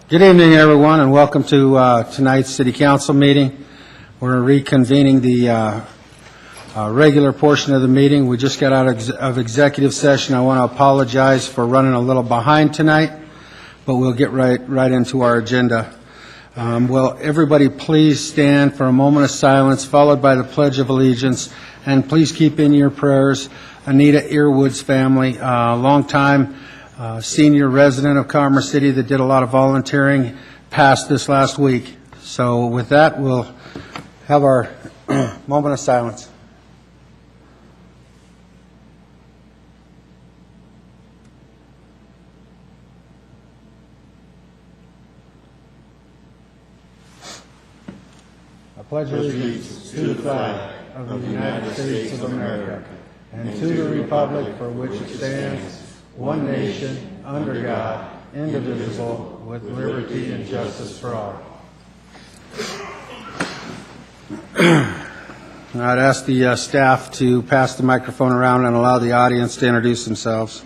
Good evening, everyone, and welcome to tonight's City Council meeting. We're reconvening the regular portion of the meeting. We just got out of executive session. I want to apologize for running a little behind tonight, but we'll get right into our agenda. Will everybody please stand for a moment of silence, followed by the Pledge of Allegiance, and please keep in your prayers Anita Earwood's family, long-time senior resident of Commerce City that did a lot of volunteering, passed this last week. So with that, we'll have our moment of silence. I pledge allegiance to the flag of the United States of America and to the republic for which it stands, one nation, under God, indivisible, with liberty and justice for all. I'd ask the staff to pass the microphone around and allow the audience to introduce themselves.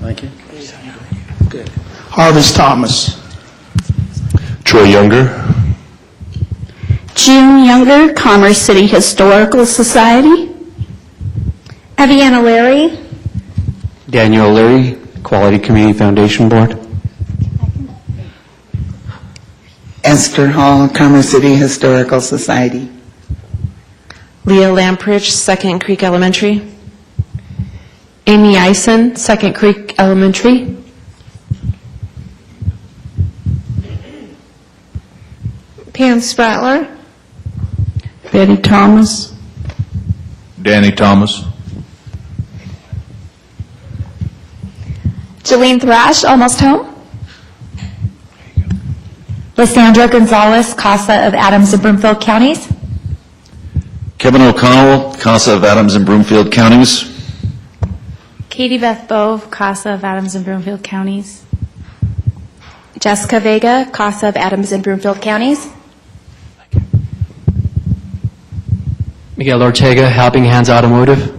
Thank you. Good. Harvest Thomas. Troy Younger. June Younger, Commerce City Historical Society. Evianna Larry. Daniel Leary, Quality Community Foundation Board. Esther Hall, Commerce City Historical Society. Leah Lamprich, Second Creek Elementary. Amy Eisen, Second Creek Elementary. Pam Spratler. Betty Thomas. Danny Thomas. Jolene Thrash, Almost Home. Lysandra Gonzalez, CASA of Adams and Broomfield Counties. Kevin O'Connell, CASA of Adams and Broomfield Counties. Katie Beth Bove, CASA of Adams and Broomfield Counties. Jessica Vega, CASA of Adams and Broomfield Counties. Miguel Ortega, Helping Hands Automotive.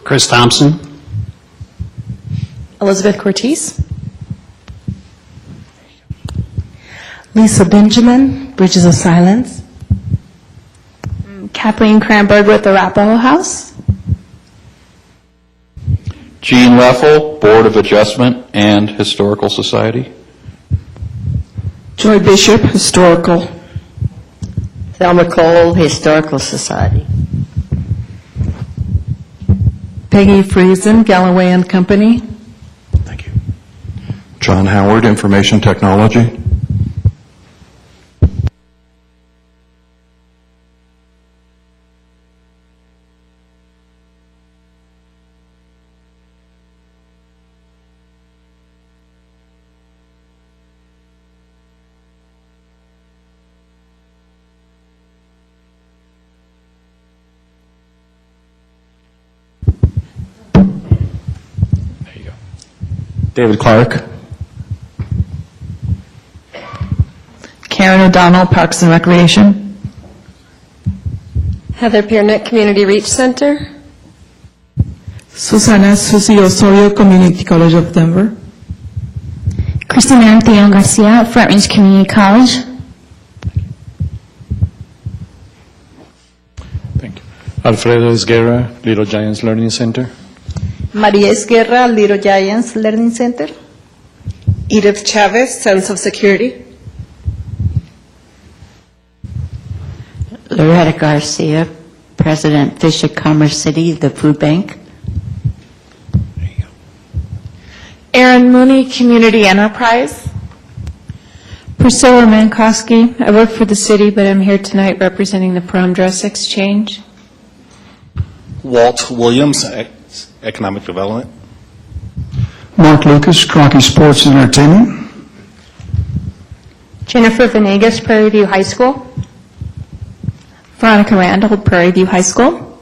Chris Thompson. Elizabeth Cortez. Lisa Benjamin, Bridges of Silence. Kathleen Cranberg with the Arapahoe House. Gene Leffel, Board of Adjustment and Historical Society. Joy Bishop, Historical. Thelma Cole, Historical Society. Peggy Friesen, Galloway and Company. Thank you. John Howard, Information Technology. David Clark. Karen O'Donnell, Parks and Recreation. Heather Piernick, Community Reach Center. Susana Susie Osorio, Community College of Denver. Christina Antheo Garcia, Front Range Community College. Thank you. Alfredo Esguerra, Little Giants Learning Center. Maria Esguerra, Little Giants Learning Center. Edith Chavez, Sense of Security. Loretta Garcia, President Fish at Commerce City, the food bank. Erin Mooney, Community Enterprise. Priscilla Mankowski, I work for the city, but I'm here tonight representing the Prom Dress Exchange. Walt Williams, Economic Development. Mark Lucas, Crocky Sports and Entertainment. Jennifer Venegas, Prairie View High School. Veronica Randall, Prairie View High School.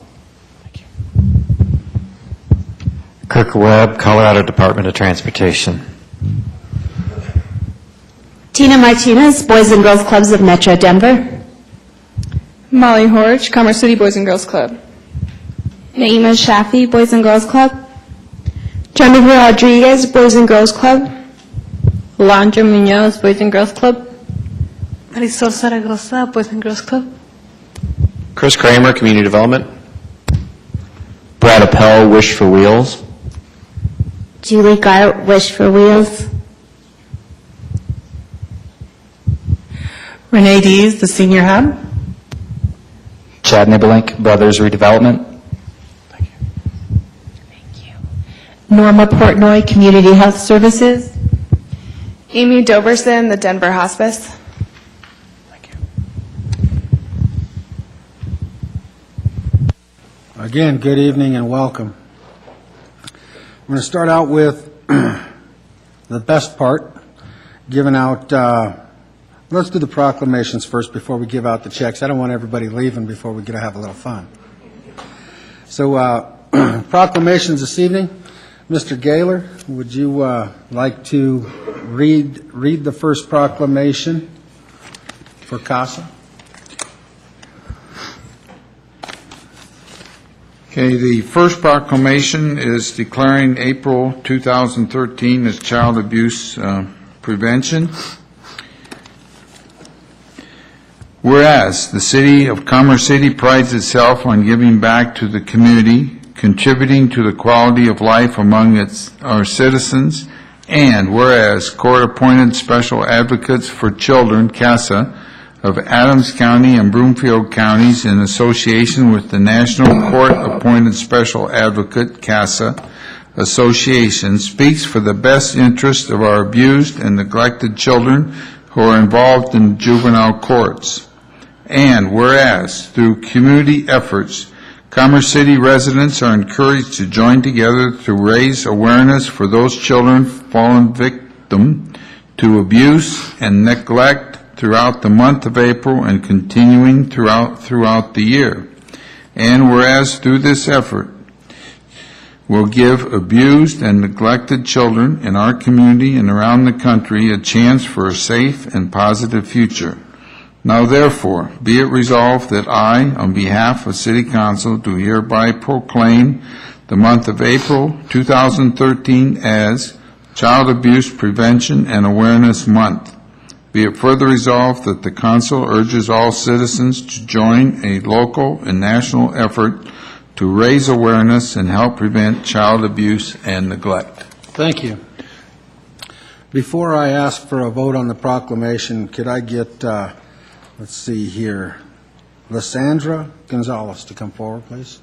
Kirk Webb, Colorado Department of Transportation. Tina Martinez, Boys and Girls Clubs of Metro Denver. Molly Horch, Commerce City Boys and Girls Club. Naima Shafi, Boys and Girls Club. Jennifer Rodriguez, Boys and Girls Club. Alondra Munoz, Boys and Girls Club. Marisol Zaragoza, Boys and Girls Club. Chris Kramer, Community Development. Brad Appel, Wish for Wheels. Julie Gart, Wish for Wheels. Renee Dees, the Senior Hub. Chad Niblink, Brothers Redevelopment. Norma Portnoy, Community Health Services. Amy Doberson, the Denver Hospice. Again, good evening and welcome. I'm going to start out with the best part, giving out, let's do the proclamations first before we give out the checks. I don't want everybody leaving before we get to have a little fun. So proclamations this evening. Mr. Gaylor, would you like to read the first proclamation for CASA? Okay, the first proclamation is declaring April 2013 as Child Abuse Prevention. Whereas the City of Commerce City prides itself on giving back to the community, contributing to the quality of life among our citizens, and whereas court-appointed special advocates for children, CASA, of Adams County and Broomfield counties in association with the National Court-Appointed Special Advocate, CASA, Association, speaks for the best interest of our abused and neglected children who are involved in juvenile courts. And whereas, through community efforts, Commerce City residents are encouraged to join together to raise awareness for those children fallen victim to abuse and neglect throughout the month of April and continuing throughout the year. And whereas through this effort, we'll give abused and neglected children in our community and around the country a chance for a safe and positive future. Now therefore, be it resolved that I, on behalf of City Council, do hereby proclaim the month of April 2013 as Child Abuse Prevention and Awareness Month. Be it further resolved that the Council urges all citizens to join a local and national effort to raise awareness and help prevent child abuse and neglect. Thank you. Before I ask for a vote on the proclamation, could I get, let's see here, Lysandra Gonzalez to come forward, please,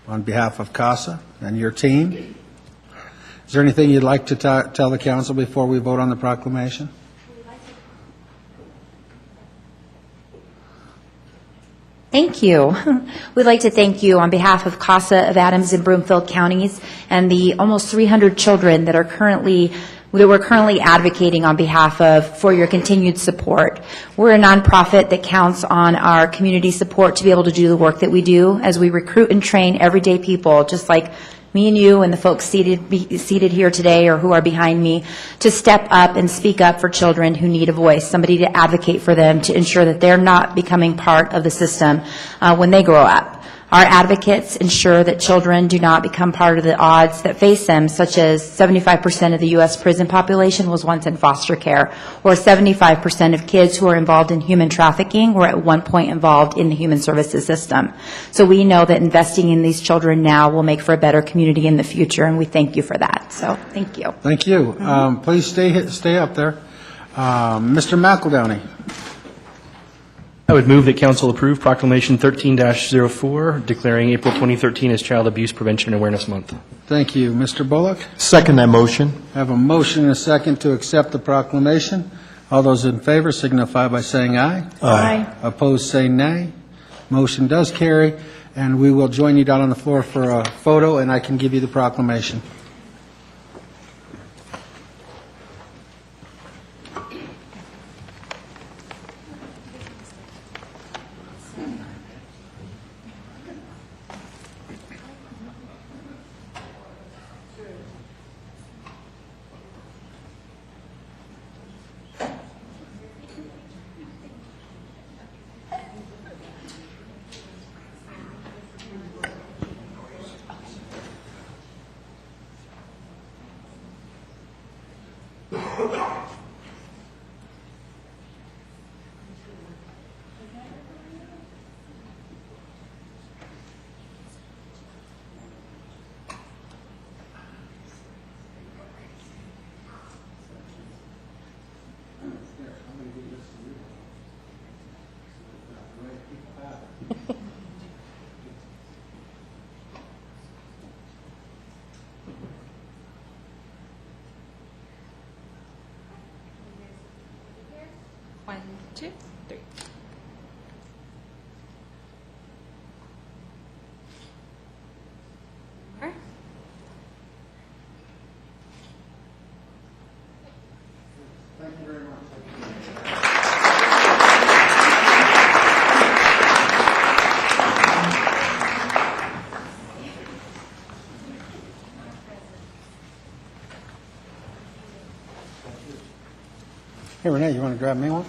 on behalf of CASA and your team. Is there anything you'd like to tell the Council before we vote on the proclamation? Thank you. We'd like to thank you on behalf of CASA of Adams and Broomfield counties and the almost 300 children that we're currently advocating on behalf of for your continued support. We're a nonprofit that counts on our community support to be able to do the work that we do as we recruit and train everyday people, just like me and you and the folks seated here today or who are behind me, to step up and speak up for children who need a voice, somebody to advocate for them, to ensure that they're not becoming part of the system when they grow up. Our advocates ensure that children do not become part of the odds that face them, such as 75% of the U.S. prison population was once in foster care, or 75% of kids who are involved in human trafficking were at one point involved in the human services system. So we know that investing in these children now will make for a better community in the future, and we thank you for that. So thank you. Thank you. Please stay up there. Mr. McEldowney. I would move that Council approve Proclamation 13-04, declaring April 2013 as Child Abuse Prevention and Awareness Month. Thank you. Mr. Bullock? Second that motion. I have a motion and a second to accept the proclamation. All those in favor signify by saying aye. Aye. Opposed, say nay. Motion does carry, and we will join you down on the floor for a photo, and I can give you the proclamation. One, two, three. More. Thank you very much. Hey, Renee, you want to grab me one?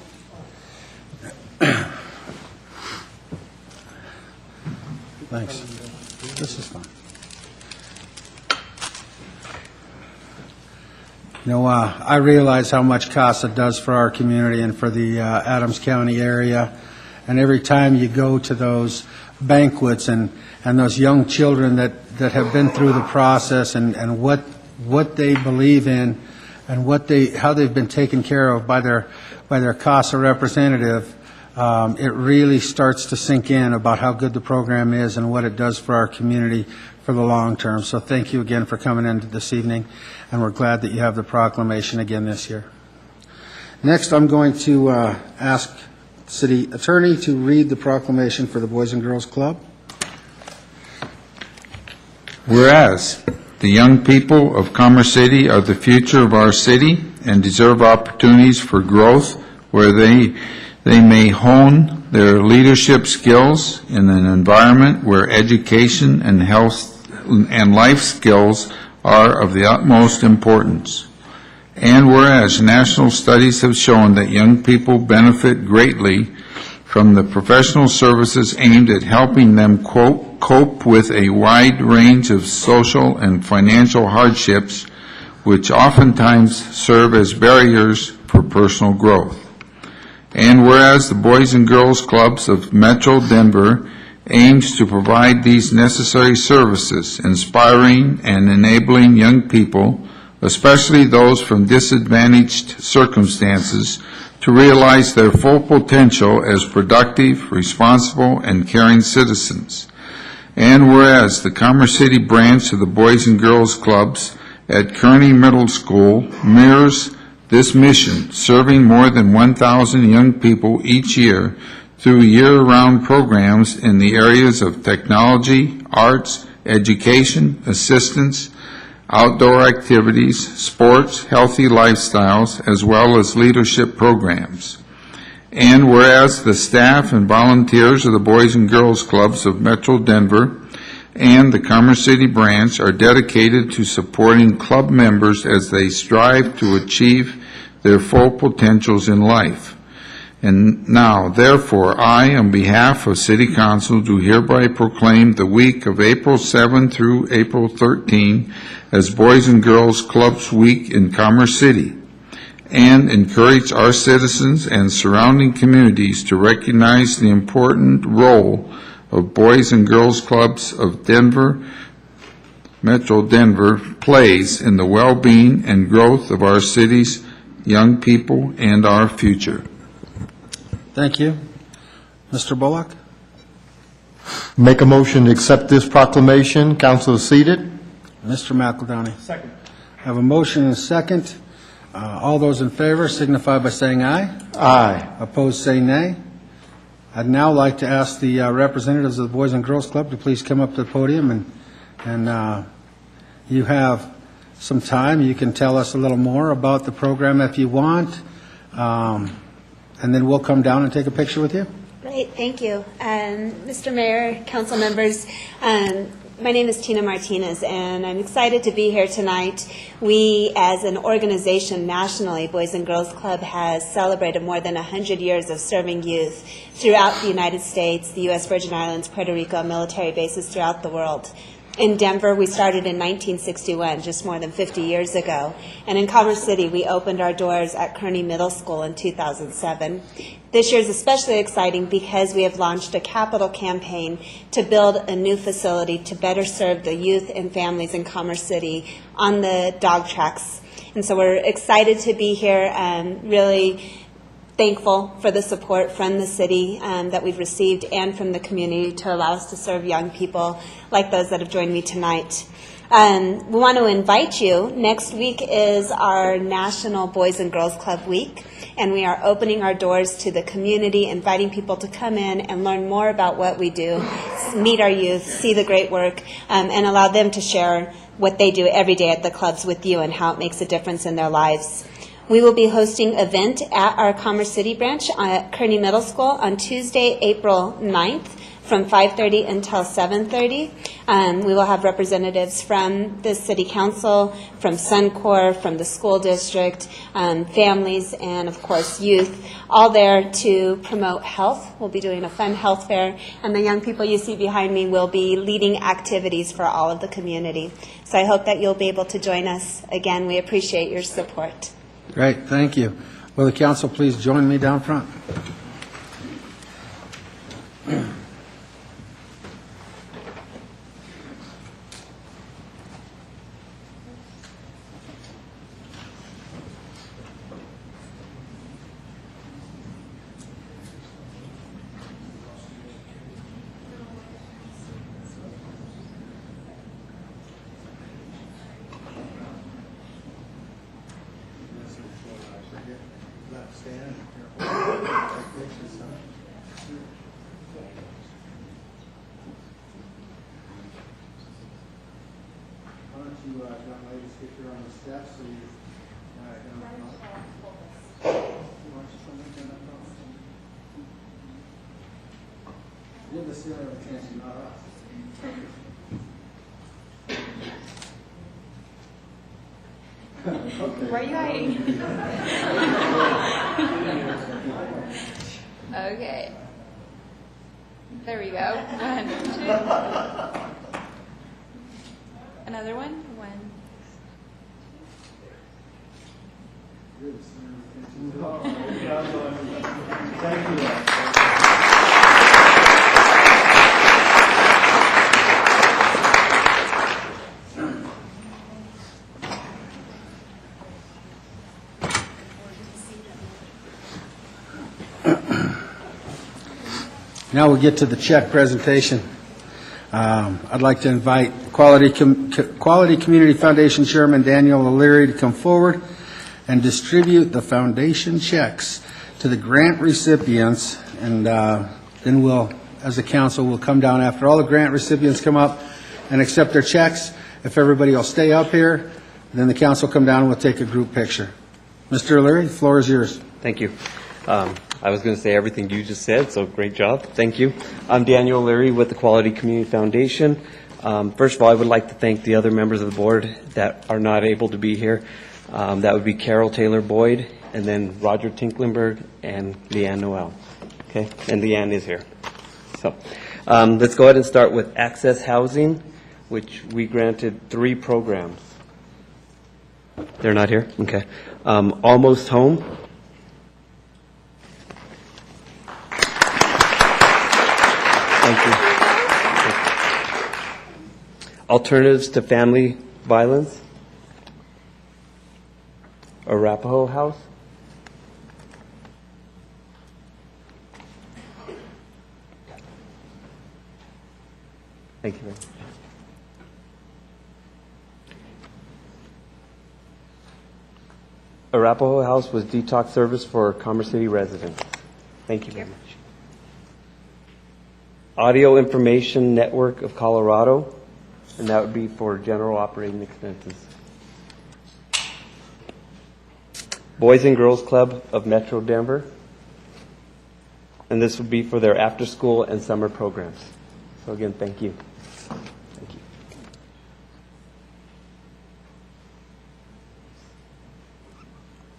Thanks. This is fun. You know, I realize how much CASA does for our community and for the Adams County area. And every time you go to those banquets and those young children that have been through the process and what they believe in and how they've been taken care of by their CASA representative, it really starts to sink in about how good the program is and what it does for our community for the long term. So thank you again for coming in this evening, and we're glad that you have the proclamation again this year. Next, I'm going to ask City Attorney to read the proclamation for the Boys and Girls Club. Whereas the young people of Commerce City are the future of our city and deserve opportunities for growth where they may hone their leadership skills in an environment where education and health and life skills are of the utmost importance. And whereas national studies have shown that young people benefit greatly from the professional services aimed at helping them cope with a wide range of social and financial hardships, which oftentimes serve as barriers for personal growth. And whereas the Boys and Girls Clubs of Metro Denver aims to provide these necessary services, inspiring and enabling young people, especially those from disadvantaged circumstances, to realize their full potential as productive, responsible, and caring citizens. And whereas the Commerce City branch of the Boys and Girls Clubs at Kearney Middle School mirrors this mission, serving more than 1,000 young people each year through year-round programs in the areas of technology, arts, education, assistance, outdoor activities, sports, healthy lifestyles, as well as leadership programs. And whereas the staff and volunteers of the Boys and Girls Clubs of Metro Denver and the Commerce City branch are dedicated to supporting club members as they strive to achieve their full potentials in life. And now, therefore, I, on behalf of City Council, do hereby proclaim the week of April 7 through April 13 as Boys and Girls Clubs Week in Commerce City, and encourage our citizens and surrounding communities to recognize the important role of Boys and Girls Clubs of Denver, Metro Denver, plays in the well-being and growth of our city's young people and our future. Thank you. Mr. Bullock? Make a motion to accept this proclamation. Council is seated. Mr. McEldowney? Second. I have a motion and a second. All those in favor signify by saying aye. Aye. Opposed, say nay. I'd now like to ask the representatives of the Boys and Girls Club to please come up to the podium, and you have some time. You can tell us a little more about the program if you want, and then we'll come down and take a picture with you. Great, thank you. Mr. Mayor, council members, my name is Tina Martinez, and I'm excited to be here tonight. We, as an organization nationally, Boys and Girls Club, has celebrated more than 100 years of serving youth throughout the United States, the U.S. Virgin Islands, Puerto Rico, military bases throughout the world. In Denver, we started in 1961, just more than 50 years ago. And in Commerce City, we opened our doors at Kearney Middle School in 2007. This year is especially exciting because we have launched a capital campaign to build a new facility to better serve the youth and families in Commerce City on the dog tracks. And so we're excited to be here and really thankful for the support from the city that we've received and from the community to allow us to serve young people like those that have joined me tonight. We want to invite you. Next week is our National Boys and Girls Club Week, and we are opening our doors to the community, inviting people to come in and learn more about what we do, meet our youth, see the great work, and allow them to share what they do every day at the clubs with you and how it makes a difference in their lives. We will be hosting an event at our Commerce City branch at Kearney Middle School on Tuesday, April 9th from 5:30 until 7:30. We will have representatives from the City Council, from Suncor, from the school district, families, and of course youth, all there to promote health. We'll be doing a fun health fair, and the young people you see behind me will be leading activities for all of the community. So I hope that you'll be able to join us. Again, we appreciate your support. Great, thank you. Will the council please join me down front? Where are you hiding? Okay. There we go. 1, 2. Another one. 1. Now we'll get to the check presentation. I'd like to invite Quality Community Foundation Chairman Daniel O'Leary to come forward and distribute the foundation checks to the grant recipients, and then we'll, as a council, we'll come down after all the grant recipients come up and accept their checks. If everybody will stay up here, then the council come down and we'll take a group picture. Mr. O'Leary, the floor is yours. Thank you. I was going to say everything you just said, so great job. Thank you. I'm Daniel O'Leary with the Quality Community Foundation. First of all, I would like to thank the other members of the board that are not able to be here. That would be Carol Taylor Boyd, and then Roger Tinklenberg and Leanne Noel. Okay, and Leanne is here. So let's go ahead and start with Access Housing, which we granted 3 programs. They're not here? Okay. Almost Home. Thank you. Alternatives to Family Violence. Arapahoe House. Thank you very much. Arapahoe House was detox service for Commerce City residents. Thank you very much. Audio Information Network of Colorado, and that would be for general operating expenses. Boys and Girls Club of Metro Denver, and this would be for their after-school and summer programs. So again, thank you. Thank you.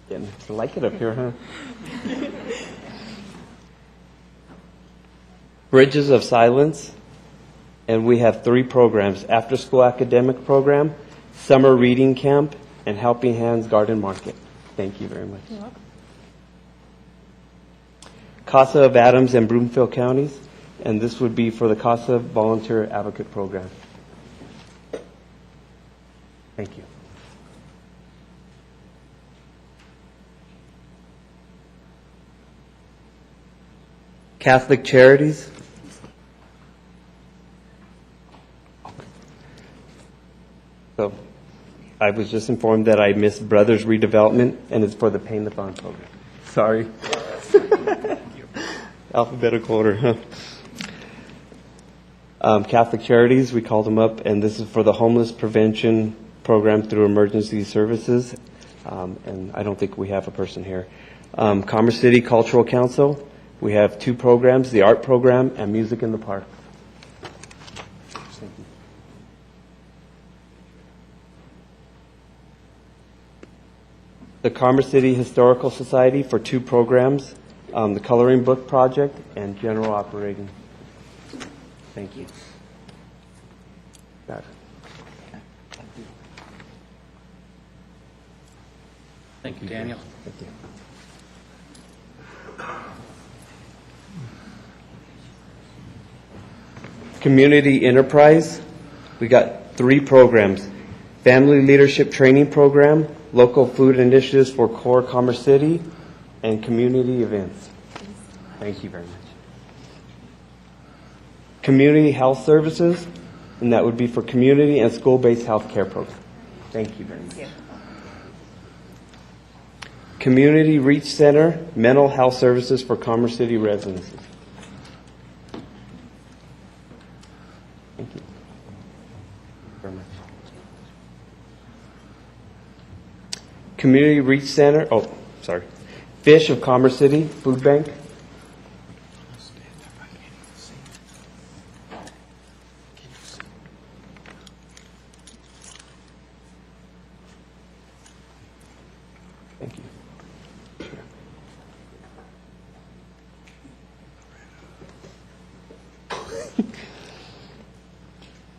Getting to like it up here, huh? Bridges of Silence, and we have 3 programs: after-school academic program, summer reading camp, and Helping Hands Garden Market. Thank you very much. CASA of Adams and Broomfield Counties, and this would be for the CASA Volunteer Advocate Program. Thank you. Catholic Charities. So I was just informed that I missed Brothers Redevelopment, and it's for the Paint-a-thon program. Sorry. Alphabetical order, huh? Catholic Charities, we called them up, and this is for the homeless prevention program through emergency services, and I don't think we have a person here. Commerce City Cultural Council, we have 2 programs, the art program and music in the park. Thank you. The Commerce City Historical Society for 2 programs, the Coloring Book Project and General Operating. Thank you. Got it. Thank you, Daniel. Thank you. Community Enterprise, we got 3 programs. Family Leadership Training Program, Local Food Initiatives for Core Commerce City, and Community Events. Thank you very much. Community Health Services, and that would be for community and school-based health care program. Thank you very much. Community Reach Center, Mental Health Services for Commerce City Residences. Thank you very much. Community Reach Center, Fish of Commerce City Food Bank. Thank you.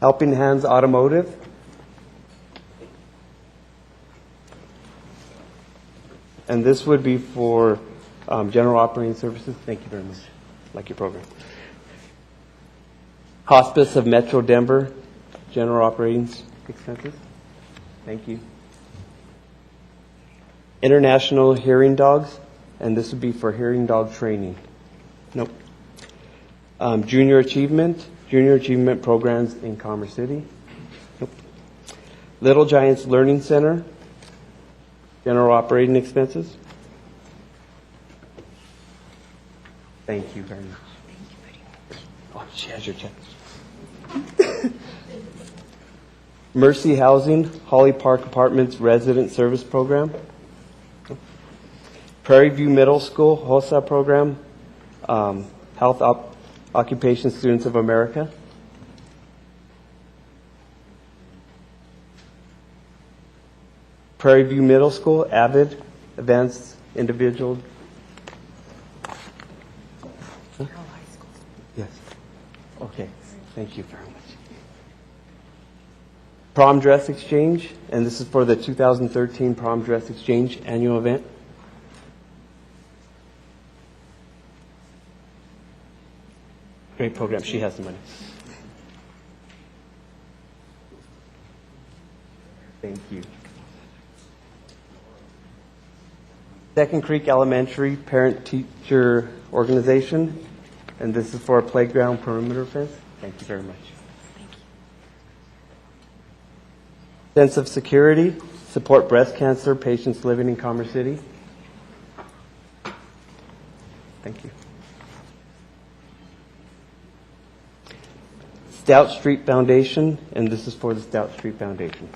Helping Hands Automotive. And this would be for general operating services. Thank you very much. Like your program. Hospice of Metro Denver, general operating expenses. Thank you. International Hearing Dogs, and this would be for hearing dog training. Nope. Junior Achievement programs in Commerce City. Nope. Little Giants Learning Center, general operating expenses. Thank you very much. Oh, she has your check. Mercy Housing, Holly Park Apartments Resident Service Program. Prairie View Middle School, HOSA program, Health Occupation Students of America. Prairie View Middle School, AVID, Advanced Individual. Huh? Yes. Okay. Thank you very much. Prom Dress Exchange, and this is for the 2013 Prom Dress Exchange annual event. Great program. She has the money. Thank you. Second Creek Elementary Parent-Teacher Organization, and this is for a playground perimeter fence. Thank you very much. Sense of Security, support breast cancer patients living in Commerce City. Thank you. Stout Street Foundation, and this is for the Stout Street Foundation.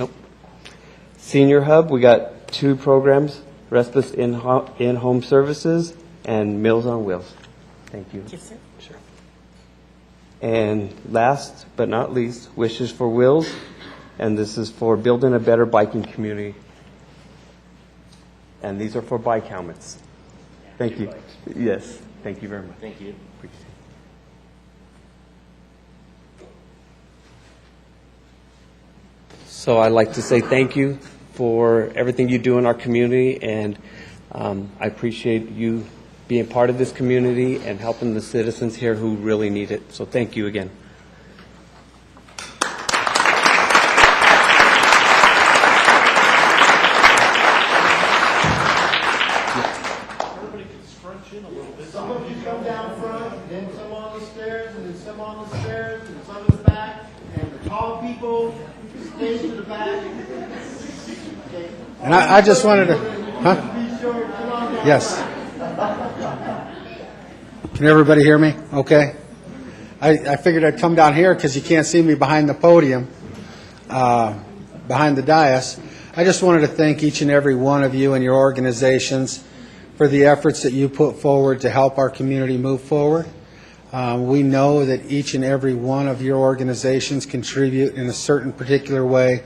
Nope. Senior Hub, we got 2 programs, Respite in-home services and Meals on Wheels. Thank you. Yes, sir. Sure. And last but not least, Wishes for Wheels, and this is for building a better biking community. And these are for bike helmets. Thank you. Yes, thank you very much. Thank you. Appreciate it. So I'd like to say thank you for everything you do in our community, and I appreciate you being part of this community and helping the citizens here who really need it. So thank you again. Everybody can scrunch in a little bit. Some of you come down front, then some on the stairs, and then some on the stairs, and some in the back, and the tall people stay to the back. Okay. And I just wanted to, huh? Be sure, come on down. Yes. Can everybody hear me? Okay. I figured I'd come down here because you can't see me behind the podium, behind the dais. I just wanted to thank each and every one of you and your organizations for the efforts that you put forward to help our community move forward. We know that each and every one of your organizations contribute in a certain particular way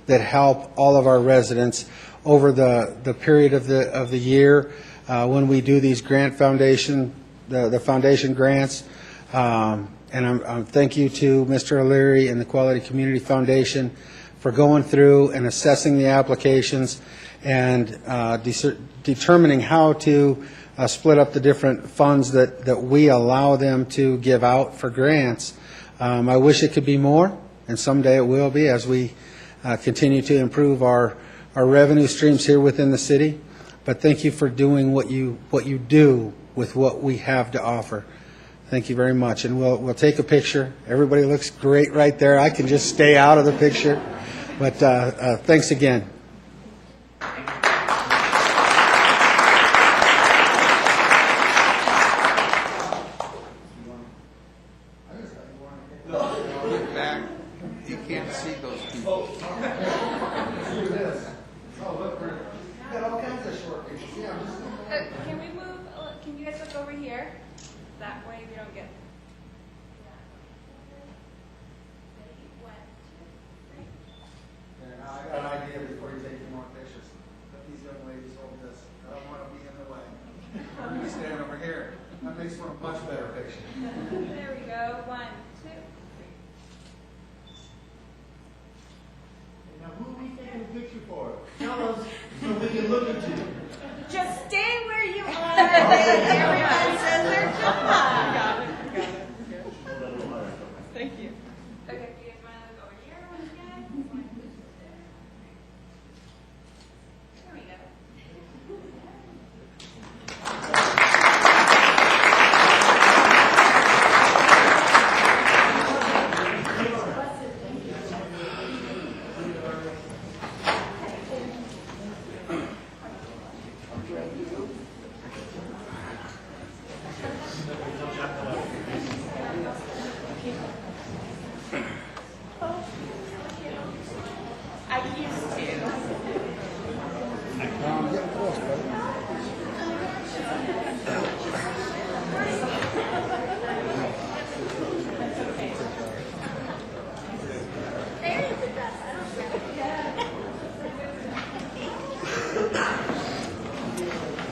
that help all of our residents over the period of the year when we do these grant foundation, the foundation grants. And I'm thank you to Mr. O'Leary and the Quality Community Foundation for going through and assessing the applications and determining how to split up the different funds that we allow them to give out for grants. I wish it could be more, and someday it will be as we continue to improve our revenue streams here within the city. But thank you for doing what you do with what we have to offer. Thank you very much. And we'll take a picture. Everybody looks great right there. I can just stay out of the picture. But thanks again. Look back. You can't see those people. Can we move, can you guys look over here? That way we don't get... I got an idea before you take any more pictures. Let these young ladies hold this. I don't want to be in the way. I'm going to stand over here. That makes for a much better picture. There we go. 1, 2, 3. Now, who are we taking a picture for? Tell us so we can look at you. Just stay where you are. Everyone says their job. Got it. Thank you. Okay, you guys want to look over here once again? There we go. I used to.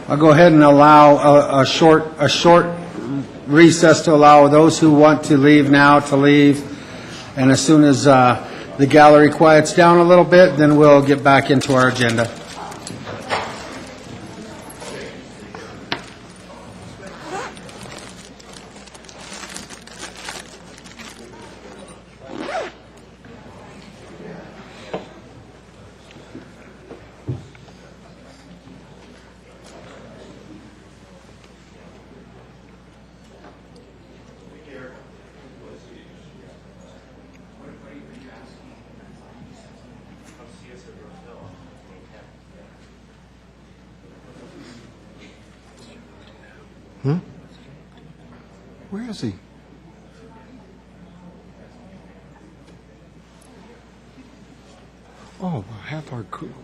I'll go ahead and allow a short recess to allow those who want to leave now to leave. And as soon as the gallery quiets down a little bit, then we'll get back into our agenda. Where is he? Oh, half our crew.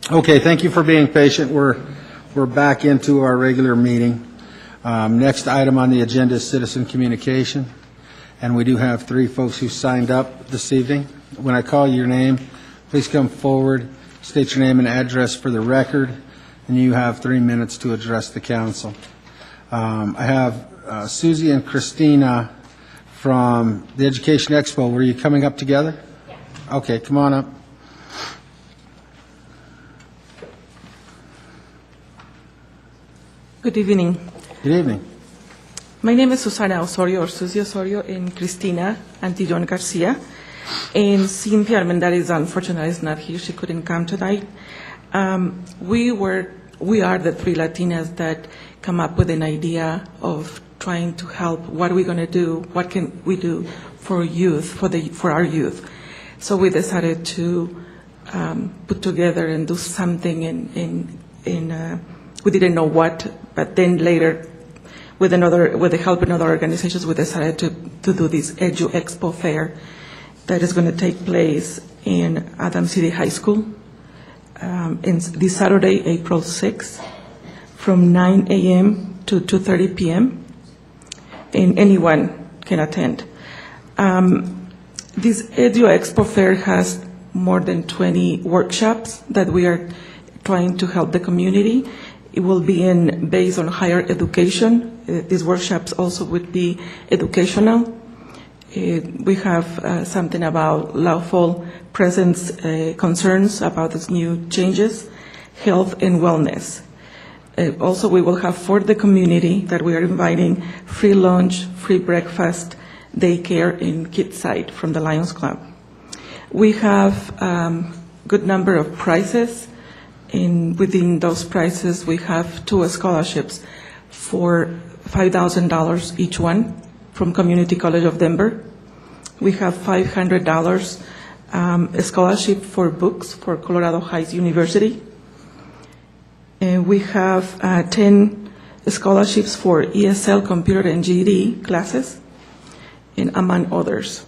Okay, thank you for being patient. We're back into our regular meeting. Next item on the agenda is citizen communication, and we do have 3 folks who signed up this evening. When I call your name, please come forward, state your name and address for the record, and you have 3 minutes to address the council. I have Susie and Christina from the Education Expo. Were you coming up together? Yeah. Okay, come on up. Good evening. Good evening. My name is Susana Osorio, or Susie Osorio, and Cristina Antillon Garcia. And Cynthia Armendariz, unfortunately, is not here. She couldn't come tonight. We are the 3 Latinas that come up with an idea of trying to help. What are we going to do? What can we do for youth, for our youth? So we decided to put together and do something we didn't know what, but then later, with the help of other organizations, we decided to do this Edu Expo Fair that is going to take place in Adams City High School this Saturday, April 6th, from 9 a.m. to 2:30 p.m., and anyone can attend. This Edu Expo Fair has more than 20 workshops that we are trying to help the community. It will be based on higher education. These workshops also would be educational. We have something about lawful presence concerns about these new changes, health and wellness. Also, we will have for the community that we are inviting free lunch, free breakfast, daycare, and kids site from the Lions Club. We have good number of prizes. And within those prizes, we have 2 scholarships for $5,000 each one from Community College of Denver. We have $500 scholarship for books for Colorado Heights University. And we have 10 scholarships for ESL computer and GED classes, and among others.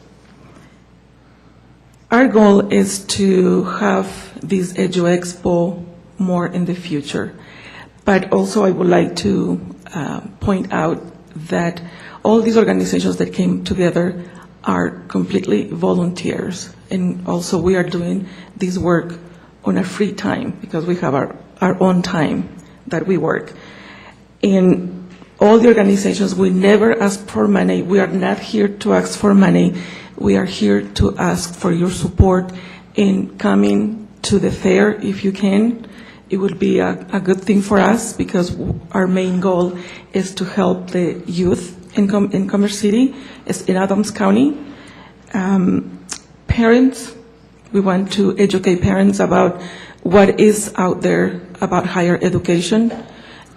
Our goal is to have this Edu Expo more in the future. But also I would like to point out that all these organizations that came together are completely volunteers. And also we are doing this work on a free time because we have our own time that we work. And all the organizations, we never ask for money. We are not here to ask for money. We are here to ask for your support in coming to the fair if you can. It would be a good thing for us because our main goal is to help the youth in Commerce City, in Adams County. Parents, we want to educate parents about what is out there about higher education,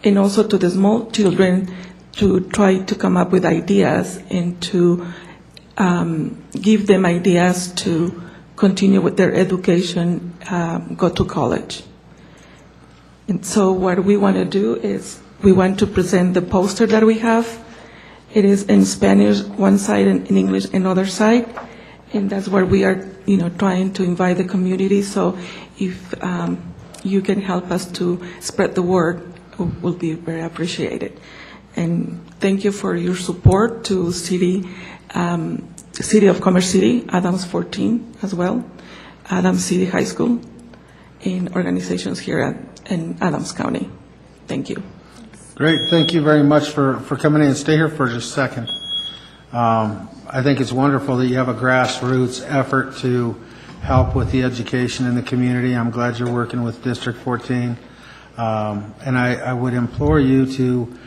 and also to the small children to try to come up with ideas and to give them ideas to continue with their education, go to college. And so what we want to do is we want to present the poster that we have. It is in Spanish one side and in English another side, and that's where we are, trying to invite the community. So if you can help us to spread the word, it will be very appreciated. And thank you for your support to City of Commerce City, Adams 14 as well, Adams City High School, and organizations here in Adams County. Thank you. Great. Thank you very much for coming in. Stay here for just a second. I think it's wonderful that you have a grassroots effort to help with the education in the community. I'm glad you're working with District 14. And I would implore you to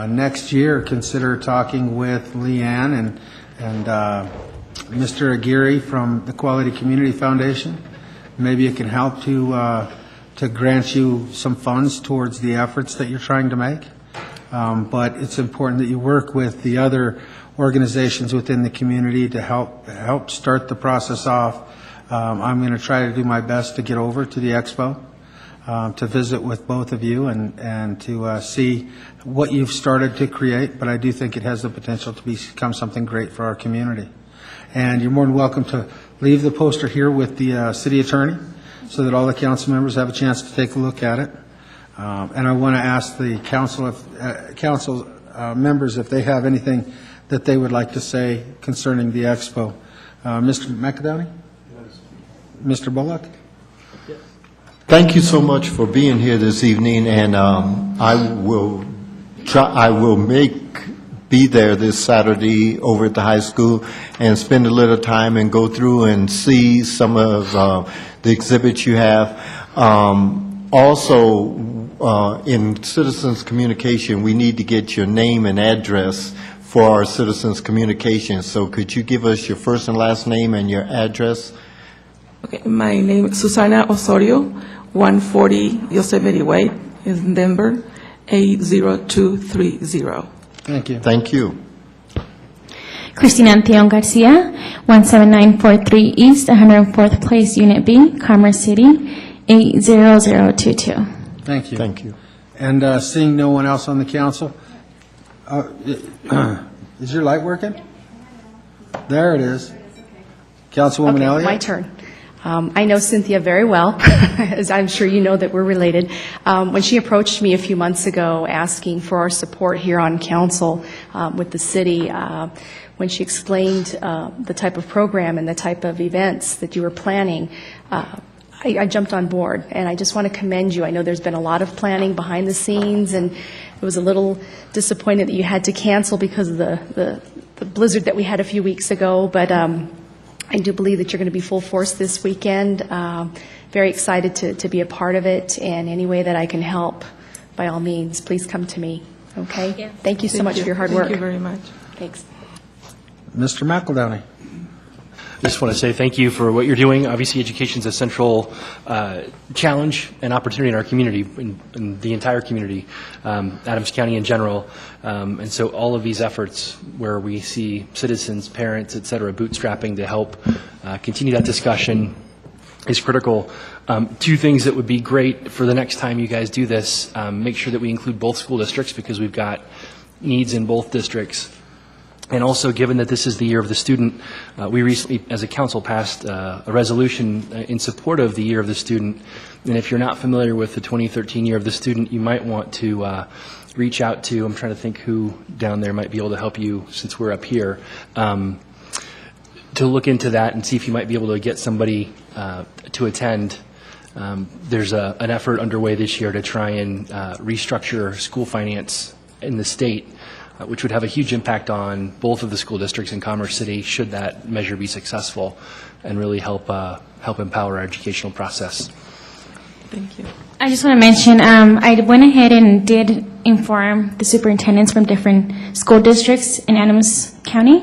next year consider talking with Leanne and Mr. Aguirre from the Quality Community Foundation. Maybe it can help to grant you some funds towards the efforts that you're trying to make. But it's important that you work with the other organizations within the community to help start the process off. I'm going to try to do my best to get over to the expo, to visit with both of you and to see what you've started to create, but I do think it has the potential to become something great for our community. And you're more than welcome to leave the poster here with the city attorney so that all the council members have a chance to take a look at it. And I want to ask the council members if they have anything that they would like to say concerning the expo. Mr. McAdowney? Mr. Bullock? Thank you so much for being here this evening, and I will be there this Saturday over at the high school and spend a little time and go through and see some of the exhibits you have. Also, in citizens communication, we need to get your name and address for our citizens communication. So could you give us your first and last name and your address? Okay, my name is Susana Osorio, 140 Yosemite Way in Denver, 80230. Thank you. Thank you. Cristina Antion Garcia, 17943 East, 104th Place, Unit B, Commerce City, 80022. Thank you. Thank you. And seeing no one else on the council, is your light working? There it is. Councilwoman Okay, Elliott? my turn. I know Cynthia very well, as I'm sure you know that we're related. When she approached me a few months ago asking for our support here on council with the city, when she explained the type of program and the type of events that you were planning, I jumped on board, and I just want to commend you. I know there's been a lot of planning behind the scenes, and it was a little disappointed that you had to cancel because of the blizzard that we had a few weeks ago, but I do believe that you're going to be full force this weekend. Very excited to be a part of it, and any way that I can help, by all means, please come to me, okay? Yes. Thank you so much for your hard work. Thank you very much. Thanks. Mr. McEldowney? I just want to say thank you for what you're doing. Obviously, education is a central challenge and opportunity in our community, in the entire community, Adams County in general. And so all of these efforts where we see citizens, parents, et cetera, bootstrapping to help continue that discussion is critical. Two things that would be great for the next time you guys do this, make sure that we include both school districts because we've got needs in both districts. And also, given that this is the Year of the Student, we recently, as a council, passed a resolution in support of the Year of the Student. And if you're not familiar with the 2013 Year of the Student, you might want to reach out to, I'm trying to think who down there might be able to help you since we're up here, to look into that and see if you might be able to get somebody to attend. There's an effort underway this year to try and restructure school finance in the state, which would have a huge impact on both of the school districts in Commerce City should that measure be successful and really help empower our educational process. Thank you. I just want to mention, I went ahead and did inform the superintendents from different school districts in Adams County.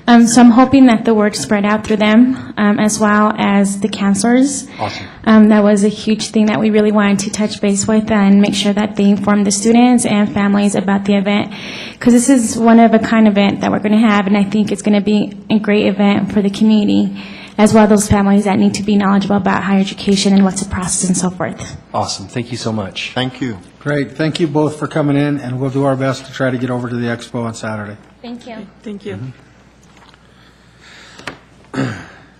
So I'm hoping that the word spread out through them as well as the counselors. Awesome. That was a huge thing that we really wanted to touch base with and make sure that they inform the students and families about the event, because this is one of a kind event that we're going to have, and I think it's going to be a great event for the community, as well as those families that need to be knowledgeable about higher education and what's the process and so forth. Awesome. Thank you so much. Thank you. Great. Thank you both for coming in, and we'll do our best to try to get over to the expo on Saturday. Thank you. Thank you.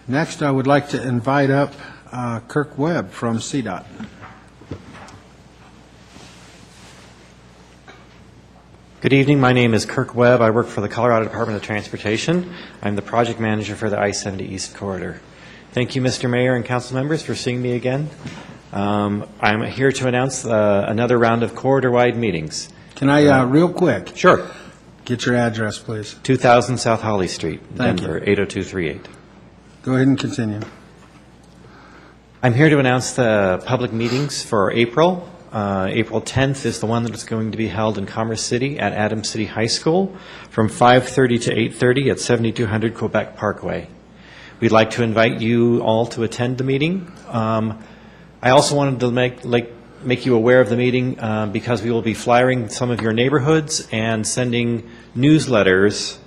Next, I would like to invite up Kirk Webb from CDOT. Good evening. My name is Kirk Webb. I work for the Colorado Department of Transportation. I'm the project manager for the I-70 East Corridor. Thank you, Mr. Mayor and council members, for seeing me again. I'm here to announce another round of corridor-wide meetings. Can I, real quick? Sure. Get your address, please. 2000 South Holly Street, Thank Denver, you. 80238. Go ahead and continue. I'm here to announce the public meetings for April. April 10th is the one that is going to be held in Commerce City at Adams City High School from 5:30 to 8:30 at 7200 Quebec Parkway. We'd like to invite you all to attend the meeting. I also wanted to make you aware of the meeting because we will be flyering some of your neighborhoods and sending newsletters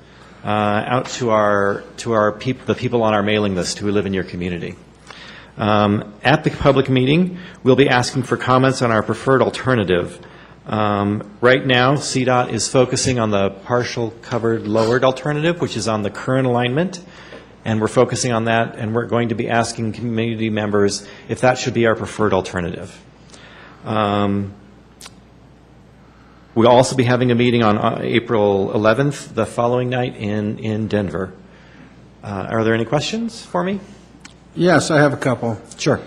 out to the people on our mailing list who live in your community. At the public meeting, we'll be asking for comments on our preferred alternative. Right now, CDOT is focusing on the partial covered lowered alternative, which is on the current alignment, and we're focusing on that, and we're going to be asking community members if that should be our preferred alternative. We'll also be having a meeting on April 11th, the following night in Denver. Are there any questions for me? Yes, I have a couple. Sure.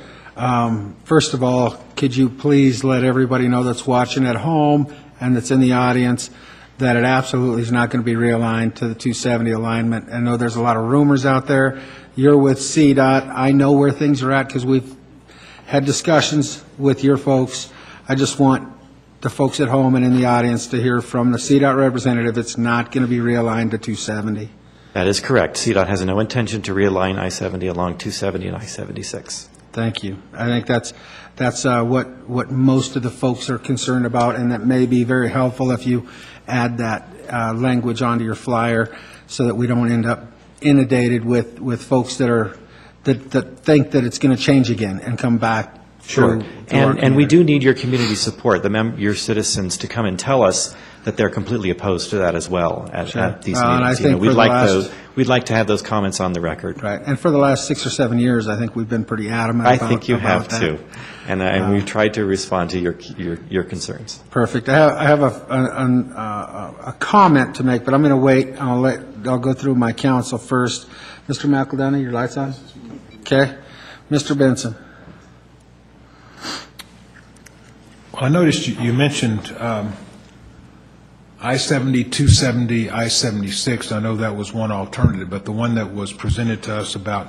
First of all, could you please let everybody know that's watching at home and that's in the audience that it absolutely is not going to be realigned to the 270 alignment? I know there's a lot of rumors out there. You're with CDOT. I know where things are at because we've had discussions with your folks. I just want the folks at home and in the audience to hear from the CDOT representative it's not going to be realigned to 270. That is correct. CDOT has no intention to realign I-70 along 270 and I-76. Thank you. I think that's what most of the folks are concerned about, and that may be very helpful if you add that language onto your flyer so that we don't end up inundated with folks that think that it's going to change again and come back. Sure. And we do need your community support, your citizens, to come and tell us that they're completely opposed to that as well at these meetings. And I think we'd like to have those comments on the record. Right. And for the last 6 or 7 years, I think we've been pretty adamant about that. I think you have too. And we've tried to respond to your concerns. Perfect. I have a comment to make, but I'm going to wait. I'll go through my counsel first. Mr. McEldowney, your light's on? Okay. Mr. Benson. Well, I noticed you mentioned I-70, 270, I-76. I know that was one alternative, but the one that was presented to us about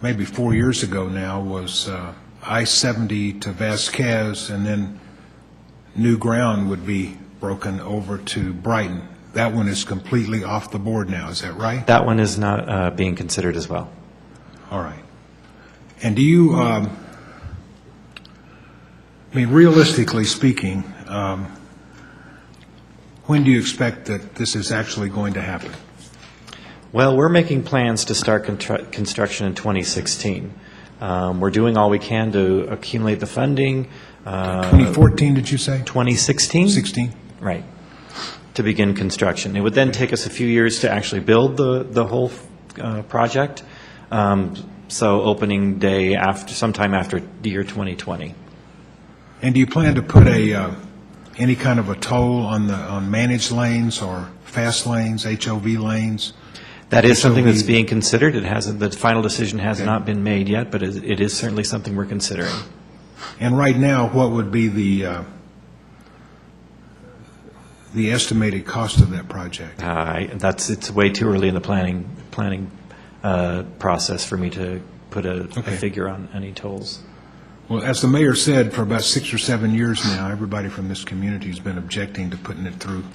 maybe 4 years ago now was I-70 to Vasquez, and then new ground would be broken over to Brighton. That one is completely off the board now, is that right? That one is not being considered as well. All right. And do you, I mean, realistically speaking, when do you expect that this is actually going to happen? Well, we're making plans to start construction in 2016. We're doing all we can to accumulate the funding. 2014, did you say? 2016. 16? Right, to begin construction. It would then take us a few years to actually build the whole project, so opening day sometime after the year 2020. And do you plan to put any kind of a toll on managed lanes or fast lanes, HOV lanes? That is something that's being considered. The final decision has not been made yet, but it is certainly something we're considering. And right now, what would be the estimated cost of that project? It's way too early in the planning process for me to put a figure on any tolls. Well, as the mayor said, for about 6 or 7 years now, everybody from this community has been objecting to putting it through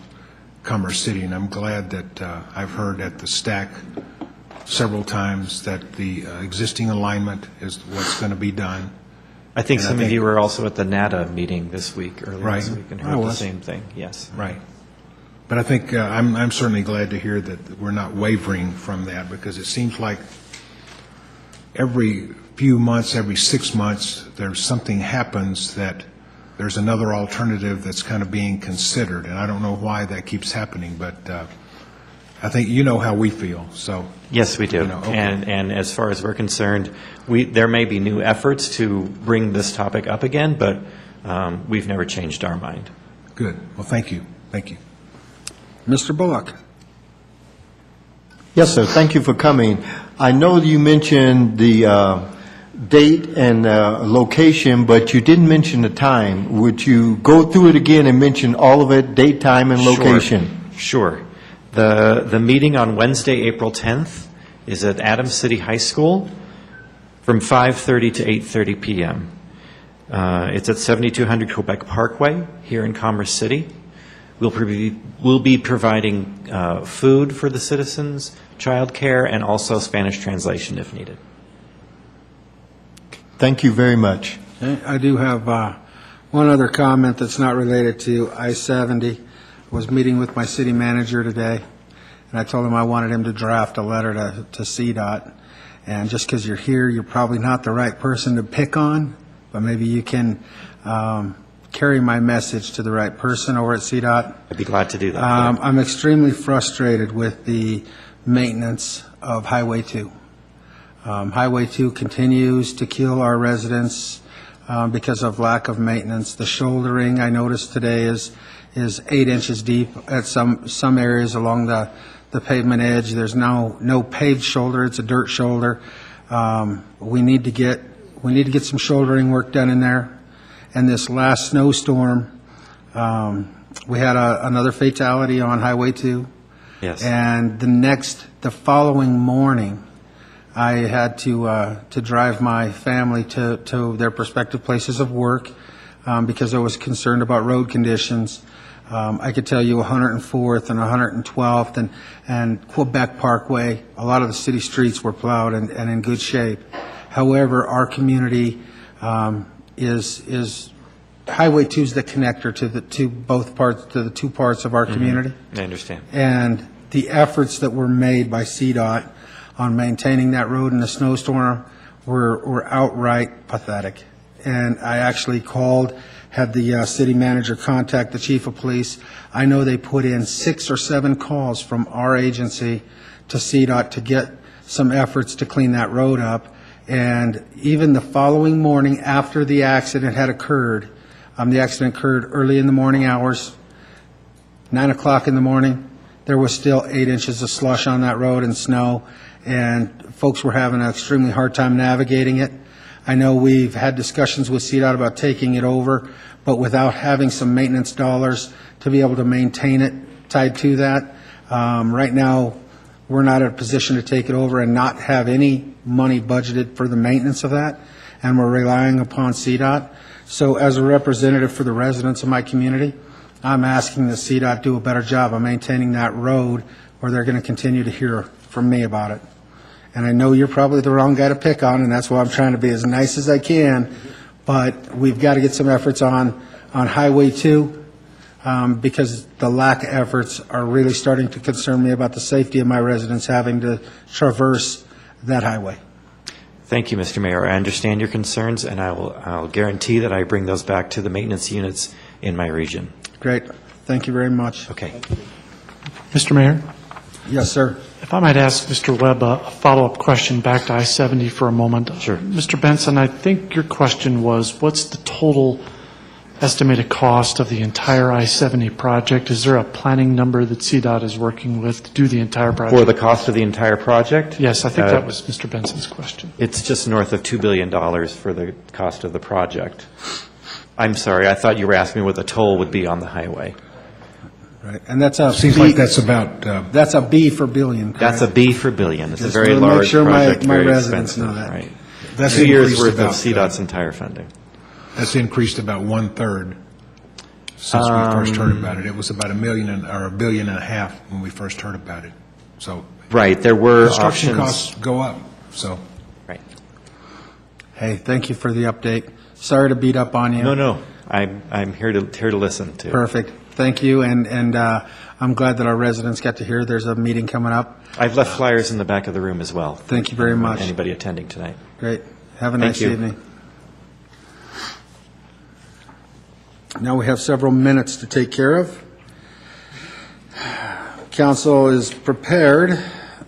Commerce City, and I'm glad that I've heard at the STAC several times that the existing alignment is what's going to be done. I think some of you were also at the NADA meeting this week, earlier this week, and heard the same thing. Yes. Right. But I think I'm certainly glad to hear that we're not wavering from that, because it seems like every few months, every 6 months, there's something happens that there's another alternative that's kind of being considered, and I don't know why that keeps happening, but I think you know how we feel. So yes, we do. And as far as we're concerned, there may be new efforts to bring this topic up again, but we've never changed our mind. Good. Well, thank you. Thank you. Mr. Bullock. Yes, sir. Thank you for coming. I know you mentioned the date and location, but you didn't mention the time. Would you go through it again and mention all of it, date, time, and location? Sure. The meeting on Wednesday, April 10th is at Adams City High School from 5:30 to 8:30 p.m. It's at 7200 Quebec Parkway here in Commerce City. We'll be providing food for the citizens, childcare, and also Spanish translation if needed. Thank you very much. Okay, I do have one other comment that's not related to I-70. I was meeting with my city manager today, and I told him I wanted him to draft a letter to CDOT. And just because you're here, you're probably not the right person to pick on, but maybe you can carry my message to the right person over at CDOT. I'd be glad to do that. I'm extremely frustrated with the maintenance of Highway 2. Highway 2 continues to kill our residents because of lack of maintenance. The shouldering, I noticed today, is 8 inches deep at some areas along the pavement edge. There's no paved shoulder, it's a dirt shoulder. We need to get some shouldering work done in there. And this last snowstorm, we had another fatality on Highway 2. Yes. And the following morning, I had to drive my family to their prospective places of work because I was concerned about road conditions. I could tell you 104th and 112th and Quebec Parkway, a lot of the city streets were plowed and in good shape. However, our community is Highway 2 is the connector to the two parts of our community. I understand. And the efforts that were made by CDOT on maintaining that road in the snowstorm were outright pathetic. And I actually had the city manager contact the chief of police. I know they put in 6 or 7 calls from our agency to CDOT to get some efforts to clean that road up. And even the following morning after the accident had occurred, the accident occurred early in the morning hours, 9 o'clock in the morning, there was still 8 inches of slush on that road and snow, and folks were having an extremely hard time navigating it. I know we've had discussions with CDOT about taking it over, but without having some maintenance dollars to be able to maintain it tied to that, right now, we're not in a position to take it over and not have any money budgeted for the maintenance of that, and we're relying upon CDOT. So as a representative for the residents of my community, I'm asking that CDOT do a better job of maintaining that road, or they're going to continue to hear from me about it. And I know you're probably the wrong guy to pick on, and that's why I'm trying to be as nice as I can, but we've got to get some efforts on Highway 2, because the lack of efforts are really starting to concern me about the safety of my residents having to traverse that highway. Thank you, Mr. Mayor. I understand your concerns, and I'll guarantee that I bring those back to the maintenance units in my region. Great. Thank you very much. Okay. Mr. Mayor? Yes, sir. If I might ask Mr. Webb a follow-up question back to I-70 for a moment. Sure. Mr. Benson, I think your question was, what's the total estimated cost of the entire I-70 project? Is there a planning number that CDOT is working with to do the entire project? For the cost of the entire project? Yes, I think that was Mr. Benson's question. It's just north of $2 billion for the cost of the project. I'm sorry, I thought you were asking me what the toll would be on the highway. Right, and that's a Seems B, like that's about, that's a B for billion, correct? That's a B for billion. It's Just a very wanna make large sure project, my very residents expensive. know that. Right. That's 2 years increased worth of about, CDOT's entire funding. that's increased about 1/3 since we first heard about it. It was about $1 million or $1.5 billion when we first heard about it. So Right, there were construction options. costs go up, so. Right. Hey, thank you for the update. Sorry to beat up on you. No. I'm here to listen to. Perfect. Thank you, and I'm glad that our residents got to hear there's a meeting coming up. I've left flyers in the back of the room as well. Thank you very much. Anybody attending tonight. Great. Have a Thank nice you. evening. Now we have several minutes to take care of. Council is prepared.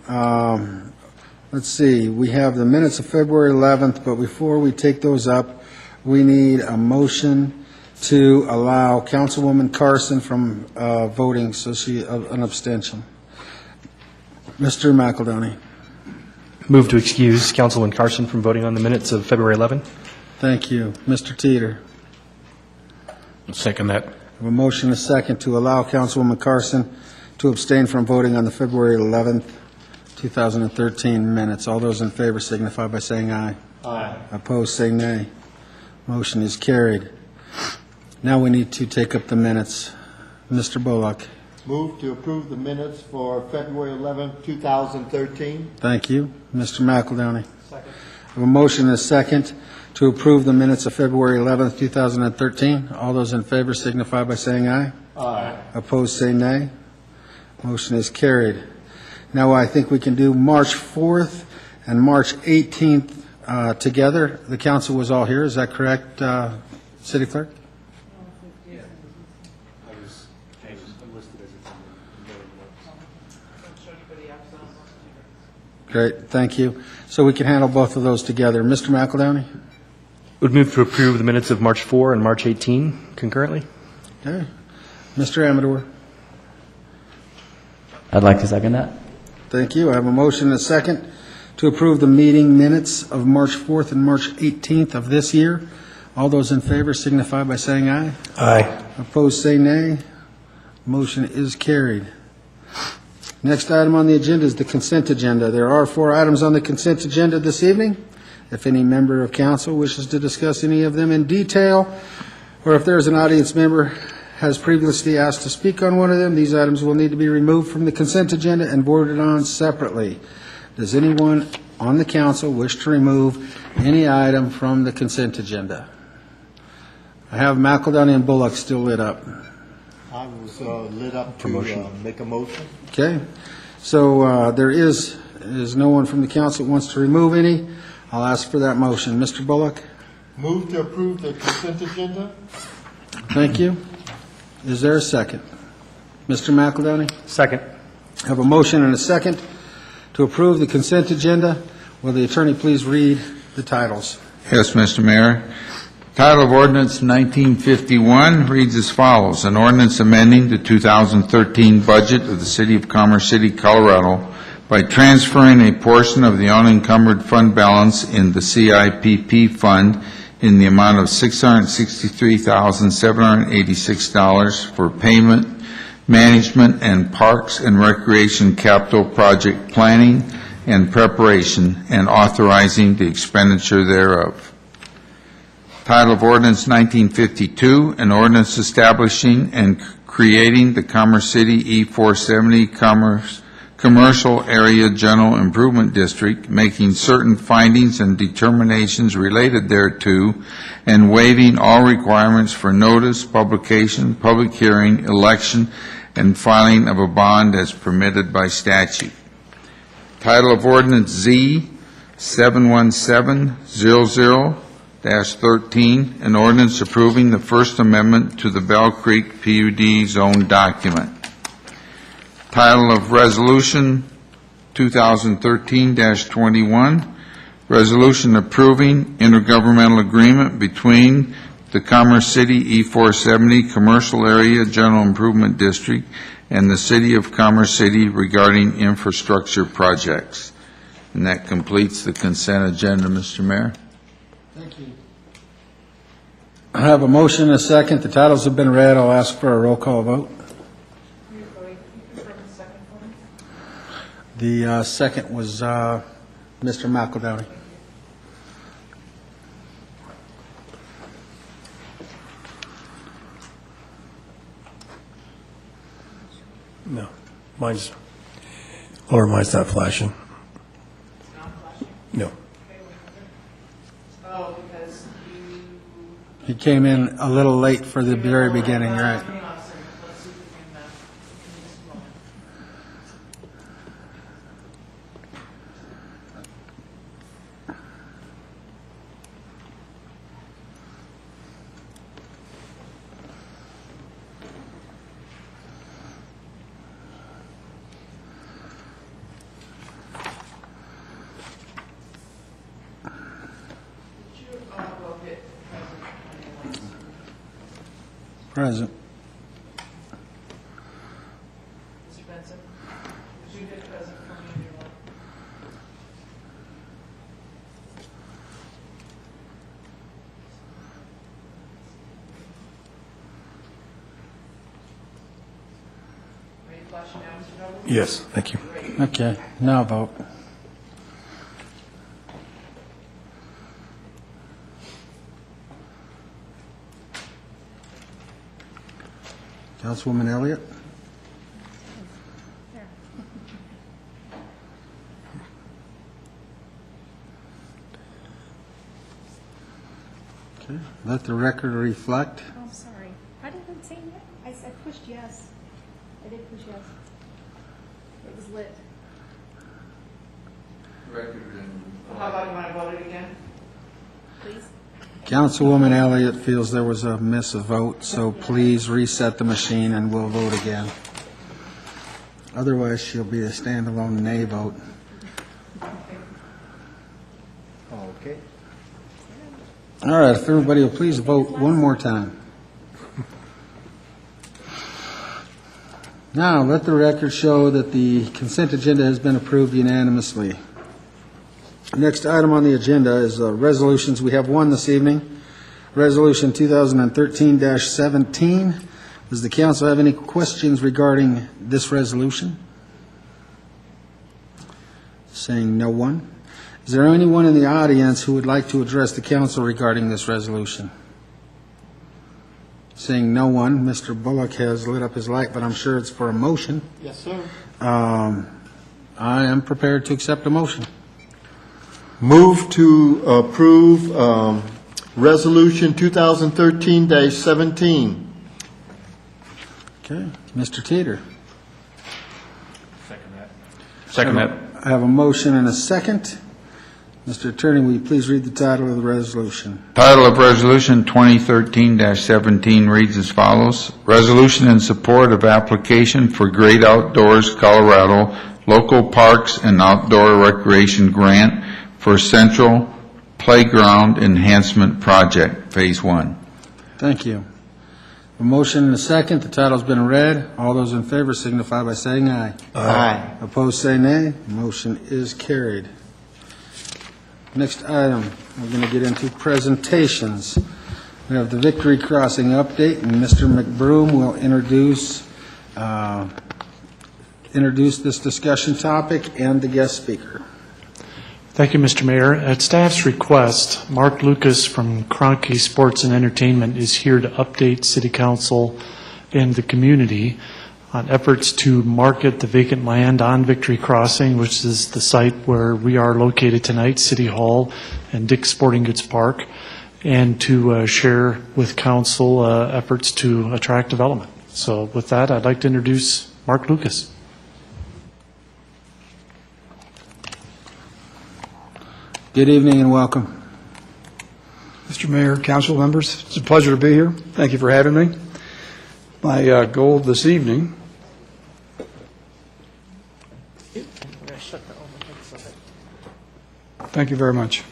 Let's see, we have the minutes of February 11th, but before we take those up, we need a motion to allow Councilwoman Carson from voting, so she, an abstention. Mr. McEldowney. Move to excuse Councilman Carson from voting on the minutes of February 11. Thank you. Mr. Teeter. Second that. I have a motion, a second, to allow Councilwoman Carson to abstain from voting on the February 11th, 2013 minutes. All those in favor signify by saying aye. Aye. Opposed, say nay. Motion is carried. Now we need to take up the minutes. Mr. Bullock. Move to approve the minutes for February 11th, 2013. Thank you. Mr. McEldowney. Second. I have a motion and a second to approve the minutes of February 11th, 2013. All those in favor signify by saying aye. Aye. Opposed, say nay. Motion is carried. Now I think we can do March 4th and March 18th together. The council was all here, is that correct, City Clerk? Great, thank you. So we can handle both of those together. Mr. McEldowney? Would move to approve the minutes of March 4 and March 18 concurrently. Okay. Mr. Amador? I'd like to second that. Thank you. I have a motion and a second to approve the meeting minutes of March 4th and March 18th of this year. All those in favor signify by saying aye. Aye. Opposed, say nay. Motion is carried. Next item on the agenda is the consent agenda. There are 4 items on the consent agenda this evening. If any member of council wishes to discuss any of them in detail, or if there is an audience member has previously asked to speak on one of them, these items will need to be removed from the consent agenda and voted on separately. Does anyone on the council wish to remove any item from the consent agenda? I have McEldowney and Bullock still lit up. I was lit up to make a motion. Okay, so there is no one from the council that wants to remove any. I'll ask for that motion. Mr. Bullock? Move to approve the consent agenda. Thank you. Is there a second? Mr. McEldowney? Second. I have a motion and a second to approve the consent agenda. Will the attorney please read the titles? Yes, Mr. Mayor. Title of Ordinance 1951 reads as follows: An ordinance amending the 2013 budget of the City of Commerce City, Colorado by transferring a portion of the unencumbered fund balance in the CIPP fund in the amount of $663,786 for payment, management, and parks and recreation capital project planning and preparation, and authorizing the expenditure thereof. Title of Ordinance 1952, an ordinance establishing and creating the Commerce City E470 Commercial Area General Improvement District, making certain findings and determinations related thereto, and waiving all requirements for notice, publication, public hearing, election, and filing of a bond as permitted by statute. Title of Ordinance Z 71700-13, an ordinance approving the First Amendment to the Bell Creek PUD zone document. Title of Resolution 2013-21, resolution approving intergovernmental agreement between the Commerce City E470 Commercial Area General Improvement District and the City of Commerce City regarding infrastructure projects. And that completes the consent agenda, Mr. Mayor. Thank you. I have a motion and a second. The titles have been read. I'll ask for a roll call vote. The second was Mr. McEldowney. No, mine's not flashing. No. Oh, because He came in a little late for the very beginning, right? Present. Mr. Benson, did you get present for me? Are you flashing now, Mr. Douglas? Yes, thank you. Okay, now vote. Councilwoman Elliott? Okay. Let the record reflect. Oh, sorry. I didn't say that. I pushed yes. I did push yes. It was lit. How about you want to vote it again? Please. Councilwoman Elliott feels there was a miss of vote, so please reset the machine and we'll vote again. Otherwise, she'll be a standalone nay vote. Okay. All right, if everybody will please vote one more time. Now, let the record show that the consent agenda has been approved unanimously. Next item on the agenda is resolutions. We have one this evening, Resolution 2013-17. Does the council have any questions regarding this resolution? Saying no one. Is there anyone in the audience who would like to address the council regarding this resolution? Seeing no one, Mr. Bullock has lit up his light, but I'm sure it's for a motion. Yes, sir. I am prepared to accept a motion. Move to approve Resolution 2013-17. Okay, Mr. Teeter. Second that. I have a motion and a second. Mr. Attorney, will you please read the title of the resolution? Title of Resolution 2013-17 reads as follows. Resolution in support of application for Great Outdoors Colorado Local Parks and Outdoor Recreation Grant for Central Playground Enhancement Project, Phase 1. Thank you. A motion and a second. The title's been read. All those in favor signify by saying aye. Aye. Opposed, say nay. Motion is carried. Next item, we're going to get into presentations. We have the Victory Crossing update, and Mr. McBroom will introduce this discussion topic and the guest speaker. Thank you, Mr. Mayor. At staff's request, Mark Lucas from Kroenke Sports and Entertainment is here to update City Council and the community on efforts to market the vacant land on Victory Crossing, which is the site where we are located tonight, City Hall and Dick's Sporting Goods Park, and to share with Council efforts to attract development. So with that, I'd like to introduce Mark Lucas. Good evening and welcome. Mr. Mayor, council members, it's a pleasure to be here. Thank you for having me. My goal this evening thank you very much,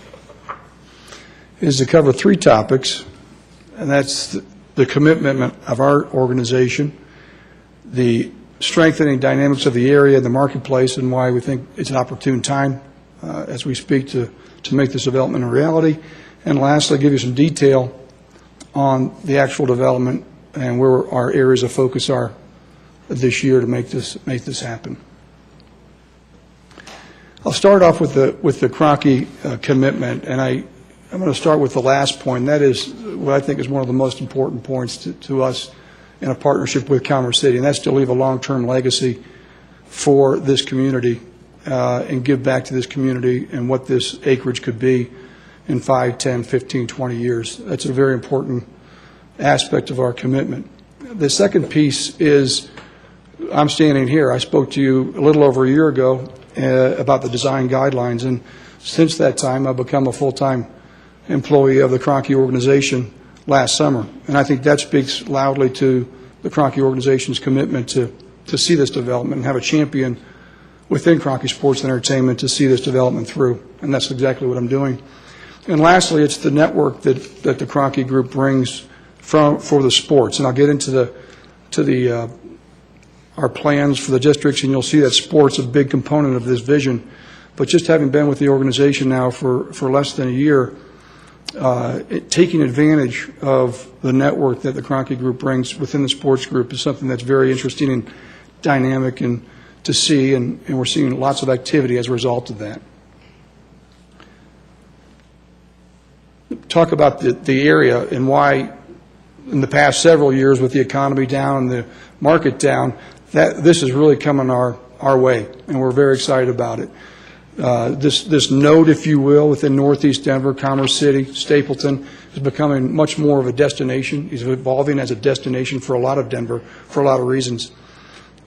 is to cover three topics, and that's the commitment of our organization, the strengthening dynamics of the area and the marketplace, and why we think it's an opportune time as we speak to make this development a reality, and lastly, give you some detail on the actual development and where our areas of focus are this year to make this happen. I'll start off with the Kroenke commitment, and I'm going to start with the last point, and that is what I think is one of the most important points to us in a partnership with Commerce City, and that's to leave a long-term legacy for this community and give back to this community and what this acreage could be in 5, 10, 15, 20 years. That's a very important aspect of our commitment. The second piece is, I'm standing here. I spoke to you a little over a year ago about the design guidelines, and since that time I've become a full-time employee of the Kroenke organization last summer, and I think that speaks loudly to the Kroenke organization's commitment to see this development and have a champion within Kroenke Sports and Entertainment to see this development through, and that's exactly what I'm doing. And lastly, it's the network that the Kroenke Group brings for the sports, and I'll get into our plans for the districts, and you'll see that sports is a big component of this vision. But just having been with the organization now for less than a year, taking advantage of the network that the Kroenke Group brings within the sports group is something that's very interesting and dynamic and to see, and we're seeing lots of activity as a result of that. Talk about the area and why in the past several years with the economy down and the market down, that this is really coming our way, and we're very excited about it. This node, if you will, within Northeast Denver, Commerce City, Stapleton, is becoming much more of a destination. It's evolving as a destination for a lot of Denver, for a lot of reasons.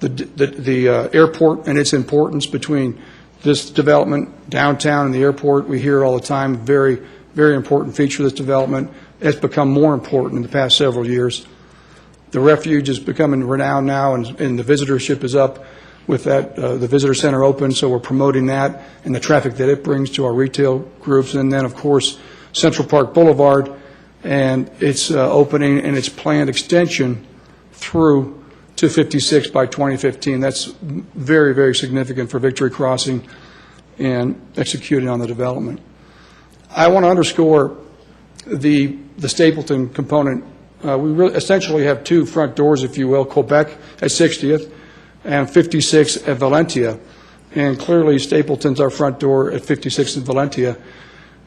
The airport and its importance between this development, downtown and the airport, we hear all the time, very, very important feature of this development. It's become more important in the past several years. The refuge is becoming renowned now, and the visitorship is up with that, the visitor center open, so we're promoting that and the traffic that it brings to our retail groups. And then, of course, Central Park Boulevard and its opening and its planned extension through to 56 by 2015. That's very, very significant for Victory Crossing and executing on the development. I want to underscore the Stapleton component. We really essentially have two front doors, if you will, Quebec at 60th and 56 at Valentia. And clearly Stapleton's our front door at 56 and Valentia.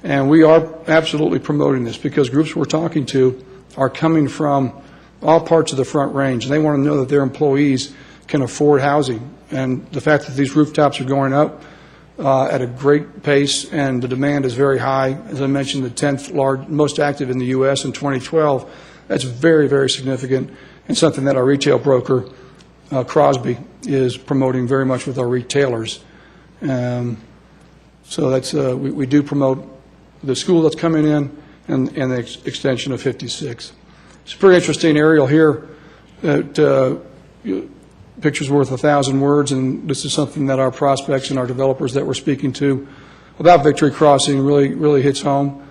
And we are absolutely promoting this because groups we're talking to are coming from all parts of the Front Range, and they want to know that their employees can afford housing. And the fact that these rooftops are going up at a great pace and the demand is very high, as I mentioned, the 10th most active in the U.S. in 2012, that's very, very significant and something that our retail broker, Crosby, is promoting very much with our retailers. So that's we do promote the school that's coming in and the extension of 56. It's a pretty interesting aerial here that picture's worth 1,000 words, and this is something that our prospects and our developers that we're speaking to about Victory Crossing really hits home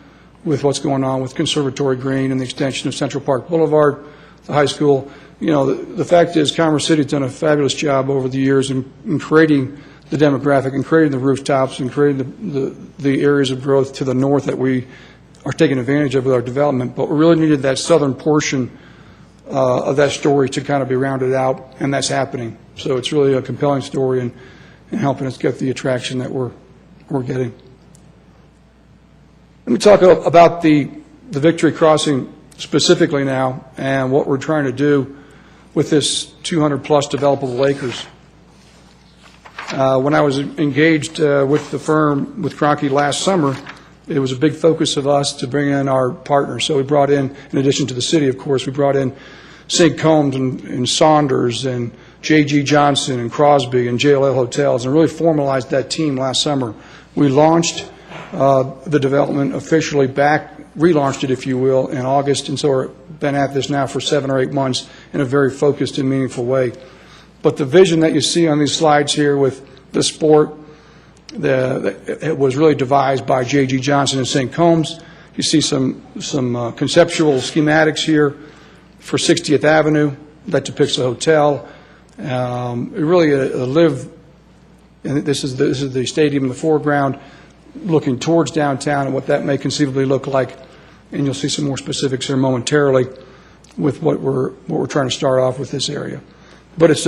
with what's going on with Conservatory Green and the extension of Central Park Boulevard, the high school. You know, the fact is Commerce City has done a fabulous job over the years in creating the demographic and creating the rooftops and creating the areas of growth to the north that we are taking advantage of with our development. But we really needed that southern portion of that story to kind of be rounded out, and that's happening. So it's really a compelling story and helping us get the attraction that we're getting. Let me talk about the Victory Crossing specifically now and what we're trying to do with this 200-plus developable acres. When I was engaged with the firm, with Kroenke last summer, it was a big focus of us to bring in our partners. So we brought in addition to the city, of course, we brought in St. Combs and Saunders and J.G. Johnson and Crosby and JLL Hotels and really formalized that team last summer. We launched the development officially relaunched it, if you will, in August, and so we've been at this now for 7 or 8 months in a very focused and meaningful way. But the vision that you see on these slides here with the sport, it was really devised by J.G. Johnson and St. Combs. You see some conceptual schematics here for 60th Avenue that depicts a hotel. It really live, and this is the stadium in the foreground, looking towards downtown and what that may conceivably look like. And you'll see some more specifics here momentarily with what we're trying to start off with this area. But it's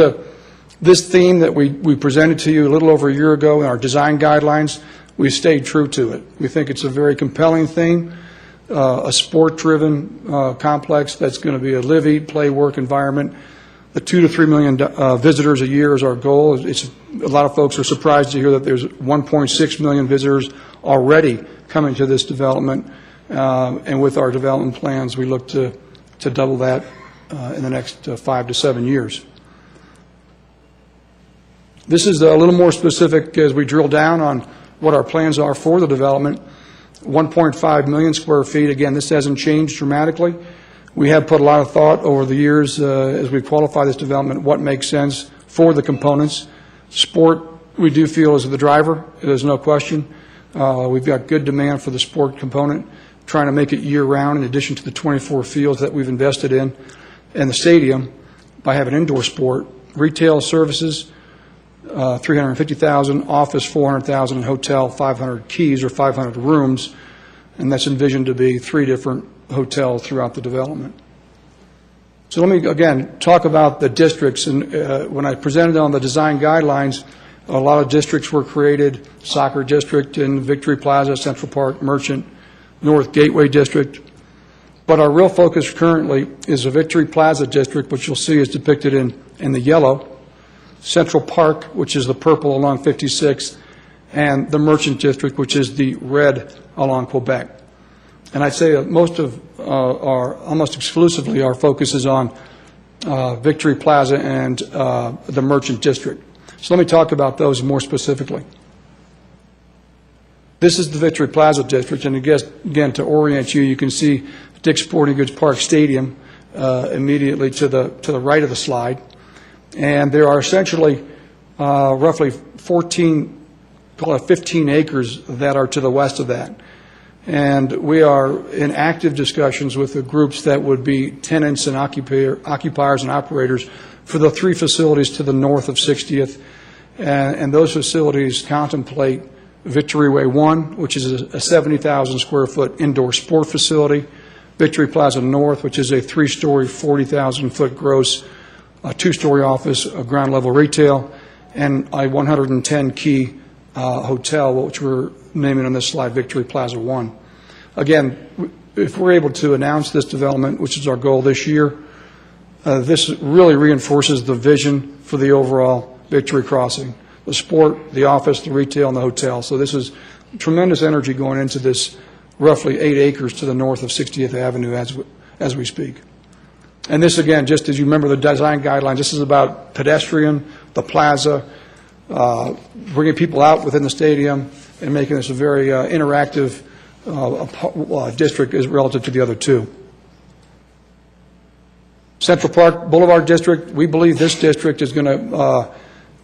this theme that we presented to you a little over a year ago in our design guidelines. We stayed true to it. We think it's a very compelling theme, a sport-driven complex that's going to be a live, eat, play, work environment. The 2 to 3 million visitors a year is our goal. A lot of folks are surprised to hear that there's 1.6 million visitors already coming to this development. And with our development plans, we look to double that in the next 5 to 7 years. This is a little more specific as we drill down on what our plans are for the development. 1.5 million square feet. Again, this hasn't changed dramatically. We have put a lot of thought over the years as we qualify this development, what makes sense for the components. Sport, we do feel, is the driver. There's no question. We've got good demand for the sport component, trying to make it year-round in addition to the 24 fields that we've invested in, and the stadium by having indoor sport. Retail services, 350,000, office 400,000, and hotel 500 keys or 500 rooms, and that's envisioned to be 3 different hotels throughout the development. So let me again talk about the districts. And when I presented on the design guidelines, a lot of districts were created: Soccer District in Victory Plaza, Central Park, Merchant, North Gateway District. But our real focus currently is the Victory Plaza District, which you'll see is depicted in the yellow, Central Park, which is the purple along 56, and the Merchant District, which is the red along Quebec. And I'd say most of almost exclusively, our focus is on Victory Plaza and the Merchant District. So let me talk about those more specifically. This is the Victory Plaza District, and again, to orient you, you can see Dick's Sporting Goods Park Stadium immediately to the right of the slide. And there are essentially roughly 15 acres that are to the west of that. And we are in active discussions with the groups that would be tenants and occupiers and operators for the 3 facilities to the north of 60th. And those facilities contemplate Victory Way 1, which is a 70,000 square foot indoor sport facility, Victory Plaza North, which is a 3-story, 40,000 foot gross, 2-story office, ground level retail, and a 110 key hotel, which we're naming on this slide Victory Plaza 1. Again, if we're able to announce this development, which is our goal this year, this really reinforces the vision for the overall Victory Crossing, the sport, the office, the retail, and the hotel. So this is tremendous energy going into this roughly 8 acres to the north of 60th Avenue as we speak. And this, again, just as you remember the design guidelines, this is about pedestrian, the plaza, bringing people out within the stadium and making this a very interactive district as relative to the other 2. Central Park Boulevard District, we believe this district is going to,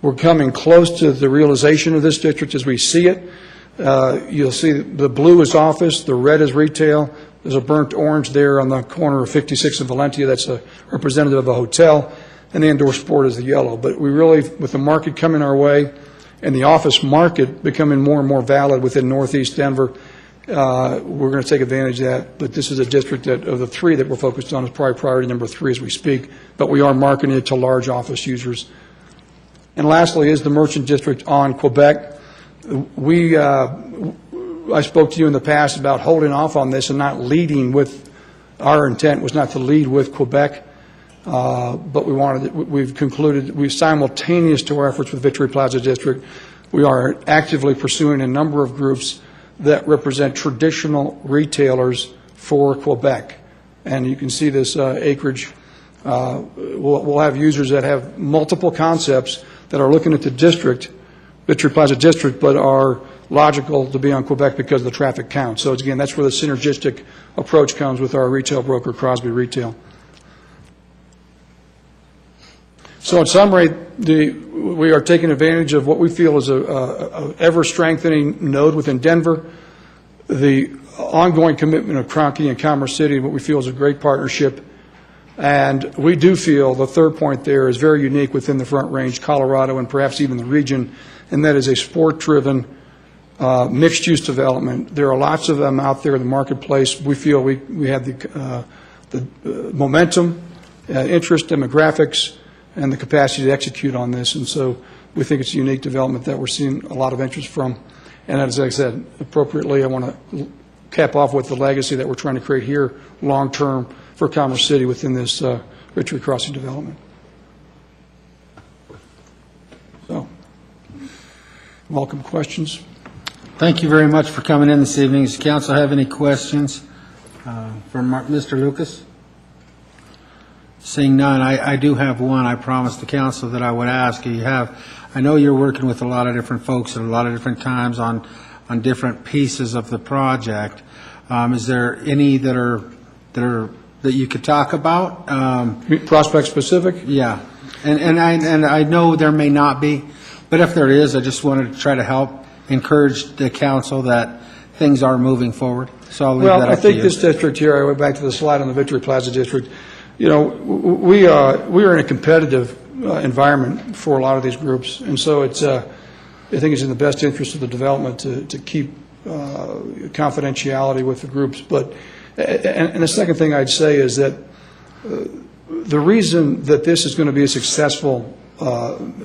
we're coming close to the realization of this district as we see it. You'll see the blue is office, the red is retail. There's a burnt orange there on the corner of 56 and Valentia. That's a representative of a hotel. And the indoor sport is the yellow. But we really, with the market coming our way and the office market becoming more and more valid within Northeast Denver, we're going to take advantage of that. But this is a district that, of the 3 that we're focused on, is probably priority number 3 as we speak. But we are marketing it to large office users. And lastly is the Merchant District on Quebec. I spoke to you in the past about holding off on this and not leading with, our intent was not to lead with Quebec, but we've concluded, simultaneous to our efforts with Victory Plaza District, we are actively pursuing a number of groups that represent traditional retailers for Quebec. And you can see this acreage. We'll have users that have multiple concepts that are looking at the district, Victory Plaza District, but are logical to be on Quebec because of the traffic count. So again, that's where the synergistic approach comes with our retail broker, Crosby Retail. So in summary, we are taking advantage of what we feel is a ever-strengthening node within Denver, the ongoing commitment of Cronky and Commerce City, what we feel is a great partnership. And we do feel the third point there is very unique within the Front Range, Colorado, and perhaps even the region, and that is a sport-driven mixed-use development. There are lots of them out there in the marketplace. We feel we have the momentum, interest, demographics, and the capacity to execute on this. And so we think it's a unique development that we're seeing a lot of interest from. And as I said, appropriately, I want to cap off with the legacy that we're trying to create here long-term for Commerce City within this Victory Crossing development. So, welcome questions. Thank you very much for coming in this evening. Does the council have any questions for Mr. Lucas? Seeing none, I do have one. I promised the council that I would ask. I know you're working with a lot of different folks at a lot of different times on different pieces of the project. Is there any that you could talk about? Prospect specific? Yeah, and I know there may not be, but if there is, I just wanted to try to help encourage the council that things are moving forward. So I'll leave that up to you. I think this district here, I went back to the slide on the Victory Plaza District, you know, we are in a competitive environment for a lot of these groups, and so it's I think it's in the best interest of the development to keep confidentiality with the groups. But and the second thing I'd say is that the reason that this is going to be a successful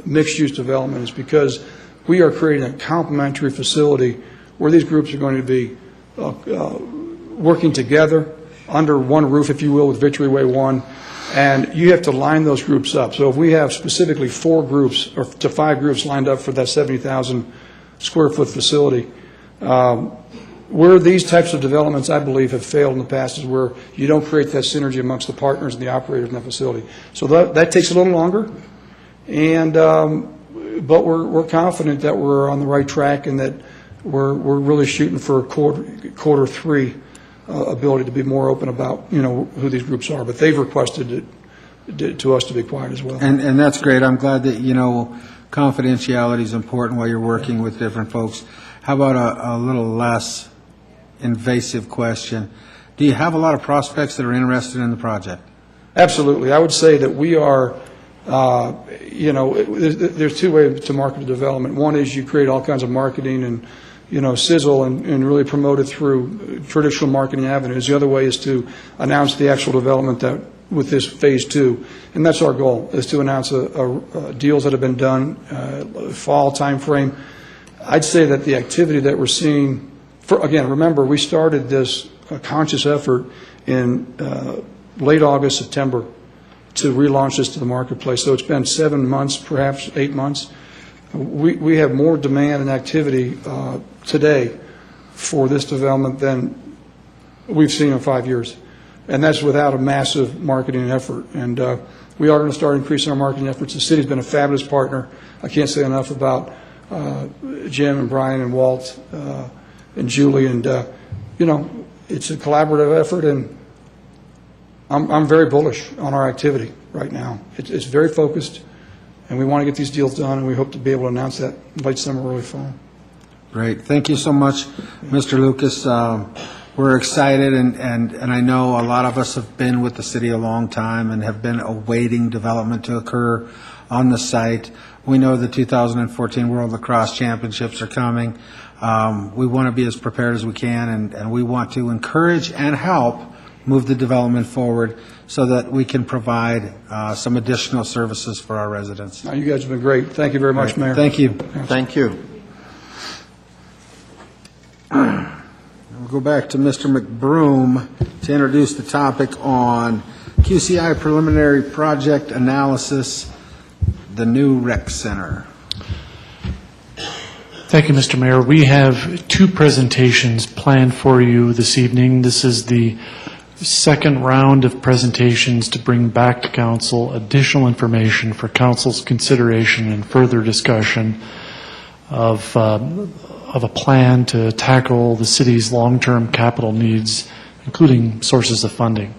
mixed-use development is because we are creating a complementary facility where these groups are going to be working together under one roof, if you will, with Victory Way 1, and you have to line those groups up. So if we have specifically 4 groups or to 5 groups lined up for that 70,000 square foot facility. Where these types of developments, I believe, have failed in the past is where you don't create that synergy amongst the partners and the operators in that facility. So that takes a little longer, and but we're confident that we're on the right track and that we're really shooting for quarter three ability to be more open about who these groups are. But they've requested it to us to be quiet as well. And that's great. I'm glad that confidentiality is important while you're working with different folks. How about a little less invasive question? Do you have a lot of prospects that are interested in the project? Absolutely. I would say that we are, there's two ways to market development. One is you create all kinds of marketing and, sizzle and really promote it through traditional marketing avenues. The other way is to announce the actual development with this phase two. And that's our goal, is to announce deals that have been done, fall timeframe. I'd say that the activity that we're seeing, again, remember, we started this conscious effort in late August, September, to relaunch this to the marketplace. So it's been 7 months, perhaps 8 months. We have more demand and activity today for this development than we've seen in 5 years. And that's without a massive marketing effort. And we are going to start increasing our marketing efforts. The city's been a fabulous partner. I can't say enough about Jim and Brian and Walt and Julie. And, it's a collaborative effort, and I'm very bullish on our activity right now. It's very focused, and we want to get these deals done, and we hope to be able to announce that late summer, early fall. Great. Thank you so much, Mr. Lucas. We're excited, and I know a lot of us have been with the city a long time and have been awaiting development to occur on the site. We know the 2014 World Lacrosse Championships are coming. We want to be as prepared as we can, and we want to encourage and help move the development forward so that we can provide some additional services for our residents. You guys have been great. Thank you very much, Mayor. Thank you. Thank you. We'll go back to Mr. McBroom to introduce the topic on QCI preliminary project analysis, the new rec center. Thank you, Mr. Mayor. We have 2 presentations planned for you this evening. This is the second round of presentations to bring back to council additional information for council's consideration and further discussion of a plan to tackle the city's long-term capital needs, including sources of funding.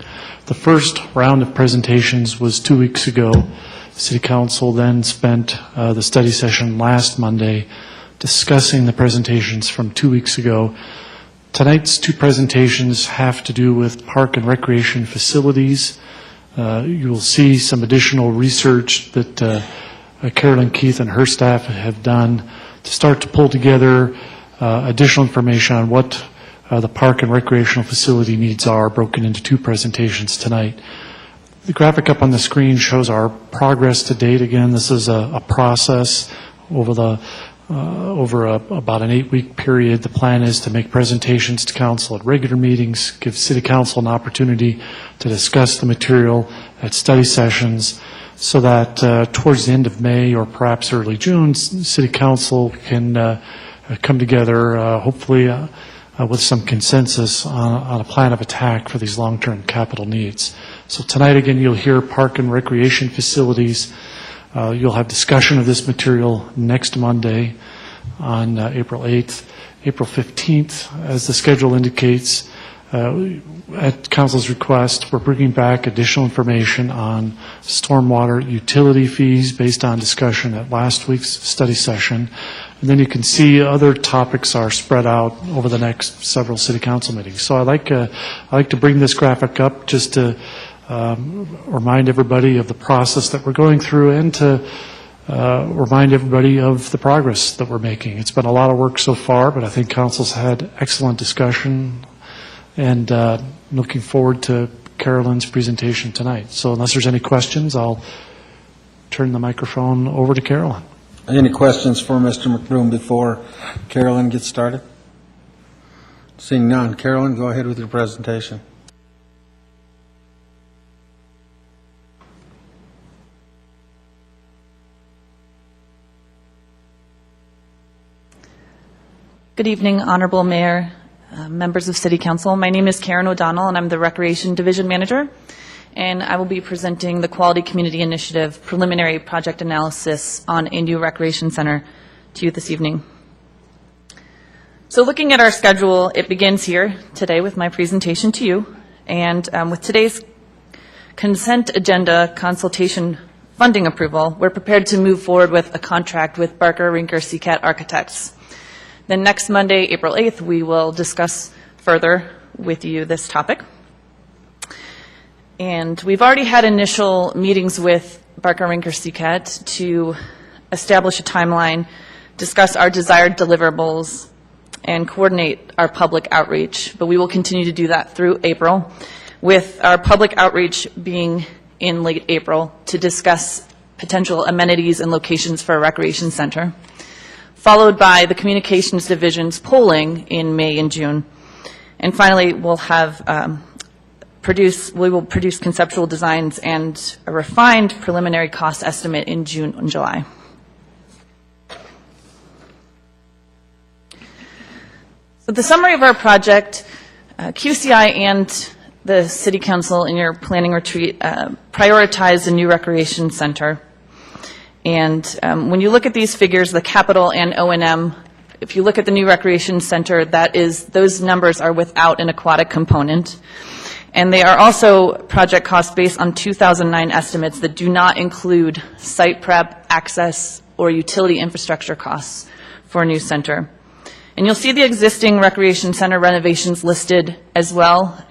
The first round of presentations was 2 weeks ago. The City Council then spent the study session last Monday discussing the presentations from 2 weeks ago. Tonight's 2 presentations have to do with park and recreation facilities. You will see some additional research that Carolyn Keith and her staff have done to start to pull together additional information on what the park and recreational facility needs are, broken into 2 presentations tonight. The graphic up on the screen shows our progress to date. Again, this is a process over about an 8-week period. The plan is to make presentations to council at regular meetings, give City Council an opportunity to discuss the material at study sessions, so that towards the end of May or perhaps early June, City Council can come together, hopefully with some consensus on a plan of attack for these long-term capital needs. So tonight, again, you'll hear park and recreation facilities. You'll have discussion of this material next Monday on April 8th. April 15th, as the schedule indicates, at Council's request, we're bringing back additional information on stormwater utility fees based on discussion at last week's study session. And then you can see other topics are spread out over the next several City Council meetings. So I like to bring this graphic up just to remind everybody of the process that we're going through and to remind everybody of the progress that we're making. It's been a lot of work so far, but I think Council's had excellent discussion, and looking forward to Carolyn's presentation tonight. So unless there's any questions, I'll turn the microphone over to Carolyn. Any questions for Mr. McBroom before Carolyn gets started? Seeing none. Carolyn, go ahead with your presentation. Good evening, Honorable Mayor, members of City Council. My name is Karen O'Donnell, and I'm the Recreation Division Manager, and I will be presenting the Quality Community Initiative preliminary project analysis on a new recreation center to you this evening. So looking at our schedule, it begins here today with my presentation to you, and with today's consent agenda consultation funding approval, we're prepared to move forward with a contract with Barker Rinker CCAT Architects. Then next Monday, April 8th, we will discuss further with you this topic. And we've already had initial meetings with Barker Rinker CCAT to establish a timeline, discuss our desired deliverables, and coordinate our public outreach. But we will continue to do that through April, with our public outreach being in late April to discuss potential amenities and locations for a recreation center, followed by the Communications Division's polling in May and June. And finally, we'll have we will produce conceptual designs and a refined preliminary cost estimate in June and July. So the summary of our project, QCI and the City Council in your planning retreat prioritized a new recreation center. And when you look at these figures, the capital and O&M, if you look at the new recreation center, those numbers are without an aquatic component. And they are also project costs based on 2009 estimates that do not include site prep, access, or utility infrastructure costs for a new center. And you'll see the existing recreation center renovations listed as well.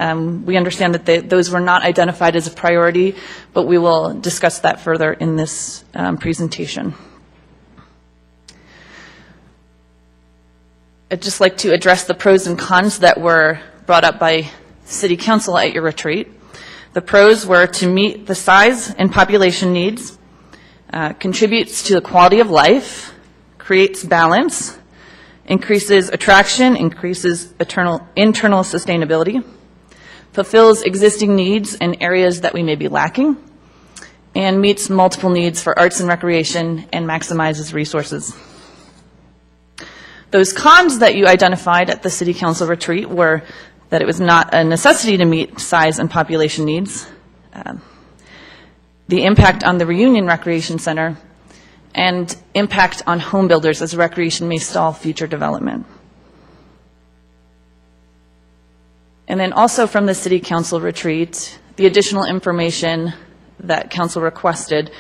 We understand that those were not identified as a priority, but we will discuss that further in this presentation. I'd just like to address the pros and cons that were brought up by City Council at your retreat. The pros were to meet the size and population needs, contributes to the quality of life, creates balance, increases attraction, increases internal sustainability, fulfills existing needs in areas that we may be lacking, and meets multiple needs for arts and recreation and maximizes resources. Those cons that you identified at the City Council retreat were that it was not a necessity to meet size and population needs, the impact on the Reunion Recreation Center, and impact on home builders as recreation may stall future development. And then also from the City Council retreat, the additional information that Council requested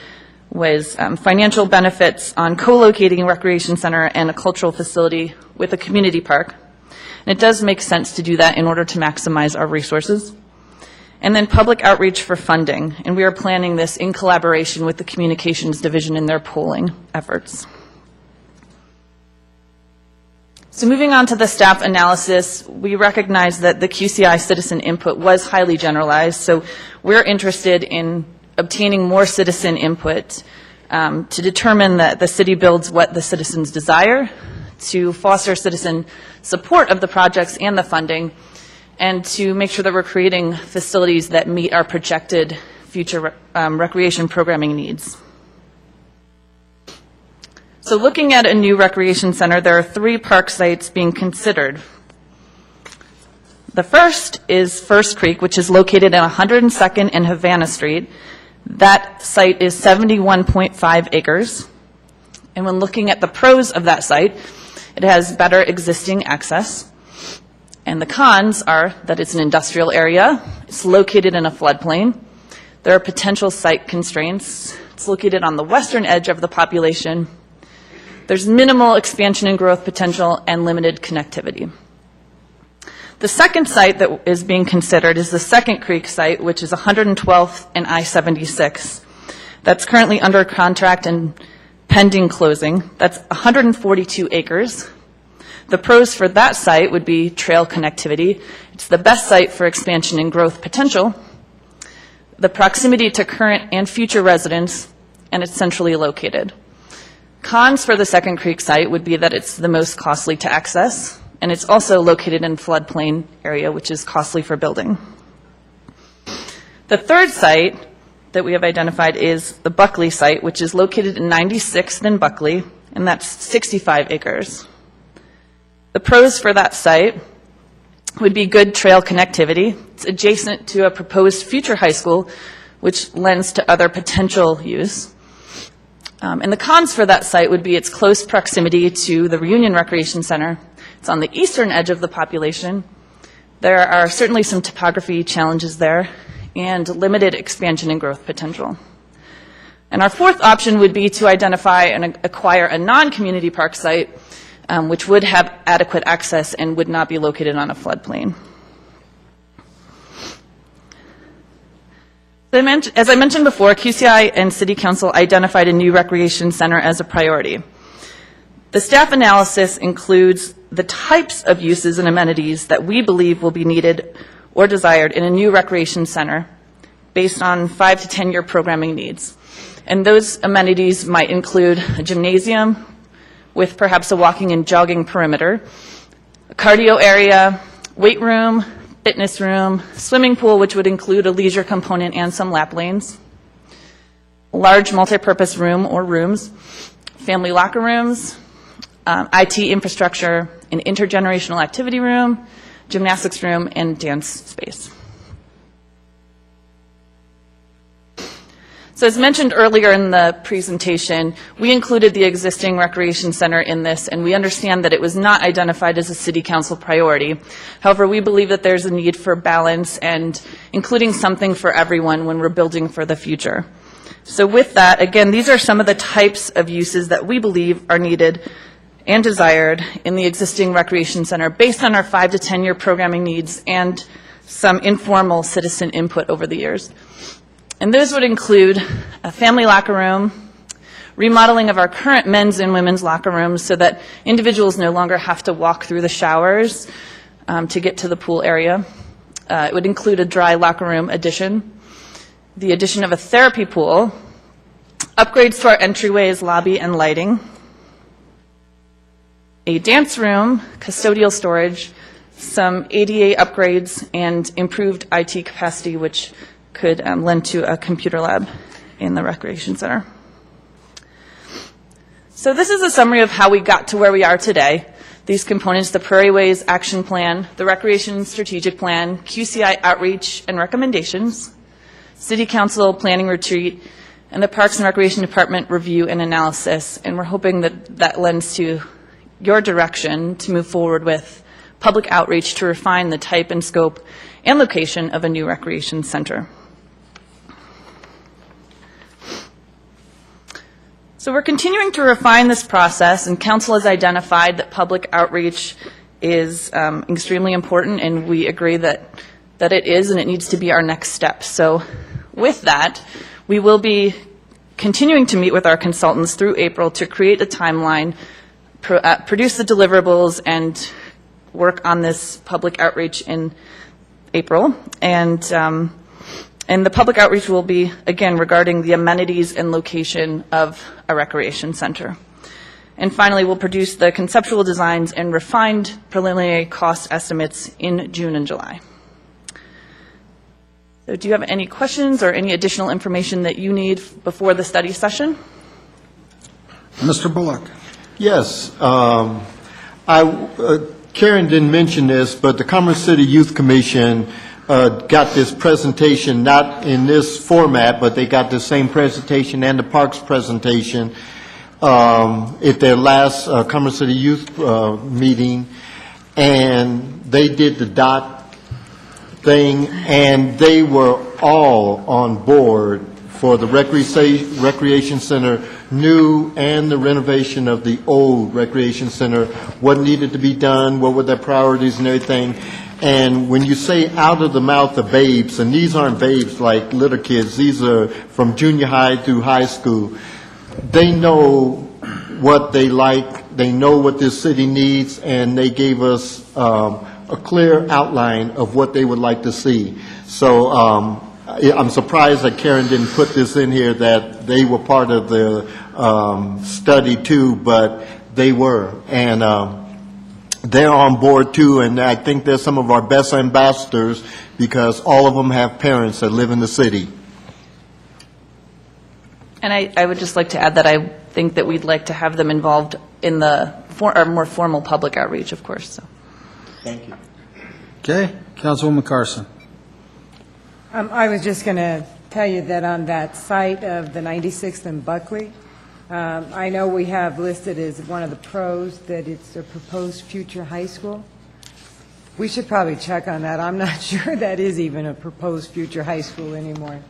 was financial benefits on co-locating a recreation center and a cultural facility with a community park. And it does make sense to do that in order to maximize our resources. And then public outreach for funding, and we are planning this in collaboration with the Communications Division in their polling efforts. So moving on to the staff analysis, we recognize that the QCI citizen input was highly generalized, so we're interested in obtaining more citizen input to determine that the city builds what the citizens desire, to foster citizen support of the projects and the funding, and to make sure that we're creating facilities that meet our projected future recreation programming needs. So looking at a new recreation center, there are 3 park sites being considered. The first is First Creek, which is located at 102nd and Havana Street. That site is 71.5 acres. And when looking at the pros of that site, it has better existing access. And the cons are that it's an industrial area, it's located in a floodplain, there are potential site constraints, it's located on the western edge of the population, there's minimal expansion and growth potential, and limited connectivity. The second site that is being considered is the Second Creek site, which is 112th and I-76. That's currently under contract and pending closing. That's 142 acres. The pros for that site would be trail connectivity. It's the best site for expansion and growth potential, the proximity to current and future residents, and it's centrally located. Cons for the Second Creek site would be that it's the most costly to access, and it's also located in floodplain area, which is costly for building. The third site that we have identified is the Buckley site, which is located in 96th and Buckley, and that's 65 acres. The pros for that site would be good trail connectivity. It's adjacent to a proposed future high school, which lends to other potential use. And the cons for that site would be its close proximity to the Reunion Recreation Center. It's on the eastern edge of the population. There are certainly some topography challenges there and limited expansion and growth potential. And our fourth option would be to identify and acquire a non-community park site, which would have adequate access and would not be located on a floodplain. As I mentioned before, QCI and City Council identified a new recreation center as a priority. The staff analysis includes the types of uses and amenities that we believe will be needed or desired in a new recreation center based on 5 to 10-year programming needs. And those amenities might include a gymnasium with perhaps a walking and jogging perimeter, a cardio area, weight room, fitness room, swimming pool, which would include a leisure component and some lap lanes, a large multipurpose room or rooms, family locker rooms, IT infrastructure, an intergenerational activity room, gymnastics room, and dance space. So as mentioned earlier in the presentation, we included the existing recreation center in this, and we understand that it was not identified as a city council priority. However, we believe that there's a need for balance and including something for everyone when we're building for the future. So with that, again, these are some of the types of uses that we believe are needed and desired in the existing recreation center based on our 5 to 10-year programming needs and some informal citizen input over the years. And those would include a family locker room, remodeling of our current men's and women's locker rooms so that individuals no longer have to walk through the showers to get to the pool area. It would include a dry locker room addition, the addition of a therapy pool, upgrades to our entryways, lobby, and lighting, a dance room, custodial storage, some ADA upgrades, and improved IT capacity, which could lend to a computer lab in the recreation center. So this is a summary of how we got to where we are today. These components, the Prairie Ways Action Plan, the Recreation Strategic Plan, QCI Outreach and Recommendations, City Council Planning Retreat, and the Parks and Recreation Department Review and Analysis. And we're hoping that that lends to your direction to move forward with public outreach to refine the type and scope and location of a new recreation center. So we're continuing to refine this process, and Council has identified that public outreach is extremely important, and we agree that it is, and it needs to be our next step. So with that, we will be continuing to meet with our consultants through April to create a timeline, produce the deliverables, and work on this public outreach in April. And the public outreach will be, again, regarding the amenities and location of a recreation center. And finally, we'll produce the conceptual designs and refined preliminary cost estimates in June and July. So do you have any questions or any additional information that you need before the study session? Mr. Bullock. Yes. Karen didn't mention this, but the Commerce City Youth Commission got this presentation, not in this format, but they got the same presentation and the Parks presentation at their last Commerce City Youth meeting, and they did the DOT thing, and they were all on board for the recreation center, new and the renovation of the old recreation center, what needed to be done, what were their priorities and everything. And when you say out of the mouth of babes, and these aren't babes like little kids, these are from junior high through high school, they know what they like, they know what this city needs, and they gave us a clear outline of what they would like to see. So I'm surprised that Karen didn't put this in here, that they were part of the study too, but they were. And they're on board too, and I think they're some of our best ambassadors because all of them have parents that live in the city. And I would just like to add that I think that we'd like to have them involved in the more formal public outreach, of course, so. Thank you. Okay, Councilwoman Carson. I was just going to tell you that on that site of the 96th and Buckley, I know we have listed as one of the pros that it's a proposed future high school. We should probably check on that. I'm not sure that is even a proposed future high school anymore.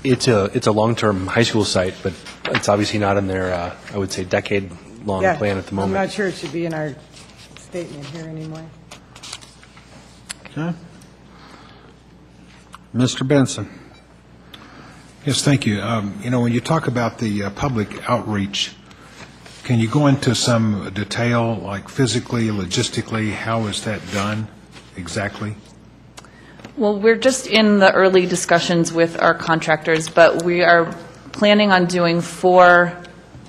It's a long-term high school site, but it's obviously not in their, I would say, decade-long Yeah, plan at the moment. I'm not sure it should be in our statement here anymore. Okay. Mr. Benson. Yes, thank you. When you talk about the public outreach, can you go into some detail, like physically, logistically, how is that done exactly? Well, we're just in the early discussions with our contractors, but we are planning on doing 4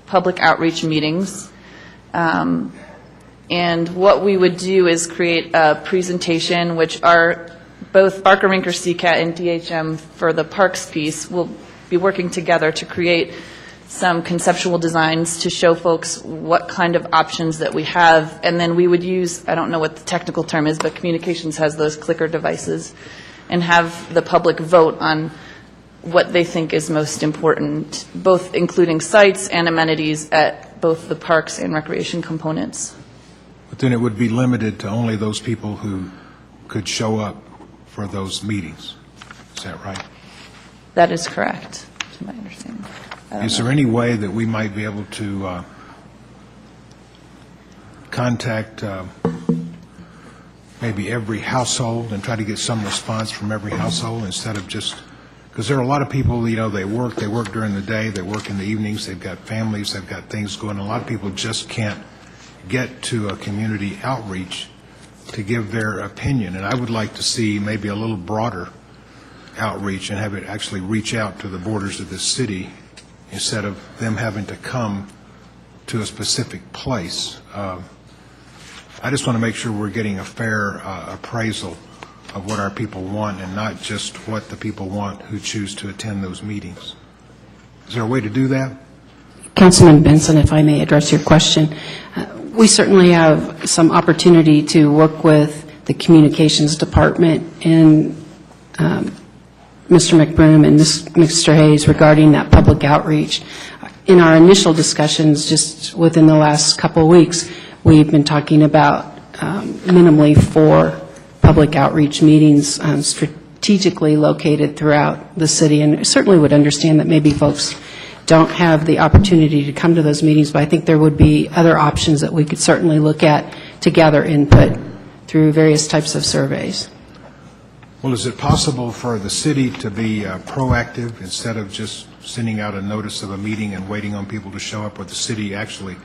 public outreach meetings. And what we would do is create a presentation, which are both Barker Rinker CCAT and DHM for the parks piece will be working together to create some conceptual designs to show folks what kind of options that we have. And then we would use, I don't know what the technical term is, but communications has those clicker devices, and have the public vote on what they think is most important, both including sites and amenities at both the parks and recreation components. But then it would be limited to only those people who could show up for those meetings. Is that right? That is correct, to my understanding. Is there any way that we might be able to contact maybe every household and try to get some response from every household instead of just, because there are a lot of people, they work during the day, they work in the evenings, they've got families, they've got things going. A lot of people just can't get to a community outreach to give their opinion. And I would like to see maybe a little broader outreach and have it actually reach out to the borders of this city instead of them having to come to a specific place. I just want to make sure we're getting a fair appraisal of what our people want and not just what the people want who choose to attend those meetings. Is there a way to do that? Councilman Benson, if I may address your question. We certainly have some opportunity to work with the communications department and Mr. McBroom and Mr. Hayes regarding that public outreach. In our initial discussions, just within the last couple of weeks, we've been talking about minimally 4 public outreach meetings strategically located throughout the city, and certainly would understand that maybe folks don't have the opportunity to come to those meetings, but I think there would be other options that we could certainly look at to gather input through various types of surveys. Well, is it possible for the city to be proactive instead of just sending out a notice of a meeting and waiting on people to show up, where the city actually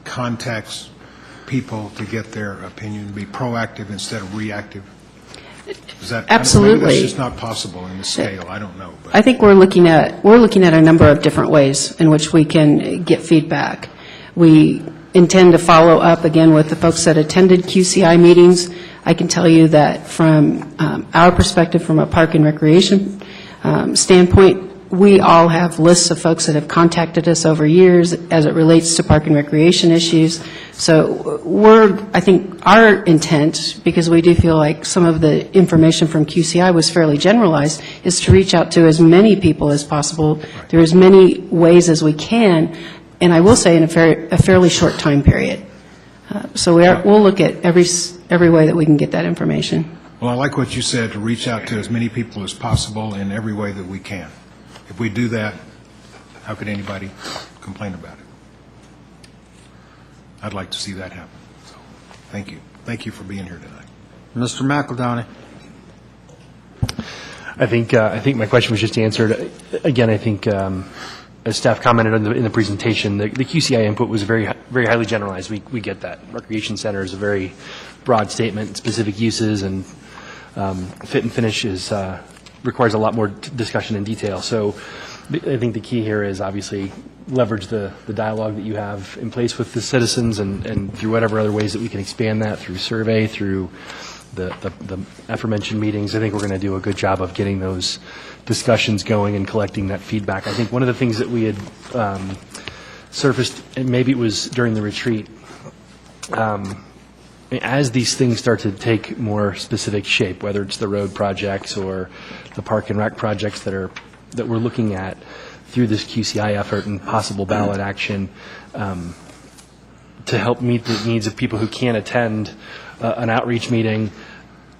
contacts people to get their opinion, be proactive instead of reactive? Is that, Absolutely. Maybe that's just not possible in this scale. I don't know. But I think we're looking at a number of different ways in which we can get feedback. We intend to follow up again with the folks that attended QCI meetings. I can tell you that from our perspective, from a park and recreation standpoint, we all have lists of folks that have contacted us over years as it relates to park and recreation issues. So I think our intent, because we do feel like some of the information from QCI was fairly generalized, is to reach out to as many people as possible through as many ways as we can, and I will say in a fairly short time period. So we'll look at every way that we can get that information. Well, I like what you said, to reach out to as many people as possible in every way that we can. If we do that, how could anybody complain about it? I'd like to see that happen. So, thank you. Thank you for being here tonight. Mr. McEldowney. I think my question was just answered. Again, I think as staff commented in the presentation, the QCI input was very highly generalized. We get that. Recreation center is a very broad statement, specific uses, and fit and finish requires a lot more discussion and detail. So I think the key here is obviously leverage the dialogue that you have in place with the citizens and through whatever other ways that we can expand that, through survey, through the aforementioned meetings. I think we're going to do a good job of getting those discussions going and collecting that feedback. I think one of the things that we had surfaced, and maybe it was during the retreat. As these things start to take more specific shape, whether it's the road projects or the park and rec projects that we're looking at through this QCI effort and possible ballot action, to help meet the needs of people who can't attend an outreach meeting,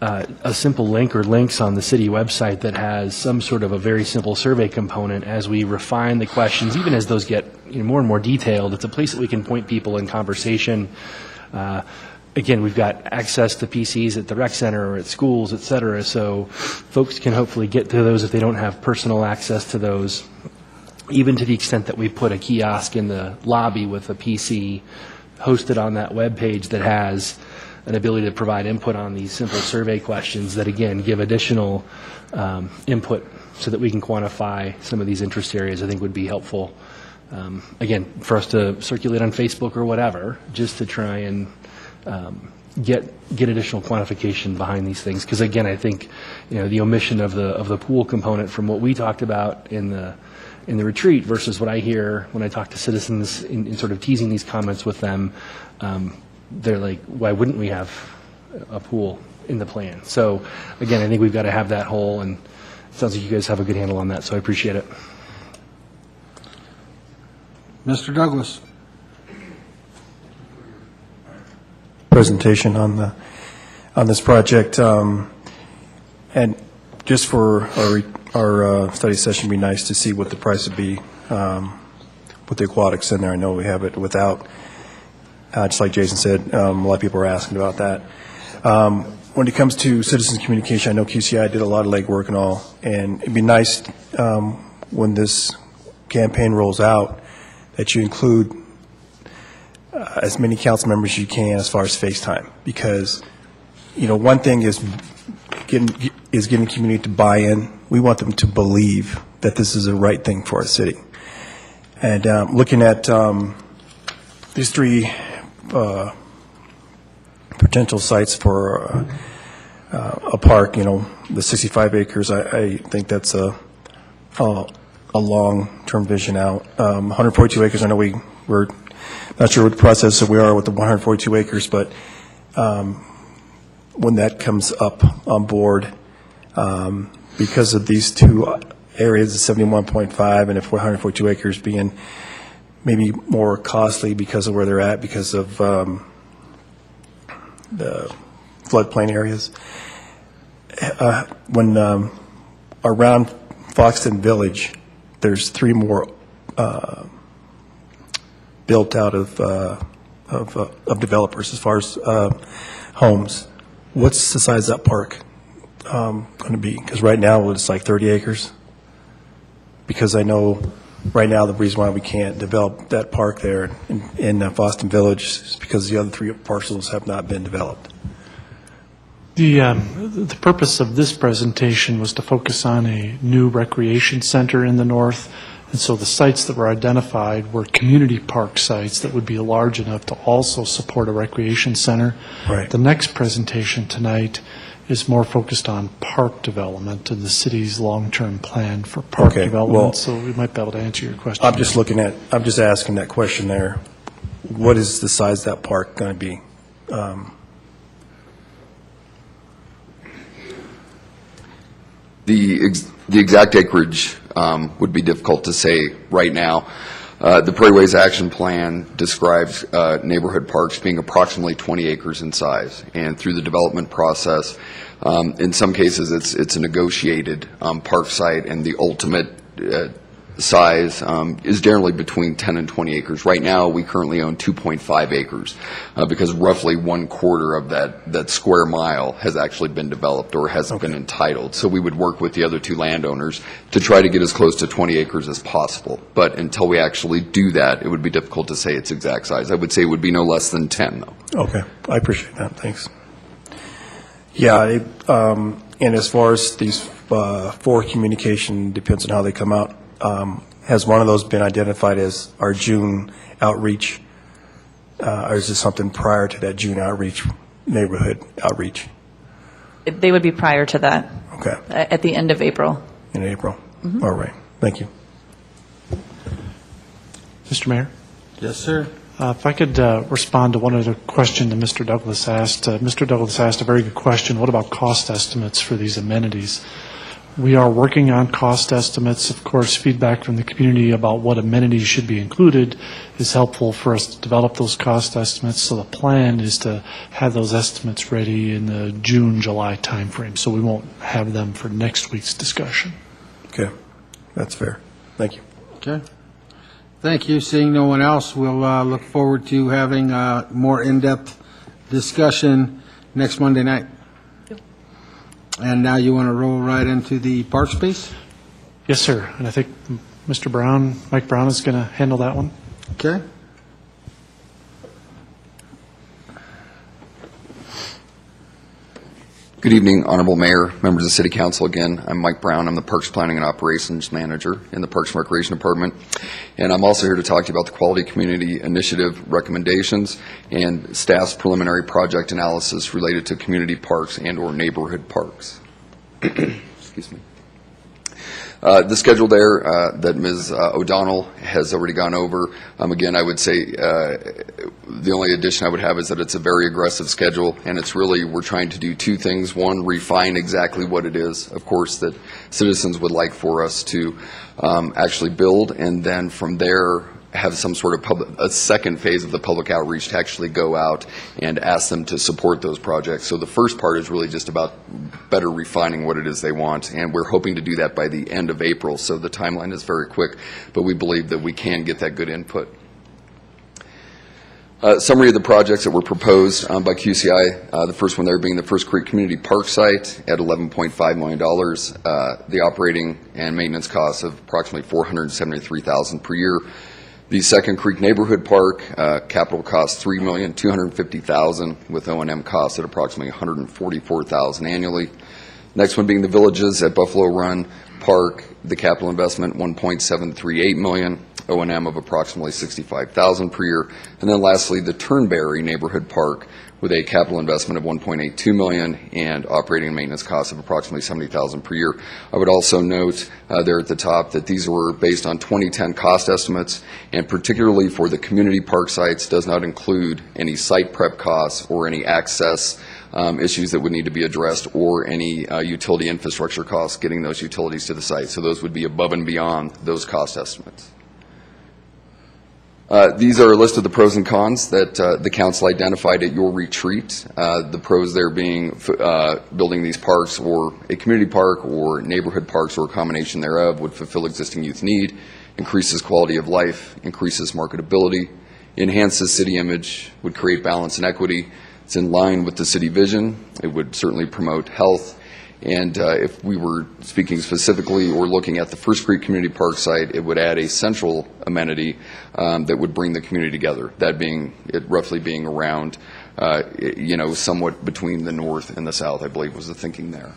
a simple link or links on the city website that has some sort of a very simple survey component as we refine the questions, even as those get more and more detailed. It's a place that we can point people in conversation. Again, we've got access to PCs at the rec center or at schools, et cetera, so folks can hopefully get to those if they don't have personal access to those, even to the extent that we put a kiosk in the lobby with a PC hosted on that web page that has an ability to provide input on these simple survey questions that, again, give additional input so that we can quantify some of these interest areas, I think would be helpful. Again, for us to circulate on Facebook or whatever, just to try and get additional quantification behind these things. Because again, I think the omission of the pool component from what we talked about in the retreat versus what I hear when I talk to citizens in sort of teasing these comments with them, they're like, why wouldn't we have a pool in the plan? So again, I think we've got to have that whole, and it sounds like you guys have a good handle on that, so I appreciate it. Mr. Douglas. Presentation on this project, and just for our study session, it'd be nice to see what the price would be with the aquatics in there. I know we have it without. Just like Jason said, a lot of people are asking about that. When it comes to citizens communication, I know QCI did a lot of legwork and all, and it'd be nice when this campaign rolls out that you include as many council members as you can as far as FaceTime, because one thing is getting community to buy in. We want them to believe that this is the right thing for our city. And looking at these three potential sites for a park, the 65 acres, I think that's a long-term vision out. 142 acres, I know we're not sure what the process we are with the 142 acres, but when that comes up on board, because of these two areas, the 71.5 and if 142 acres being maybe more costly because of where they're at, because of the floodplain areas. When around Foxton Village, there's three more built out of developers as far as homes. What's the size of that park going to be? Because right now it's like 30 acres. Because I know right now the reason why we can't develop that park there in Foxton Village is because the other three parcels have not been developed. The purpose of this presentation was to focus on a new recreation center in the north, and so the sites that were identified were community park sites that would be large enough to also support a recreation center. Right. The next presentation tonight is more focused on park development and the city's long-term plan for park development, well, so we might be able to answer your question. I'm just asking that question there. What is the size of that park going to be? The exact acreage would be difficult to say right now. The Prairie Ways Action Plan describes neighborhood parks being approximately 20 acres in size, and through the development process, in some cases it's a negotiated park site, and the ultimate size is generally between 10 and 20 acres. Right now, we currently own 2.5 acres because roughly 1/4 of that square mile has actually been developed or has been entitled. So we would work with the other two landowners to try to get as close to 20 acres as possible. But until we actually do that, it would be difficult to say its exact size. I would say it would be no less than 10, though. Okay, I appreciate that. Thanks. Yeah, and as far as these for communication, depends on how they come out. Has one of those been identified as our June outreach, or is this something prior to that June outreach, neighborhood outreach? They would be prior to that. Okay. At the end of April. In April. All right. Thank you. Mr. Mayor? Yes, sir. If I could respond to one of the question that Mr. Douglas asked. Mr. Douglas asked a very good question. What about cost estimates for these amenities? We are working on cost estimates. Of course, feedback from the community about what amenities should be included is helpful for us to develop those cost estimates. So the plan is to have those estimates ready in the June, July timeframe. So we won't have them for next week's discussion. Okay, that's fair. Thank you. Okay. Thank you. Seeing no one else, we'll look forward to having a more in-depth discussion next Monday night. And now you want to roll right into the parks piece? Yes, sir. And I think Mr. Brown, Mike Brown is going to handle that one. Okay. Good evening, Honorable Mayor, members of City Council. Again, I'm Mike Brown. I'm the Parks Planning and Operations Manager in the Parks and Recreation Department. And I'm also here to talk to you about the Quality Community Initiative recommendations and staff's preliminary project analysis related to community parks and/or neighborhood parks. Excuse me. The schedule there that Ms. O'Donnell has already gone over, again, I would say the only addition I would have is that it's a very aggressive schedule, and it's really, we're trying to do two things. One, refine exactly what it is, of course, that citizens would like for us to actually build, and then from there, have some sort of a second phase of the public outreach to actually go out and ask them to support those projects. So the first part is really just about better refining what it is they want, and we're hoping to do that by the end of April, so the timeline is very quick, but we believe that we can get that good input. Summary of the projects that were proposed by QCI, the first one there being the First Creek Community Park site at $11.5 million, the operating and maintenance costs of approximately $473,000 per year. The Second Creek Neighborhood Park, capital cost $3,250,000 with O&M costs at approximately $144,000 annually. Next one being the Villages at Buffalo Run Park, the capital investment $1.738 million, O&M of approximately $65,000 per year. And then lastly, the Turnberry Neighborhood Park with a capital investment of $1.82 million and operating and maintenance costs of approximately $70,000 per year. I would also note there at the top that these were based on 2010 cost estimates, and particularly for the community park sites does not include any site prep costs or any access issues that would need to be addressed or any utility infrastructure costs getting those utilities to the site. So those would be above and beyond those cost estimates. These are a list of the pros and cons that the council identified at your retreat. The pros there being building these parks or a community park or neighborhood parks or a combination thereof would fulfill existing youth need, increases quality of life, increases marketability, enhances city image, would create balance and equity. It's in line with the city vision. It would certainly promote health. And if we were speaking specifically or looking at the First Creek Community Park site, it would add a central amenity that would bring the community together, that being, it roughly being around, somewhat between the north and the south, I believe was the thinking there.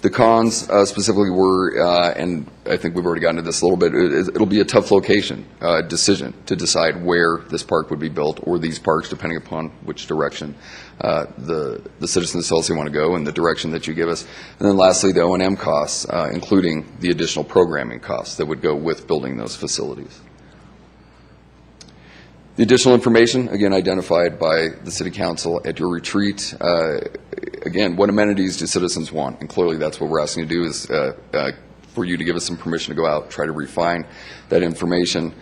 The cons specifically were, and I think we've already gotten to this a little bit, it'll be a tough location decision to decide where this park would be built or these parks, depending upon which direction the citizens tell us they want to go and the direction that you give us. And then lastly, the O&M costs, including the additional programming costs that would go with building those facilities. The additional information, again, identified by the City Council at your retreat. Again, what amenities do citizens want? And clearly that's what we're asking to do is for you to give us some permission to go out, try to refine that information,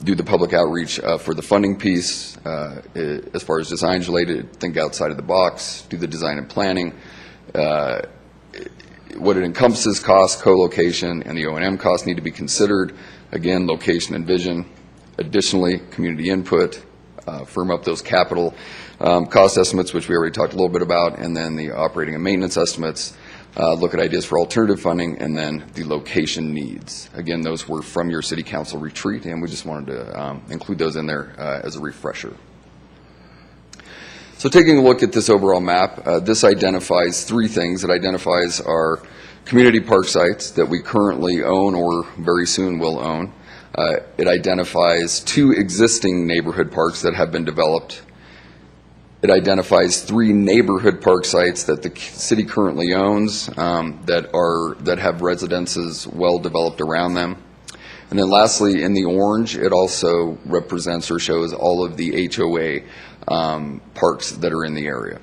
do the public outreach for the funding piece, as far as designs related, think outside of the box, do the design and planning, what it encompasses, cost, co-location, and the O&M costs need to be considered. Again, location and vision. Additionally, community input, firm up those capital cost estimates, which we already talked a little bit about, and then the operating and maintenance estimates, look at ideas for alternative funding, and then the location needs. Again, those were from your City Council retreat, and we just wanted to include those in there as a refresher. So taking a look at this overall map, this identifies three things. It identifies our community park sites that we currently own or very soon will own. It identifies 2 existing neighborhood parks that have been developed. It identifies 3 neighborhood park sites that the city currently owns that have residences well developed around them. And then lastly, in the orange, it also represents or shows all of the HOA parks that are in the area.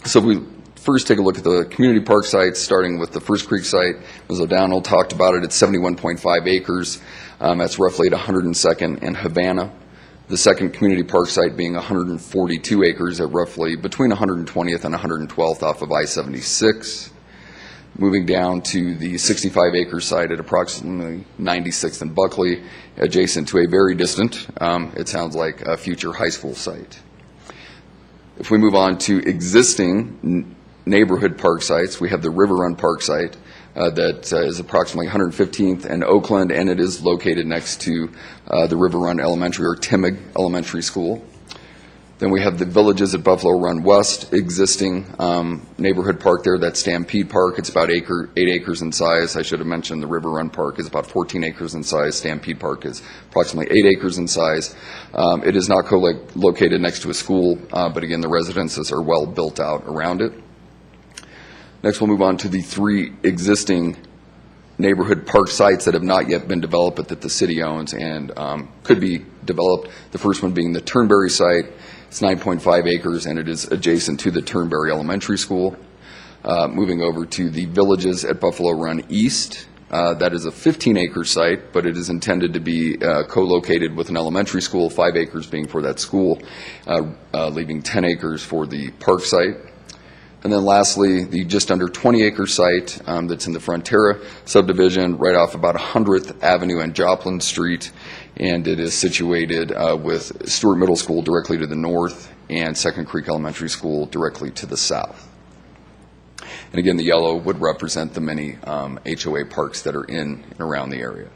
So if we first take a look at the community park sites, starting with the First Creek site, Ms. O'Donnell talked about it, it's 71.5 acres. That's roughly at 102nd and Havana. The second community park site being 142 acres at roughly between 120th and 112th off of I-76. Moving down to the 65-acre site at approximately 96th and Buckley, adjacent to a very distant, it sounds like a future high school site. If we move on to existing neighborhood park sites, we have the River Run Park site that is approximately 115th and Oakland, and it is located next to the River Run Elementary or Timig Elementary School. Then we have the Villages at Buffalo Run West, existing neighborhood park there. That's Stampede Park. It's about 8 acres in size. I should have mentioned the River Run Park is about 14 acres in size. Stampede Park is approximately 8 acres in size. It is not co-located next to a school, but again, the residences are well built out around it. Next, we'll move on to the 3 existing neighborhood park sites that have not yet been developed, but that the city owns and could be developed. The first one being the Turnberry site. It's 9.5 acres, and it is adjacent to the Turnberry Elementary School. Moving over to the Villages at Buffalo Run East. That is a 15-acre site, but it is intended to be co-located with an elementary school, 5 acres being for that school, leaving 10 acres for the park site. And then lastly, the just under 20-acre site that's in the Frontera subdivision, right off about 100th Avenue and Joplin Street, and it is situated with Stewart Middle School directly to the north and Second Creek Elementary School directly to the south. And again, the yellow would represent the many HOA parks that are in and around the area.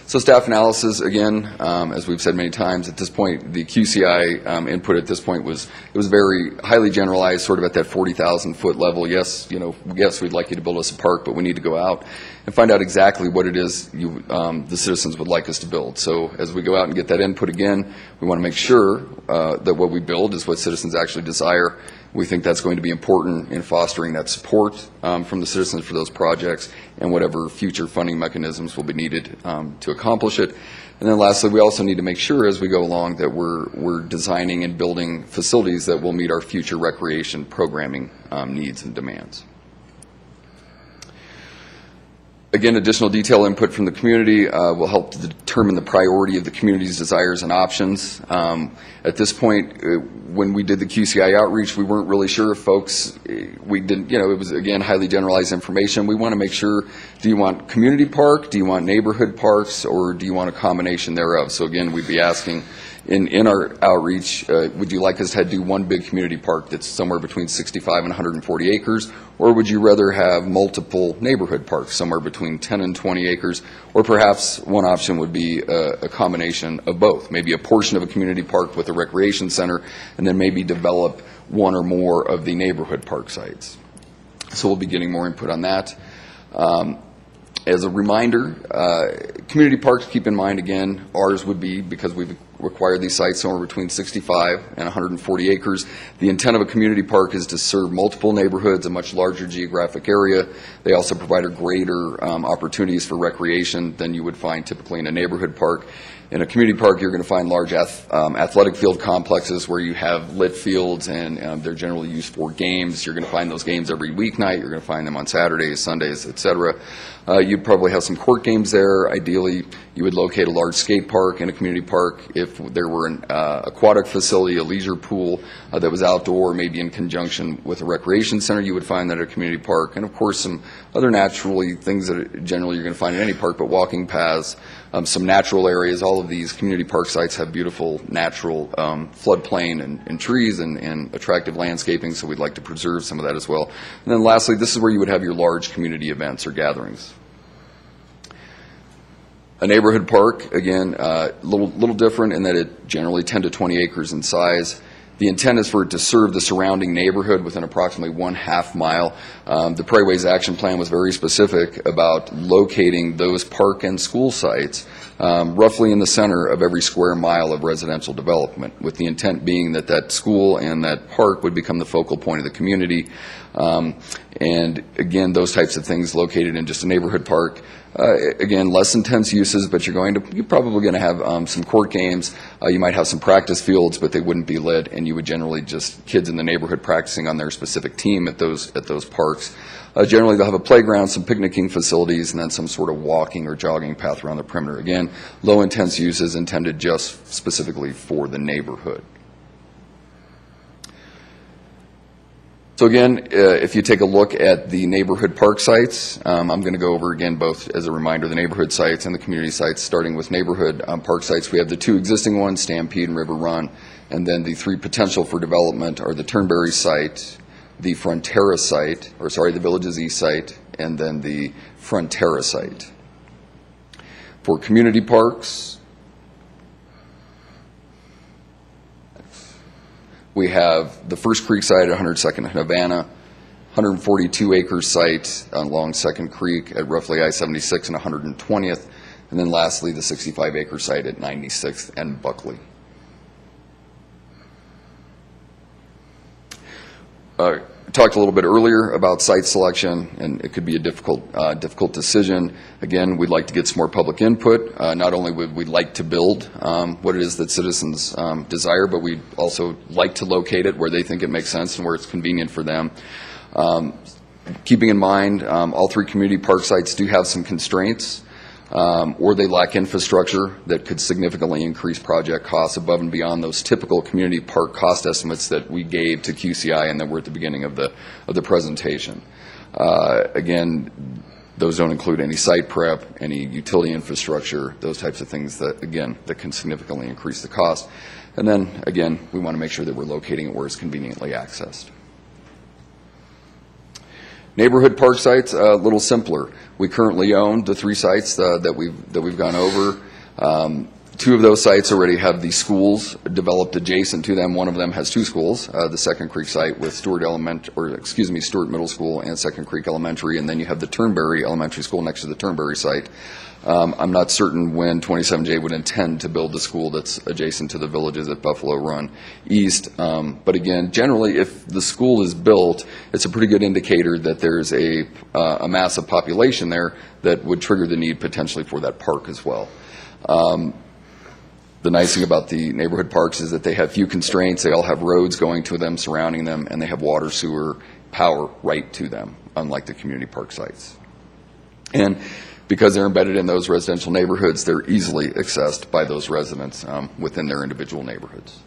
So staff analysis, again, as we've said many times, at this point, the QCI input at this point was very highly generalized, sort of at that 40,000 foot level. Yes, yes, we'd like you to build us a park, but we need to go out and find out exactly what it is the citizens would like us to build. So as we go out and get that input again, we want to make sure that what we build is what citizens actually desire. We think that's going to be important in fostering that support from the citizens for those projects and whatever future funding mechanisms will be needed to accomplish it. And then lastly, we also need to make sure as we go along that we're designing and building facilities that will meet our future recreation programming needs and demands. Again, additional detail input from the community will help to determine the priority of the community's desires and options. At this point, when we did the QCI outreach, we weren't really sure if folks, we didn't, it was, again, highly generalized information. We want to make sure, do you want community park, do you want neighborhood parks, or do you want a combination thereof? So again, we'd be asking, in our outreach, would you like us to do one big community park that's somewhere between 65 and 140 acres, or would you rather have multiple neighborhood parks somewhere between 10 and 20 acres, or perhaps one option would be a combination of both, maybe a portion of a community park with a recreation center, and then maybe develop one or more of the neighborhood park sites. So we'll be getting more input on that. As a reminder, community parks, keep in mind, again, ours would be, because we've required these sites somewhere between 65 and 140 acres. The intent of a community park is to serve multiple neighborhoods, a much larger geographic area. They also provide a greater opportunities for recreation than you would find typically in a neighborhood park. In a community park, you're going to find large athletic field complexes where you have lit fields, and they're generally used for games. You're going to find those games every weeknight. You're going to find them on Saturdays, Sundays, et cetera. You'd probably have some court games there. Ideally, you would locate a large skate park in a community park. If there were an aquatic facility, a leisure pool that was outdoor, maybe in conjunction with a recreation center, you would find that at a community park. And of course, some other naturally things that generally you're going to find in any park, but walking paths, some natural areas. All of these community park sites have beautiful natural floodplain and trees and attractive landscaping, so we'd like to preserve some of that as well. And then lastly, this is where you would have your large community events or gatherings. A neighborhood park, again, little different in that it generally 10 to 20 acres in size. The intent is for it to serve the surrounding neighborhood within approximately 1/2 mile. The Prairieways Action Plan was very specific about locating those park and school sites roughly in the center of every square mile of residential development, with the intent being that that school and that park would become the focal point of the community. And again, those types of things located in just a neighborhood park. Again, less intense uses, but you're probably going to have some court games. You might have some practice fields, but they wouldn't be lit, and you would generally just kids in the neighborhood practicing on their specific team at those parks. Generally, they'll have a playground, some picnicking facilities, and then some sort of walking or jogging path around the perimeter. Again, low intense uses intended just specifically for the neighborhood. So again, if you take a look at the neighborhood park sites, I'm going to go over again both as a reminder the neighborhood sites and the community sites. Starting with neighborhood park sites, we have the 2 existing ones, Stampede and River Run, and then the 3 potential for development are the Turnberry site, the Frontera site, or sorry, the Villages East site, and then the Frontera site. For community parks, we have the First Creek site at 102nd and Havana, 142-acre site along Second Creek at roughly I-76 and 120th, and then lastly, the 65-acre site at 96th and Buckley. Talked a little bit earlier about site selection, and it could be a difficult decision. Again, we'd like to get some more public input. Not only would we like to build what it is that citizens desire, but we'd also like to locate it where they think it makes sense and where it's convenient for them. Keeping in mind, all 3 community park sites do have some constraints, or they lack infrastructure that could significantly increase project costs above and beyond those typical community park cost estimates that we gave to QCI and that were at the beginning of the presentation. Again, those don't include any site prep, any utility infrastructure, those types of things that, again, that can significantly increase the cost. And then, again, we want to make sure that we're locating it where it's conveniently accessed. Neighborhood park sites, a little simpler. We currently own the 3 sites that we've gone over. 2 of those sites already have the schools developed adjacent to them. One of them has 2 schools, the Second Creek site with Stewart Middle School and Second Creek Elementary, and then you have the Turnberry Elementary School next to the Turnberry site. I'm not certain when 27J would intend to build the school that's adjacent to the Villages at Buffalo Run East. But again, generally, if the school is built, it's a pretty good indicator that there's a massive population there that would trigger the need potentially for that park as well. The nice thing about the neighborhood parks is that they have few constraints. They all have roads going to them, surrounding them, and they have water, sewer, power right to them, unlike the community park sites. And because they're embedded in those residential neighborhoods, they're easily accessed by those residents within their individual neighborhoods.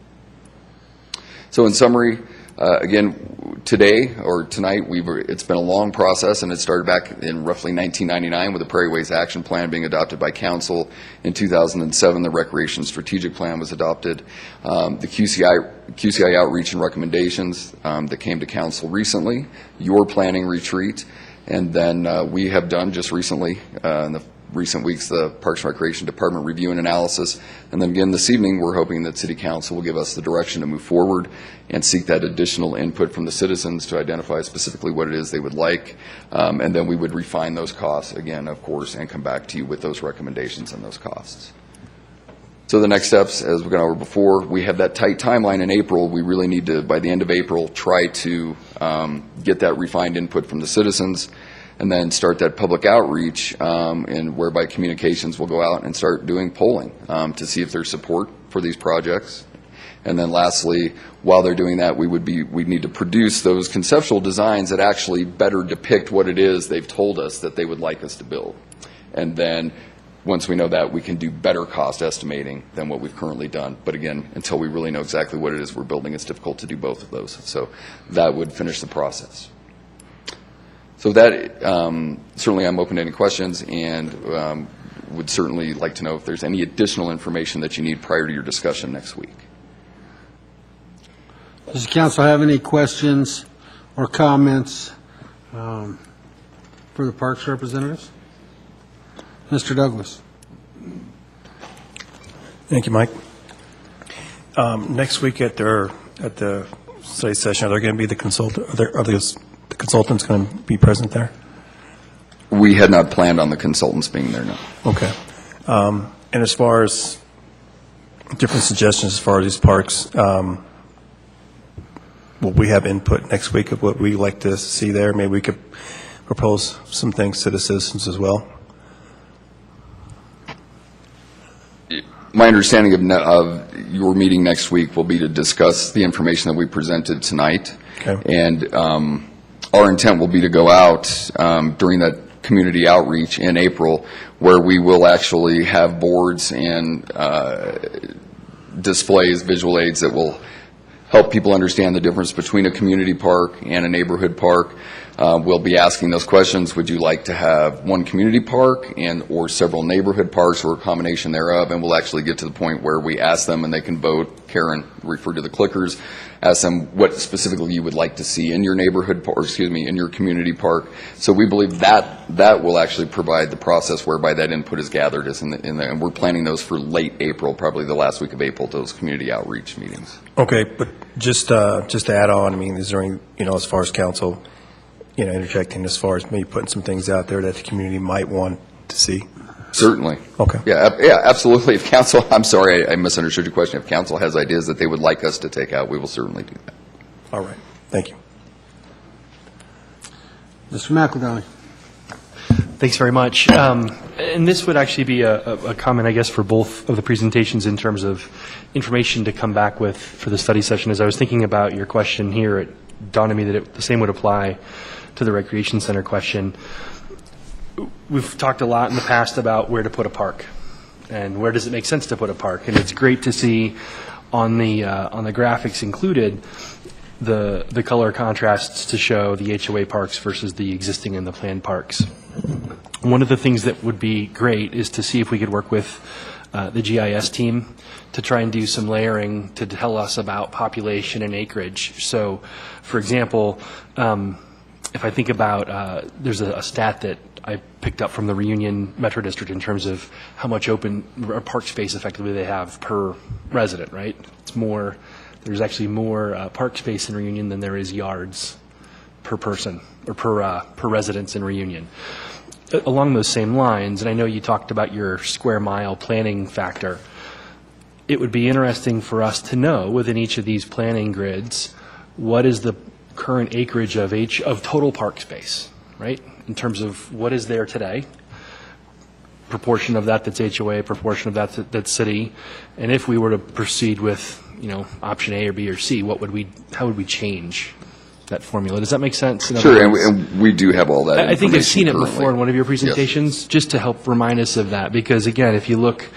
So in summary, again, today or tonight, it's been a long process, and it started back in roughly 1999 with the Prairie Ways Action Plan being adopted by Council. In 2007, the Recreation Strategic Plan was adopted. The QCI outreach and recommendations that came to Council recently, your planning retreat, and then we have done just recently, in the recent weeks, the Parks and Recreation Department review and analysis. And then again this evening, we're hoping that City Council will give us the direction to move forward and seek that additional input from the citizens to identify specifically what it is they would like. And then we would refine those costs again, of course, and come back to you with those recommendations and those costs. So the next steps, as we've gone over before, we have that tight timeline in April. We really need to, by the end of April, try to get that refined input from the citizens, and then start that public outreach, and whereby communications will go out and start doing polling to see if there's support for these projects. And then lastly, while they're doing that, we'd need to produce those conceptual designs that actually better depict what it is they've told us that they would like us to build. And then once we know that, we can do better cost estimating than what we've currently done. But again, until we really know exactly what it is we're building, it's difficult to do both of those. So that would finish the process. So that, certainly I'm open to any questions, and would certainly like to know if there's any additional information that you need prior to your discussion next week. Does the council have any questions or comments for the Parks representatives? Mr. Douglas. Thank you, Mike. Next week at the study session, are there going to be the consultants going to be present there? We had not planned on the consultants being there, no. Okay. And as far as different suggestions as far as these parks, will we have input next week of what we like to see there? Maybe we could propose some things to the citizens as well. My understanding of your meeting next week will be to discuss the information that we presented tonight. Okay. And our intent will be to go out during that community outreach in April, where we will actually have boards and displays, visual aids that will help people understand the difference between a community park and a neighborhood park. We'll be asking those questions. Would you like to have one community park or several neighborhood parks, or a combination thereof? And we'll actually get to the point where we ask them and they can vote. Karen referred to the clickers. Ask them what specifically you would like to see in your neighborhood park, in your community park. So we believe that will actually provide the process whereby that input is gathered, and we're planning those for late April, probably the last week of April, those community outreach meetings. Okay, but just to add on, I mean, is there any, as far as council, interjecting as far as maybe putting some things out there that the community might want to see? Certainly. Okay. Yeah, absolutely. If council, I'm sorry, I misunderstood your question. If council has ideas that they would like us to take out, we will certainly do that. All right. Thank you. Mr. McEldowney. Thanks very much. And this would actually be a comment, I guess, for both of the presentations in terms of information to come back with for the study session. As I was thinking about your question here, it dawned on me that the same would apply to the recreation center question. We've talked a lot in the past about where to put a park and where does it make sense to put a park. And it's great to see on the graphics included the color contrasts to show the HOA parks versus the existing and the planned parks. One of the things that would be great is to see if we could work with the GIS team to try and do some layering to tell us about population and acreage. So, for example, if I think about, there's a stat that I picked up from the Reunion Metro District in terms of how much open park space effectively they have per resident, right? There's actually more park space in Reunion than there is yards per person or per residence in Reunion. Along those same lines, and I know you talked about your square mile planning factor, it would be interesting for us to know within each of these planning grids what is the current acreage of total park space, right? In terms of what is there today, proportion of that that's HOA, proportion of that that's city, and if we were to proceed with, option A or B or C, how would we change that formula? Does that make sense? Sure, and we do have all that I think I've seen it currently before in one of your presentations, just to help remind us of that, because again, if you look,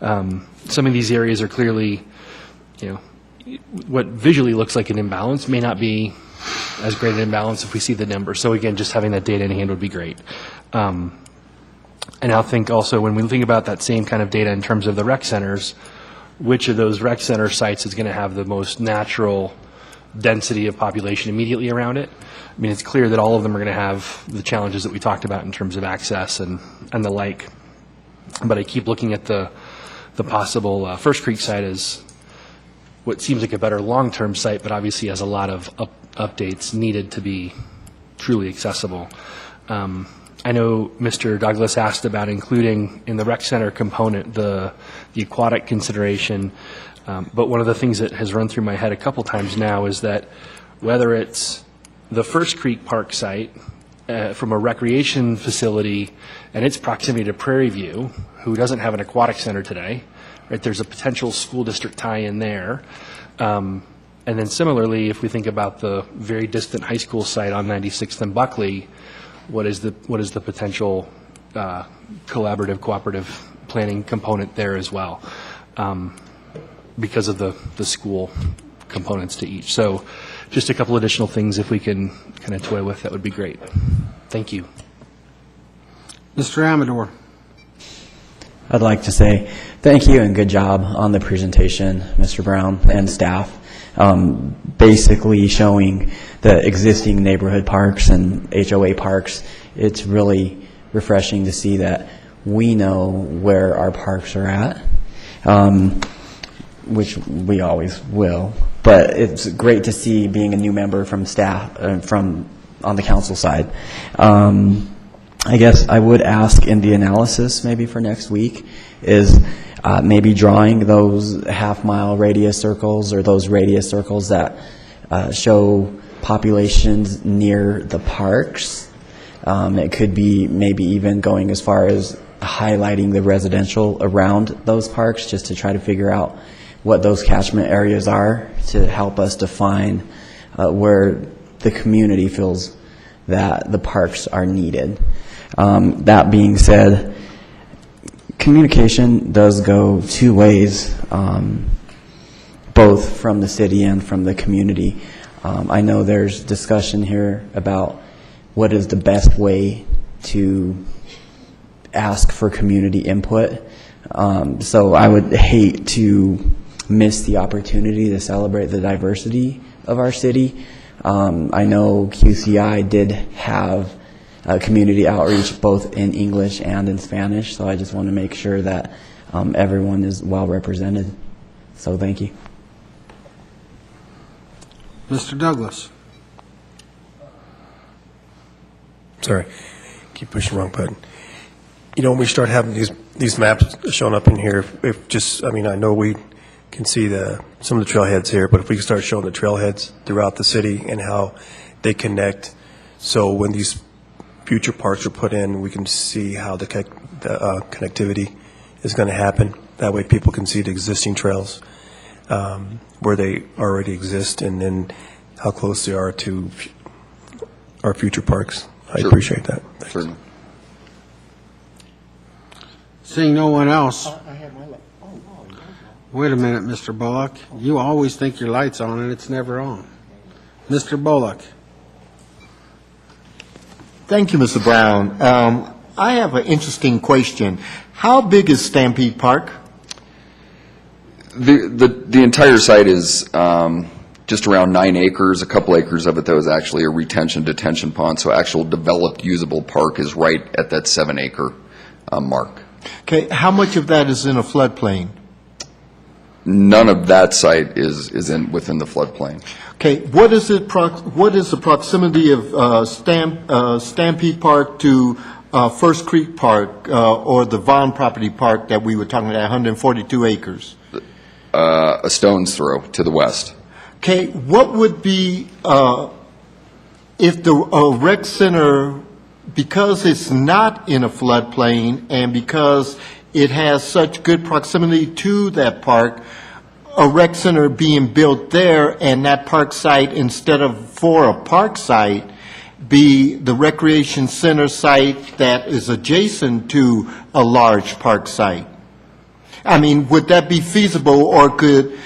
some of these areas are clearly, what visually looks like an imbalance may not be as great an imbalance if we see the number. So again, just having that data in hand would be great. And I'll think also, when we think about that same kind of data in terms of the rec centers, which of those rec center sites is going to have the most natural density of population immediately around it? I mean, it's clear that all of them are going to have the challenges that we talked about in terms of access and the like. But I keep looking at the possible First Creek site as what seems like a better long-term site, but obviously has a lot of updates needed to be truly accessible. I know Mr. Douglas asked about including in the rec center component the aquatic consideration, but one of the things that has run through my head a couple times now is that whether it's the First Creek Park site from a recreation facility and its proximity to Prairie View, who doesn't have an aquatic center today, right? There's a potential school district tie-in there. And then similarly, if we think about the very distant high school site on 96th and Buckley, what is the potential collaborative, cooperative planning component there as well, because of the school components to each. So just a couple additional things if we can kind of toy with, that would be great. Thank you. Mr. Amador. I'd like to say thank you and good job on the presentation, Mr. Brown and staff. Basically showing the existing neighborhood parks and HOA parks. It's really refreshing to see that we know where our parks are at, which we always will. But it's great to see, being a new member from staff, on the council side, I guess I would ask in the analysis maybe for next week is maybe drawing those half-mile radius circles or those radius circles that show populations near the parks. It could be maybe even going as far as highlighting the residential around those parks just to try to figure out what those catchment areas are to help us define where the community feels that the parks are needed. That being said, communication does go two ways, both from the city and from the community. I know there's discussion here about what is the best way to ask for community input. So I would hate to miss the opportunity to celebrate the diversity of our city. I know QCI did have community outreach both in English and in Spanish, so I just want to make sure that everyone is well represented. So thank you. Mr. Douglas. Sorry, keep pushing the wrong button. You know, when we start having these maps showing up in here, if just, I mean, I know we can see some of the trailheads here, but if we can start showing the trailheads throughout the city and how they connect, so when these future parks are put in, we can see how the connectivity is going to happen. That way people can see the existing trails where they already exist and then how close they are to our future parks. I appreciate that. Certainly. Seeing no one else. Wait a minute, Mr. Bullock. You always think your light's on and it's never on. Mr. Bullock. Thank you, Mr. Brown. I have an interesting question. How big is Stampede Park? The entire site is just around 9 acres. A couple acres of it, though, is actually a retention detention pond, so actual developed usable park is right at that 7-acre mark. Okay, how much of that is in a floodplain? None of that site is within the floodplain. Okay, what is the proximity of Stampede Park to First Creek Park or the Vaughn Property Park that we were talking about, 142 acres? A stone's throw to the west. Okay, what would be, if the rec center, because it's not in a floodplain and because it has such good proximity to that park, a rec center being built there and that park site, instead of for a park site, be the recreation center site that is adjacent to a large park site? I mean, would that be feasible, or could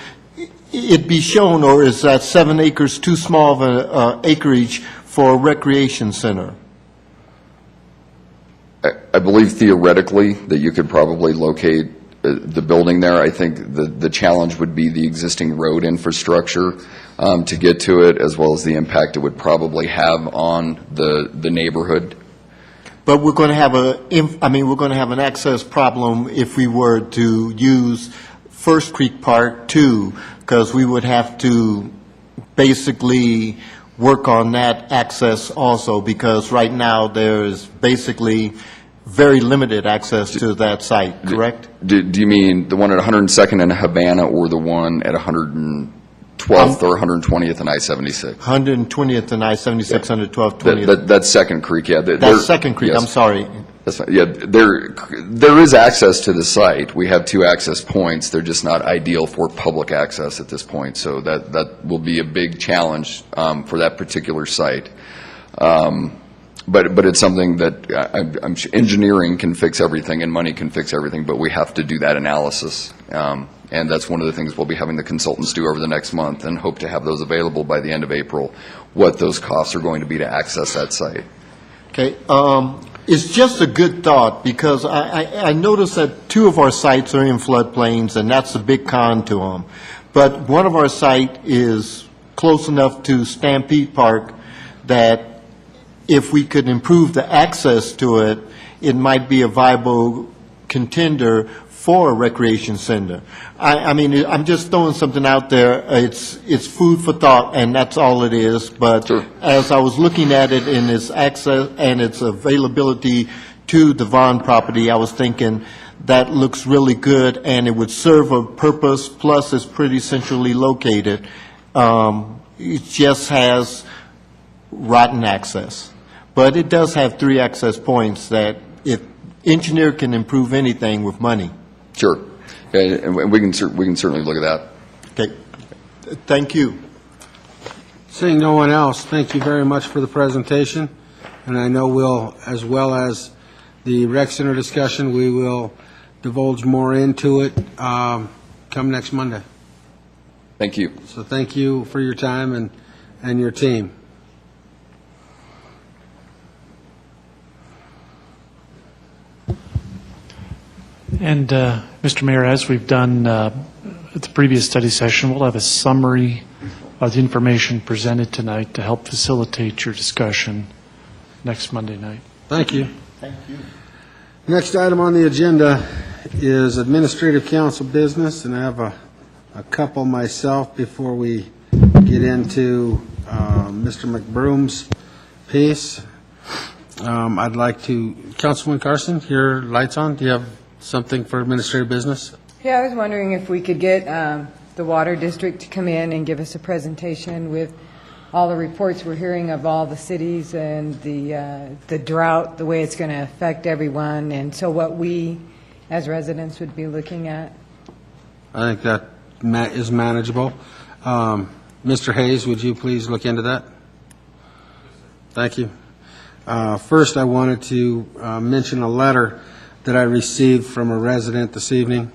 it be shown, or is that 7 acres too small of an acreage for a recreation center? I believe theoretically that you could probably locate the building there. I think the challenge would be the existing road infrastructure to get to it, as well as the impact it would probably have on the neighborhood. But we're going to have we're going to have an access problem if we were to use First Creek Park too, because we would have to basically work on that access also, because right now there is basically very limited access to that site, correct? Do you mean the one at 102nd and Havana, or the one at 112th or 120th and I-76? 120th and I-76, 112th, 20th. That's Second Creek, yeah. That's Second Creek, yes. I'm sorry. That's fine. Yeah, there is access to the site. We have 2 access points. They're just not ideal for public access at this point, so that will be a big challenge for that particular site. But it's something that I'm sure engineering can fix everything and money can fix everything, but we have to do that analysis. And that's one of the things we'll be having the consultants do over the next month, and hope to have those available by the end of April, what those costs are going to be to access that site. Okay. It's just a good thought, because I noticed that 2 of our sites are in floodplains, and that's a big con to them. But one of our sites is close enough to Stampede Park that if we could improve the access to it, it might be a viable contender for a recreation center. I mean, I'm just throwing something out there. It's food for thought, and that's all it is. But as I was looking at it in its access and its availability to the Vaughn property, I was thinking that looks really good, and it would serve a purpose, plus it's pretty centrally located. It just has rotten access. But it does have 3 access points that if engineer can improve anything with money. Sure. And we can certainly look at that. Okay. Thank you. Seeing no one else, thank you very much for the presentation. And I know we'll, as well as the rec center discussion, we will divulge more into it come next Monday. Thank you. So thank you for your time and your team. And, Mr. Mayor, as we've done at the previous study session, we'll have a summary of the information presented tonight to help facilitate your discussion next Monday night. Thank you. Thank you. Next item on the agenda is administrative council business, and I have a couple myself before we get into Mr. McBroom's piece. I'd like to, Councilman Carson, your light's on. Do you have something for administrative business? Yeah, I was wondering if we could get the Water District to come in and give us a presentation with all the reports we're hearing of all the cities and the drought, the way it's going to affect everyone, and so what we as residents would be looking at. I think that is manageable. Mr. Hayes, would you please look into that? Thank you. First, I wanted to mention a letter that I received from a resident this evening,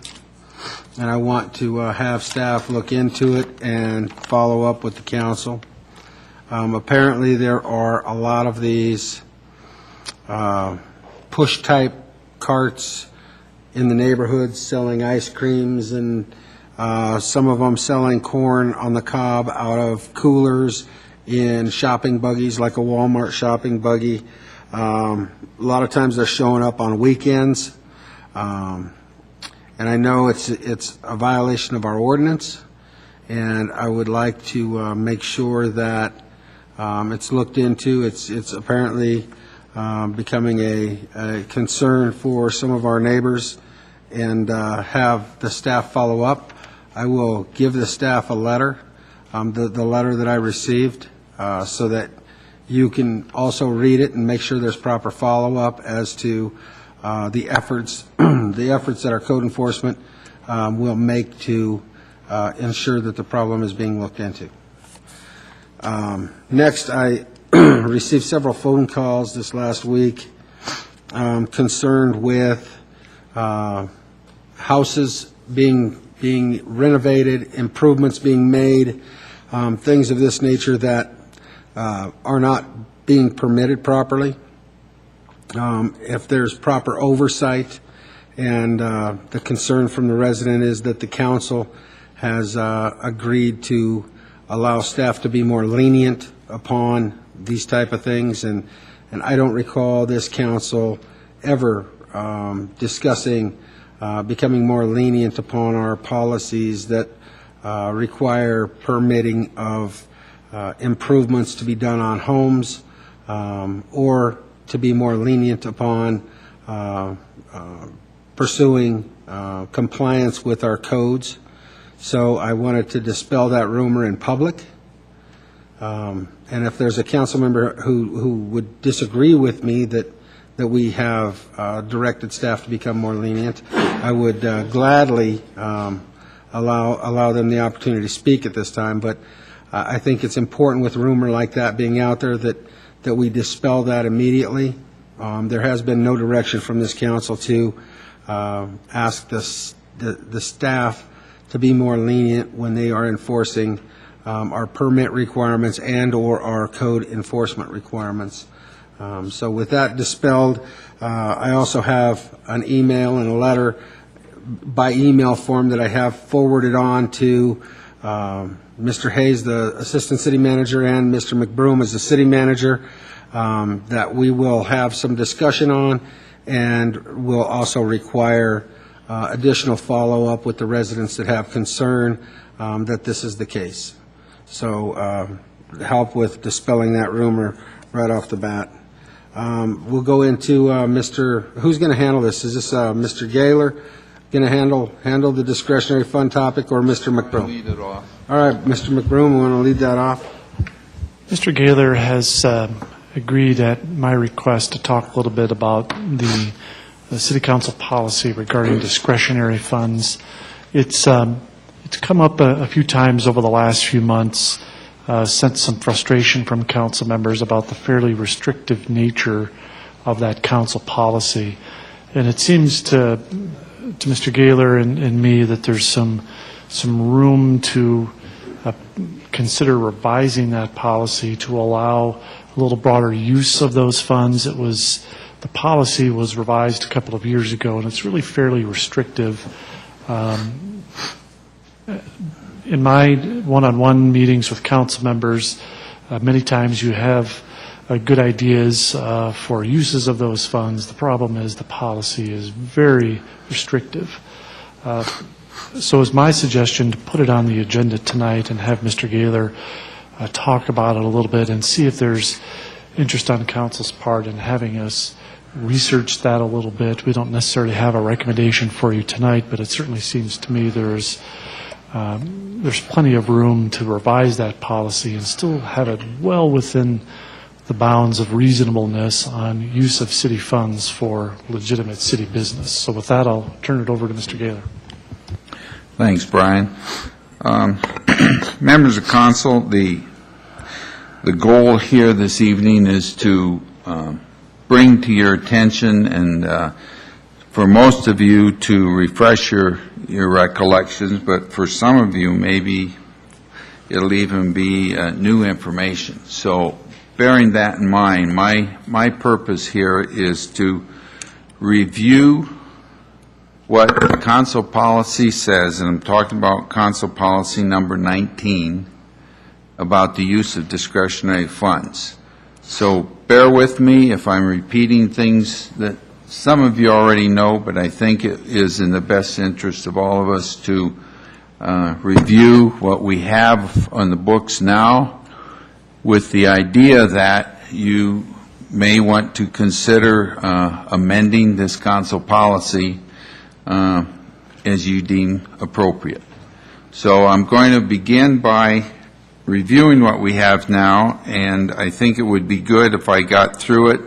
and I want to have staff look into it and follow up with the council. Apparently, there are a lot of these push-type carts in the neighborhoods selling ice creams, and some of them selling corn on the cob out of coolers in shopping buggies, like a Walmart shopping buggy. A lot of times they're showing up on weekends, and I know it's a violation of our ordinance, and I would like to make sure that it's looked into. It's apparently becoming a concern for some of our neighbors, and have the staff follow up. I will give the staff a letter, the letter that I received, so that you can also read it and make sure there's proper follow-up as to the efforts that our code enforcement will make to ensure that the problem is being looked into. Next, I received several phone calls this last week concerned with houses being renovated, improvements being made, things of this nature that are not being permitted properly. If there's proper oversight, and the concern from the resident is that the council has agreed to allow staff to be more lenient upon these type of things, and I don't recall this council ever discussing becoming more lenient upon our policies that require permitting of improvements to be done on homes, or to be more lenient upon pursuing compliance with our codes. So I wanted to dispel that rumor in public. And if there's a council member who would disagree with me that we have directed staff to become more lenient, I would gladly allow them the opportunity to speak at this time. But I think it's important with a rumor like that being out there that we dispel that immediately. There has been no direction from this council to ask the staff to be more lenient when they are enforcing our permit requirements and or our code enforcement requirements. So with that dispelled, I also have an email and a letter by email form that I have forwarded on to Mr. Hayes, the Assistant City Manager, and Mr. McBroom as the City Manager, that we will have some discussion on, and will also require additional follow-up with the residents that have concern that this is the case. So help with dispelling that rumor right off the bat. We'll go into who's going to handle this? Is this Mr. Gaylor going to handle the discretionary fund topic, or Mr. McBroom? Lead it off. All right, Mr. McBroom, we want to lead that off. Mr. Gaylor has agreed at my request to talk a little bit about the City Council policy regarding discretionary funds. It's come up a few times over the last few months, sent some frustration from council members about the fairly restrictive nature of that council policy. And it seems to Mr. Gaylor and me that there's some room to consider revising that policy to allow a little broader use of those funds. The policy was revised a couple of years ago, and it's really fairly restrictive. In my one-on-one meetings with council members, many times you have good ideas for uses of those funds. The problem is the policy is very restrictive. So it's my suggestion to put it on the agenda tonight and have Mr. Gaylor talk about it a little bit and see if there's interest on council's part in having us research that a little bit. We don't necessarily have a recommendation for you tonight, but it certainly seems to me there's plenty of room to revise that policy and still have it well within the bounds of reasonableness on use of city funds for legitimate city business. So with that, I'll turn it over to Mr. Gaylor. Thanks, Brian. Members of council, the goal here this evening is to bring to your attention and for most of you to refresh your recollections, but for some of you maybe it'll even be new information. So bearing that in mind, my purpose here is to review what the council policy says, and I'm talking about council policy number 19 about the use of discretionary funds. So bear with me if I'm repeating things that some of you already know, but I think it is in the best interest of all of us to review what we have on the books now, with the idea that you may want to consider amending this council policy as you deem appropriate. So I'm going to begin by reviewing what we have now, and I think it would be good if I got through it,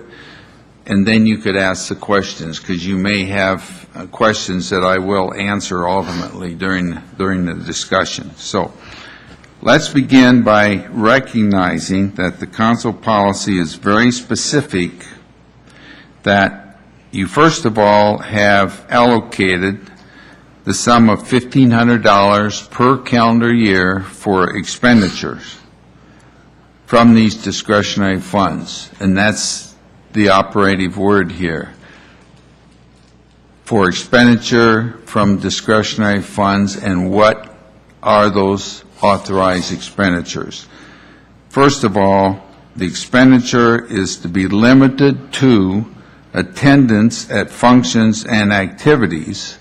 and then you could ask the questions, because you may have questions that I will answer ultimately during the discussion. So let's begin by recognizing that the council policy is very specific, that you first of all have allocated the sum of $1,500 per calendar year for expenditures from these discretionary funds, and that's the operative word here. For expenditure from discretionary funds, and what are those authorized expenditures? First of all, the expenditure is to be limited to attendance at functions and activities,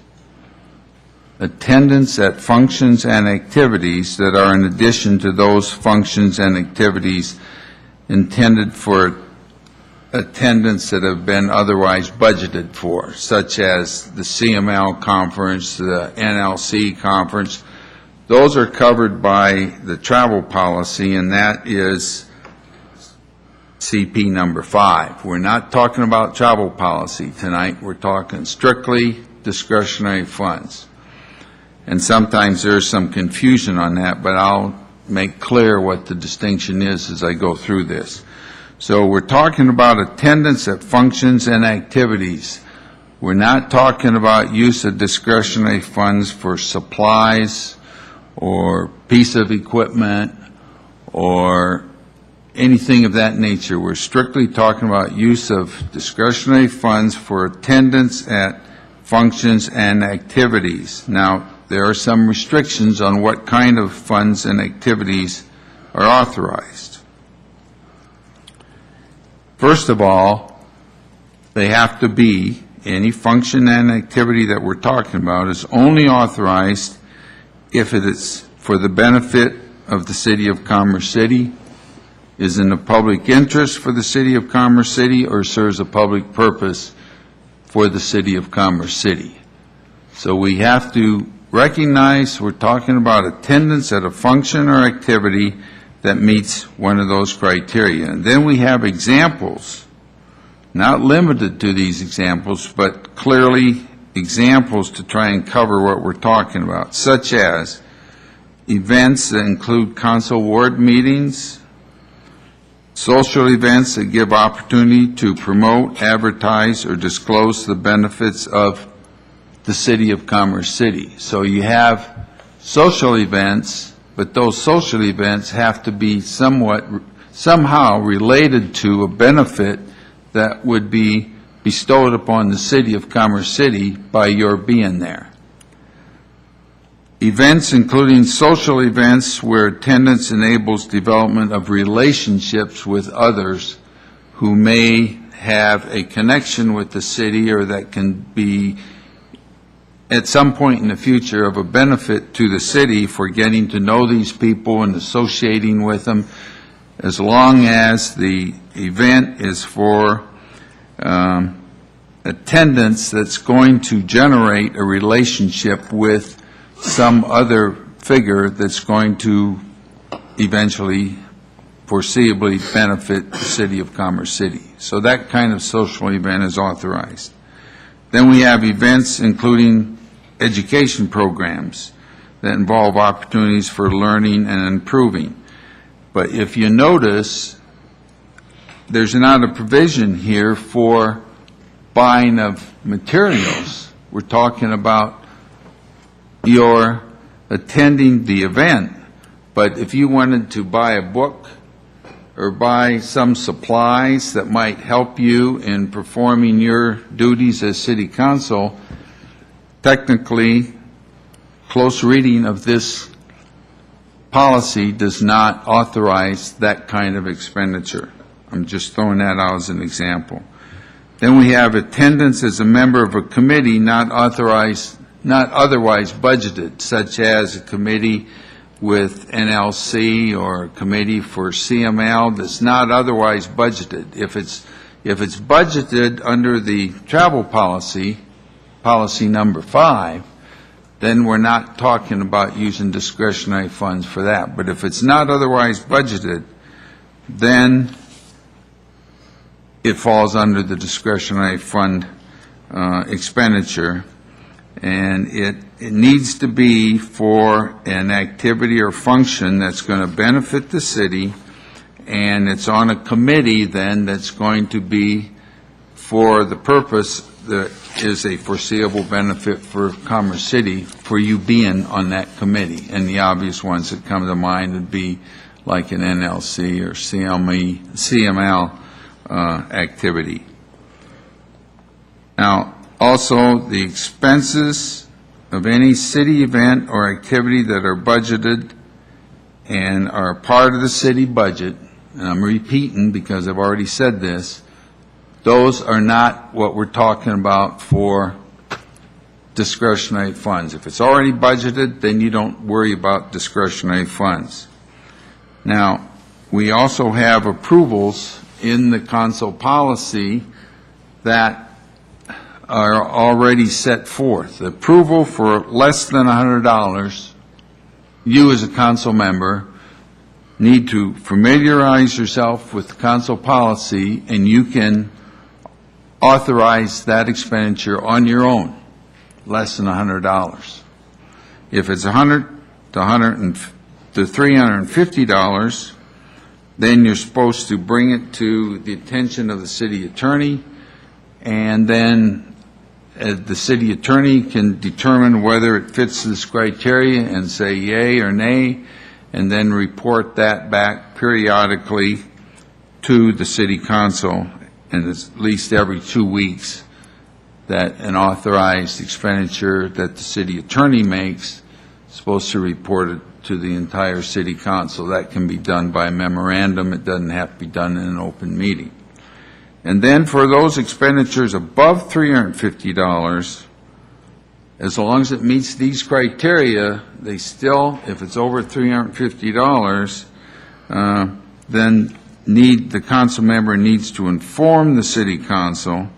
attendance at functions and activities that are in addition to those functions and activities intended for attendance that have been otherwise budgeted for, such as the CML conference, the NLC conference. Those are covered by the travel policy, and that is CP number 5. We're not talking about travel policy tonight. We're talking strictly discretionary funds. And sometimes there's some confusion on that, but I'll make clear what the distinction is as I go through this. So we're talking about attendance at functions and activities. We're not talking about use of discretionary funds for supplies or piece of equipment or anything of that nature. We're strictly talking about use of discretionary funds for attendance at functions and activities. Now, there are some restrictions on what kind of funds and activities are authorized. First of all, they have to be any function and activity that we're talking about is only authorized if it is for the benefit of the City of Commerce City, is in the public interest for the City of Commerce City, or serves a public purpose for the City of Commerce City. So we have to recognize we're talking about attendance at a function or activity that meets one of those criteria. And then we have examples, not limited to these examples, but clearly examples to try and cover what we're talking about, such as events that include council ward meetings, social events that give opportunity to promote, advertise, or disclose the benefits of the City of Commerce City. So you have social events, but those social events have to be somehow related to a benefit that would be bestowed upon the City of Commerce City by your being there. Events including social events where attendance enables development of relationships with others who may have a connection with the city or that can be at some point in the future of a benefit to the city for getting to know these people and associating with them, as long as the event is for attendance that's going to generate a relationship with some other figure that's going to eventually, foreseeably benefit the City of Commerce City. So that kind of social event is authorized. Then we have events including education programs that involve opportunities for learning and improving. But if you notice, there's not a provision here for buying of materials. We're talking about your attending the event, but if you wanted to buy a book or buy some supplies that might help you in performing your duties as city council, technically, close reading of this policy does not authorize that kind of expenditure. I'm just throwing that out as an example. Then we have attendance as a member of a committee not otherwise budgeted, such as a committee with NLC or a committee for CML that's not otherwise budgeted. If it's budgeted under the travel policy, policy number 5, then we're not talking about using discretionary funds for that. But if it's not otherwise budgeted, then it falls under the discretionary fund expenditure. And it needs to be for an activity or function that's going to benefit the city, and it's on a committee then that's going to be for the purpose that is a foreseeable benefit for Commerce City for you being on that committee. And the obvious ones that come to mind would be like an NLC or CML activity. Now, also, the expenses of any city event or activity that are budgeted and are part of the city budget, and I'm repeating because I've already said this, those are not what we're talking about for discretionary funds. If it's already budgeted, then you don't worry about discretionary funds. Now, we also have approvals in the council policy that are already set forth. The approval for less than $100, you as a council member need to familiarize yourself with the council policy, and you can authorize that expenditure on your own, less than $100. If it's $100 to $350, then you're supposed to bring it to the attention of the city attorney, and then the city attorney can determine whether it fits this criteria and say yay or nay, and then report that back periodically to the city council, and it's at least every 2 weeks that an authorized expenditure that the city attorney makes is supposed to report it to the entire city council. That can be done by memorandum. It doesn't have to be done in an open meeting. And then for those expenditures above $350, as long as it meets these criteria, they still, if it's over $350, then the council member needs to inform the city council,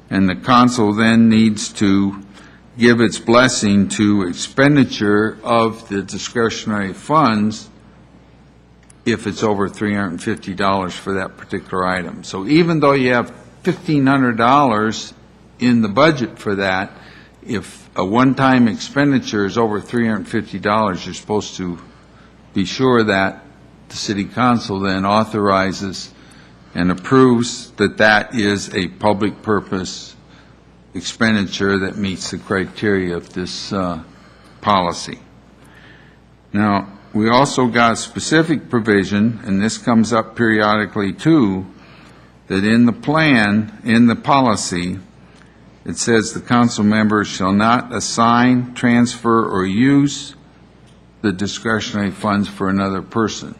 and the council then needs to give its blessing to expenditure of the discretionary funds if it's over $350 for that particular item. So even though you have $1,500 in the budget for that, if a one-time expenditure is over $350, you're supposed to be sure that the city council then authorizes and approves that that is a public purpose expenditure that meets the criteria of this policy. Now, we also got a specific provision, and this comes up periodically too, that in the plan, in the policy, it says the council member shall not assign, transfer, or use the discretionary funds for another person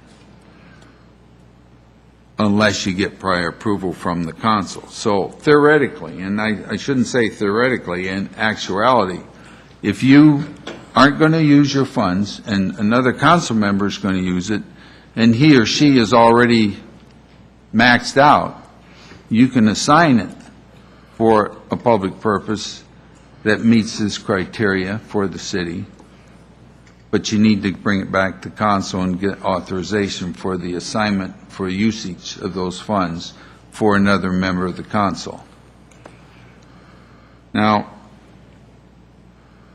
unless you get prior approval from the council. So theoretically, and I shouldn't say theoretically, in actuality, if you aren't going to use your funds and another council member is going to use it, and he or she is already maxed out, you can assign it for a public purpose that meets this criteria for the city, but you need to bring it back to council and get authorization for the assignment for usage of those funds for another member of the council. Now,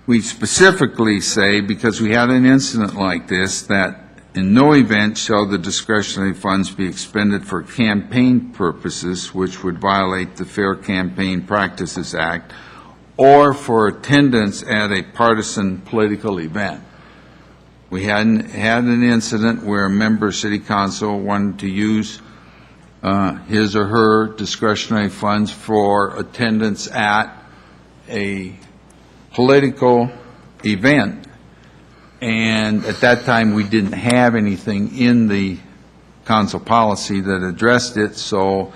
we specifically say, because we had an incident like this, that in no event shall the discretionary funds be expended for campaign purposes, which would violate the Fair Campaign Practices Act, or for attendance at a partisan political event. We had an incident where a member of City Council wanted to use his or her discretionary funds for attendance at a political event. And at that time, we didn't have anything in the council policy that addressed it, so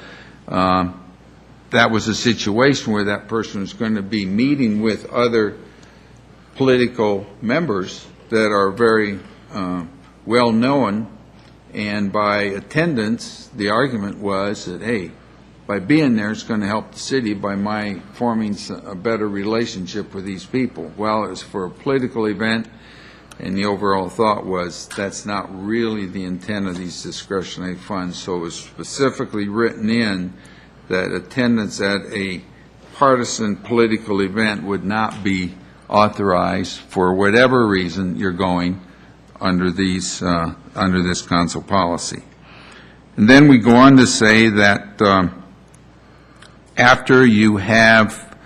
that was a situation where that person was going to be meeting with other political members that are very well known, and by attendance, the argument was that, hey, by being there, it's going to help the city by my forming a better relationship with these people. Well, it was for a political event, and the overall thought was that's not really the intent of these discretionary funds, so it was specifically written in that attendance at a partisan political event would not be authorized for whatever reason you're going under these under this council policy. And then we go on to say that after you have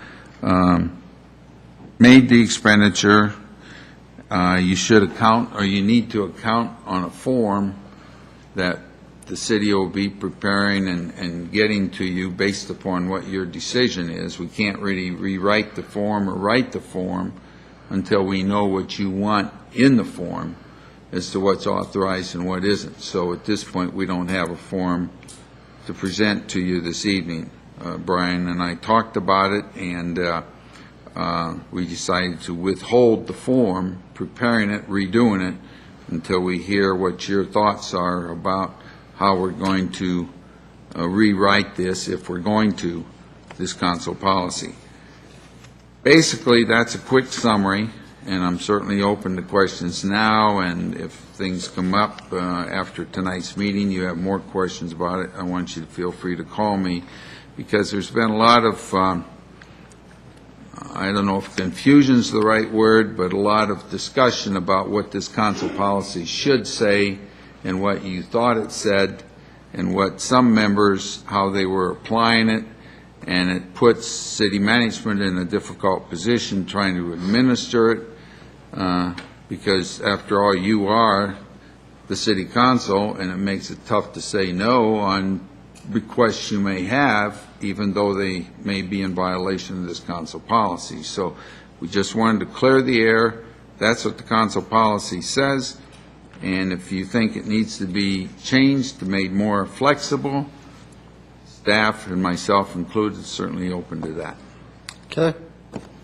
made the expenditure, you should account, or you need to account on a form that the city will be preparing and getting to you based upon what your decision is. We can't really rewrite the form or write the form until we know what you want in the form as to what's authorized and what isn't. So at this point, we don't have a form to present to you this evening. Brian and I talked about it, and we decided to withhold the form, preparing it, redoing it, until we hear what your thoughts are about how we're going to rewrite this, if we're going to, this council policy. Basically, that's a quick summary, and I'm certainly open to questions now, and if things come up after tonight's meeting, you have more questions about it, I want you to feel free to call me, because there's been a lot of, I don't know if confusion is the right word, but a lot of discussion about what this council policy should say and what you thought it said, and what some members, how they were applying it, and it puts city management in a difficult position trying to administer it, because after all, you are the city council, and it makes it tough to say no on requests you may have, even though they may be in violation of this council policy. So we just wanted to clear the air. That's what the council policy says. And if you think it needs to be changed, made more flexible, staff and myself included, certainly open to that. Okay.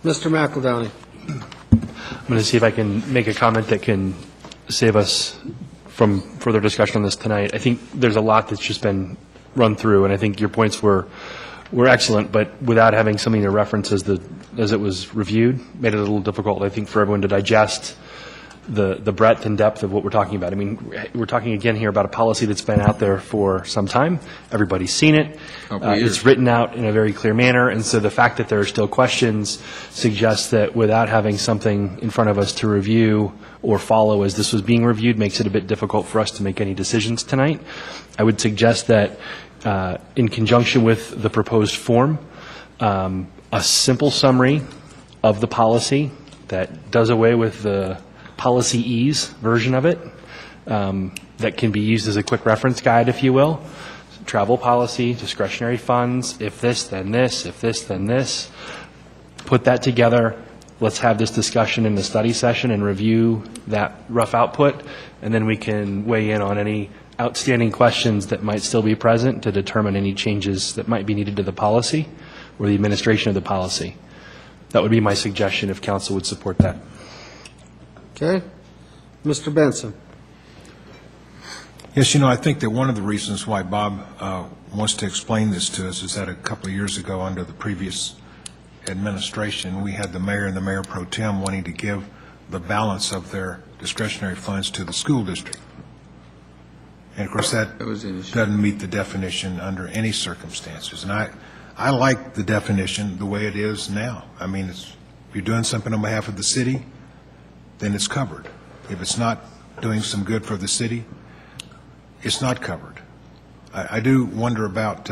Mr. McEldowney. I'm going to see if I can make a comment that can save us from further discussion on this tonight. I think there's a lot that's just been run through, and I think your points were excellent, but without having something to reference as it was reviewed, made it a little difficult, I think, for everyone to digest the breadth and depth of what we're talking about. I mean, we're talking again here about a policy that's been out there for some time. Everybody's seen it. It's written out in a very clear manner, and so the fact that there are still questions suggests that without having something in front of us to review or follow as this was being reviewed makes it a bit difficult for us to make any decisions tonight. I would suggest that in conjunction with the proposed form, a simple summary of the policy that does away with the policy ease version of it that can be used as a quick reference guide, if you will. Travel policy, discretionary funds, if this, then this, if this, then this. Put that together. Let's have this discussion in the study session and review that rough output, and then we can weigh in on any outstanding questions that might still be present to determine any changes that might be needed to the policy or the administration of the policy. That would be my suggestion if council would support that. Okay. Mr. Benson. Yes, I think that one of the reasons why Bob wants to explain this to us is that a couple of years ago, under the previous administration, we had the mayor and the mayor pro tem wanting to give the balance of their discretionary funds to the school district. And of course, that doesn't meet the definition under any circumstances. And I like the definition the way it is now. I mean, if you're doing something on behalf of the city, then it's covered. If it's not doing some good for the city, it's not covered. I do wonder about,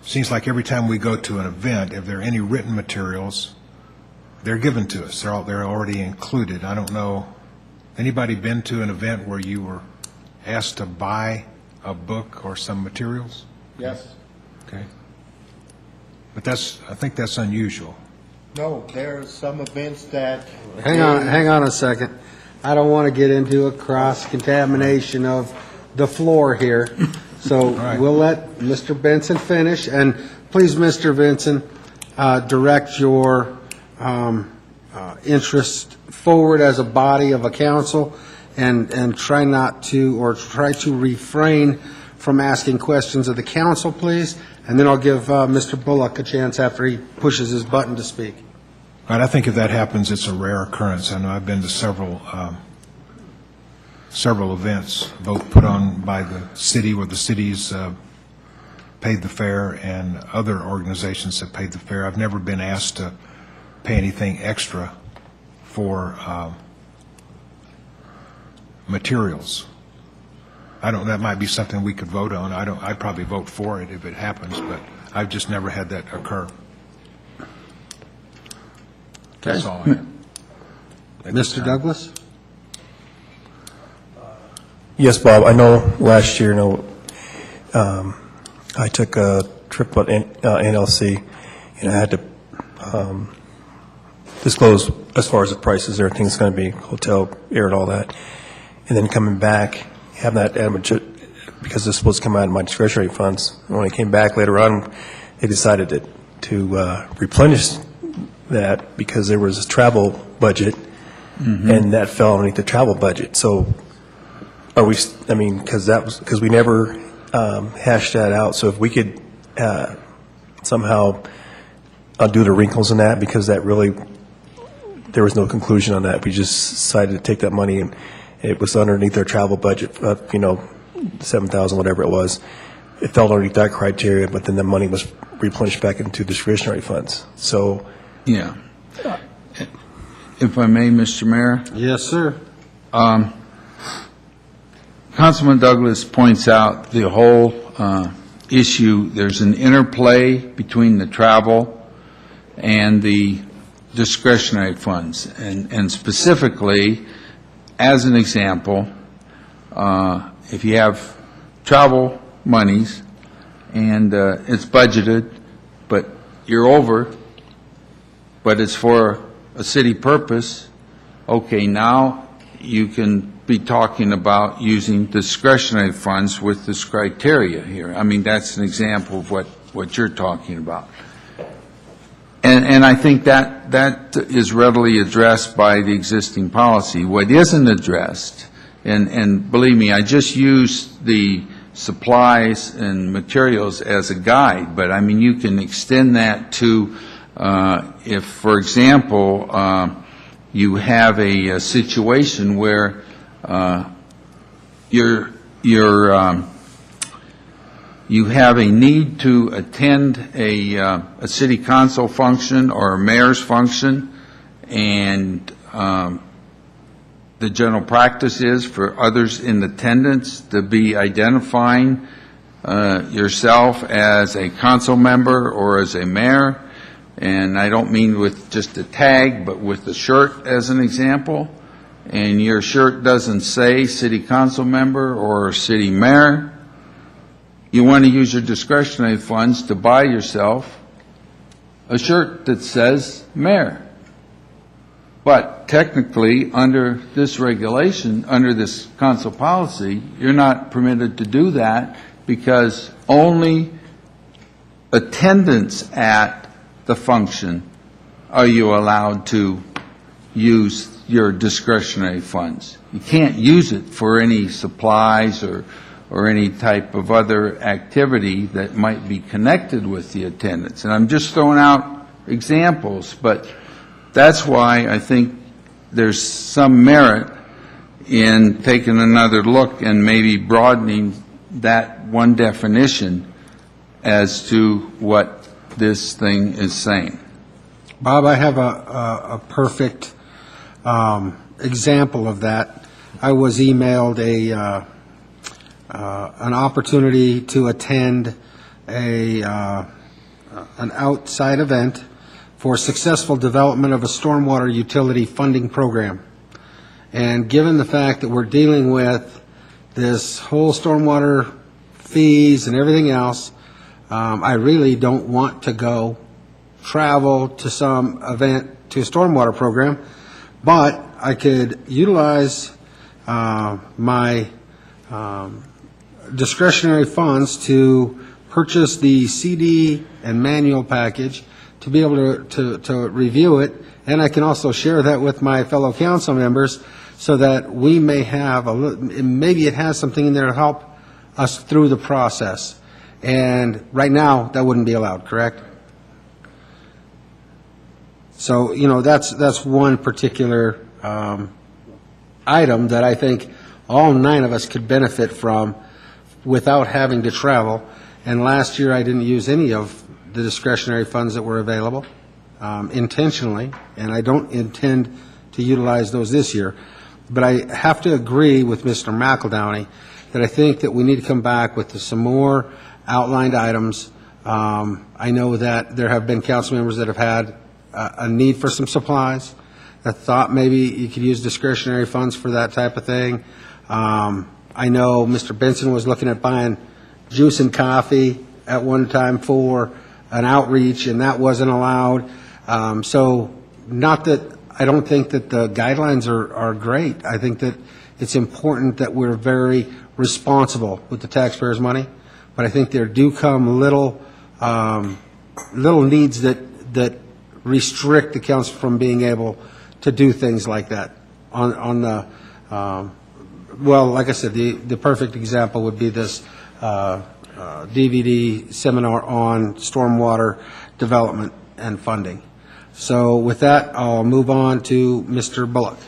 seems like every time we go to an event, if there are any written materials, they're given to us. They're already included. I don't know, anybody been to an event where you were asked to buy a book or some materials? Yes. Okay. But I think that's unusual. No, there are some events that... Hang on a second. I don't want to get into a cross-contamination of the floor here. So we'll let Mr. Benson finish. And please, Mr. Benson, direct your interest forward as a body of a council and try to refrain from asking questions of the council, please. And then I'll give Mr. Bullock a chance after he pushes his button to speak. Right, I think if that happens, it's a rare occurrence. I know I've been to several events, both put on by the city, where the city's paid the fare, and other organizations have paid the fare. I've never been asked to pay anything extra for materials. That might be something we could vote on. I'd probably vote for it if it happens, but I've just never had that occur. That's all I have. Mr. Douglas? Yes, Bob, I know last year, I took a trip on NLC, and I had to disclose as far as the prices, everything's going to be hotel, air, and all that. And then coming back, having that, because this was supposed to come out of my discretionary funds. And when I came back later on, they decided to replenish that because there was a travel budget, and that fell underneath the travel budget. So are we, because we never hashed that out. So if we could somehow undo the wrinkles in that, because that really, there was no conclusion on that. We just decided to take that money, and it was underneath our travel budget, $7,000, whatever it was. It fell underneath that criteria, but then the money was replenished back into discretionary funds. So, yeah. If I may, Mr. Mayor? Yes, sir. Councilman Douglas points out the whole issue. There's an interplay between the travel and the discretionary funds. And specifically, as an example, if you have travel monies and it's budgeted, but you're over, but it's for a city purpose, okay, now you can be talking about using discretionary funds with this criteria here. I mean, that's an example of what you're talking about. And I think that is readily addressed by the existing policy. What isn't addressed, and believe me, I just used the supplies and materials as a guide, but I mean, you can extend that to if, for example, you have a situation where you have a need to attend a city council function or a mayor's function, and the general practice is for others in attendance to be identifying yourself as a council member or as a mayor, and I don't mean with just a tag, but with a shirt as an example, and your shirt doesn't say city council member or city mayor. You want to use your discretionary funds to buy yourself a shirt that says mayor. But technically, under this regulation, under this council policy, you're not permitted to do that because only attendance at the function are you allowed to use your discretionary funds. You can't use it for any supplies or any type of other activity that might be connected with the attendance. And I'm just throwing out examples, but that's why I think there's some merit in taking another look and maybe broadening that one definition as to what this thing is saying. Bob, I have a perfect example of that. I was emailed an opportunity to attend an outside event for successful development of a stormwater utility funding program. And given the fact that we're dealing with this whole stormwater fees and everything else, I really don't want to go travel to some event to a stormwater program, but I could utilize my discretionary funds to purchase the CD and manual package to be able to review it, and I can also share that with my fellow council members so that we may have maybe it has something in there to help us through the process. And right now, that wouldn't be allowed, correct? So, that's one particular item that I think all 9 of us could benefit from without having to travel. And last year, I didn't use any of the discretionary funds that were available intentionally, and I don't intend to utilize those this year. But I have to agree with Mr. McEldowney that I think that we need to come back with some more outlined items. I know that there have been council members that have had a need for some supplies. I thought maybe you could use discretionary funds for that type of thing. I know Mr. Benson was looking at buying juice and coffee at one time for an outreach, and that wasn't allowed. So not that I don't think that the guidelines are great. I think that it's important that we're very responsible with the taxpayers' money, but I think there do come little needs that restrict the council from being able to do things like that. Well, like I said, the perfect example would be this DVD seminar on stormwater development and funding. So with that, I'll move on to Mr. Bullock.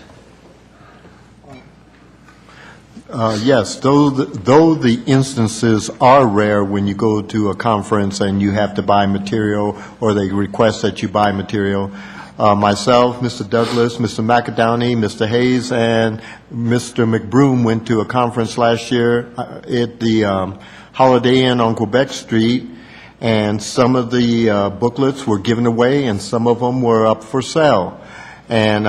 Yes, though the instances are rare when you go to a conference and you have to buy material or they request that you buy material, myself, Mr. Douglas, Mr. McEldowney, Mr. Hayes, and Mr. McBroom went to a conference last year at the Holiday Inn on Quebec Street, and some of the booklets were given away and some of them were up for sale. And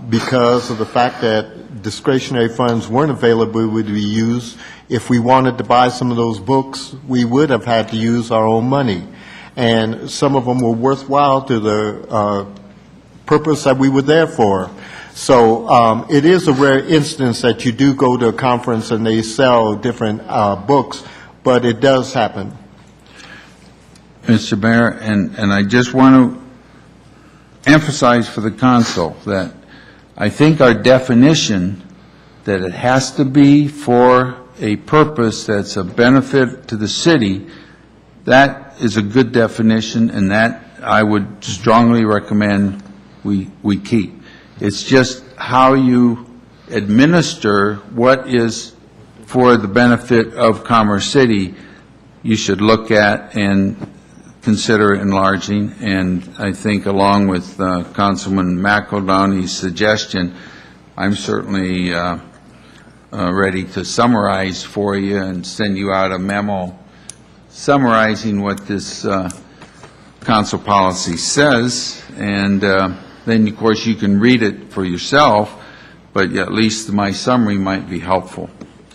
because of the fact that discretionary funds weren't available to be used, if we wanted to buy some of those books, we would have had to use our own money. And some of them were worthwhile to the purpose that we were there for. So it is a rare instance that you do go to a conference and they sell different books, but it does happen. Mr. Mayor, and I just want to emphasize for the council that I think our definition that it has to be for a purpose that's a benefit to the city, that is a good definition, and that I would strongly recommend we keep. It's just how you administer what is for the benefit of Commerce City, you should look at and consider enlarging. And I think along with Councilman McEldowney's suggestion, I'm certainly ready to summarize for you and send you out a memo summarizing what this council policy says, and then, of course, you can read it for yourself, but at least my summary might be helpful.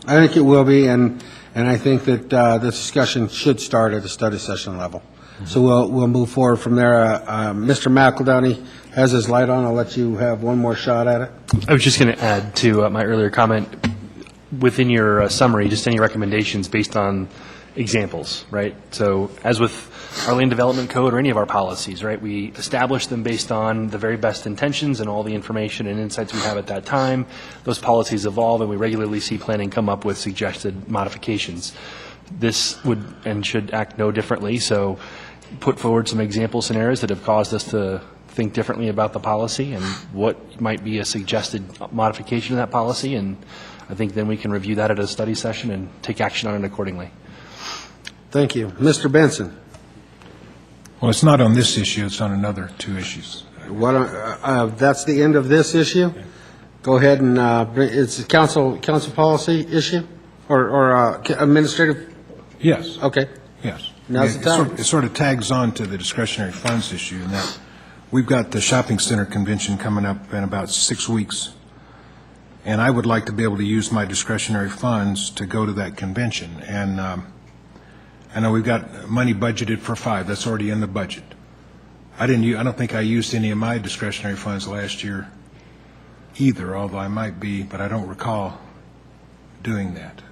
I think it will be, and I think that this discussion should start at the study session level. So we'll move forward from there. Mr. McEldowney has his light on. I'll let you have one more shot at it. I was just going to add to my earlier comment, within your summary, just any recommendations based on examples, right? So as with our land development code or any of our policies, right, we establish them based on the very best intentions and all the information and insights we have at that time. Those policies evolve, and we regularly see planning come up with suggested modifications. This would and should act no differently, so put forward some example scenarios that have caused us to think differently about the policy and what might be a suggested modification of that policy, and I think then we can review that at a study session and take action on it accordingly. Thank you. Mr. Benson. Well, it's not on this issue, it's on another two issues. That's the end of this issue? Go ahead and, it's a council policy issue or administrative? Yes. Okay. Yes. Now's the time. It sort of tags on to the discretionary funds issue, in that we've got the shopping center convention coming up in about 6 weeks, and I would like to be able to use my discretionary funds to go to that convention. And I know we've got money budgeted for 5. That's already in the budget. I don't think I used any of my discretionary funds last year either, although I might be, but I don't recall doing that.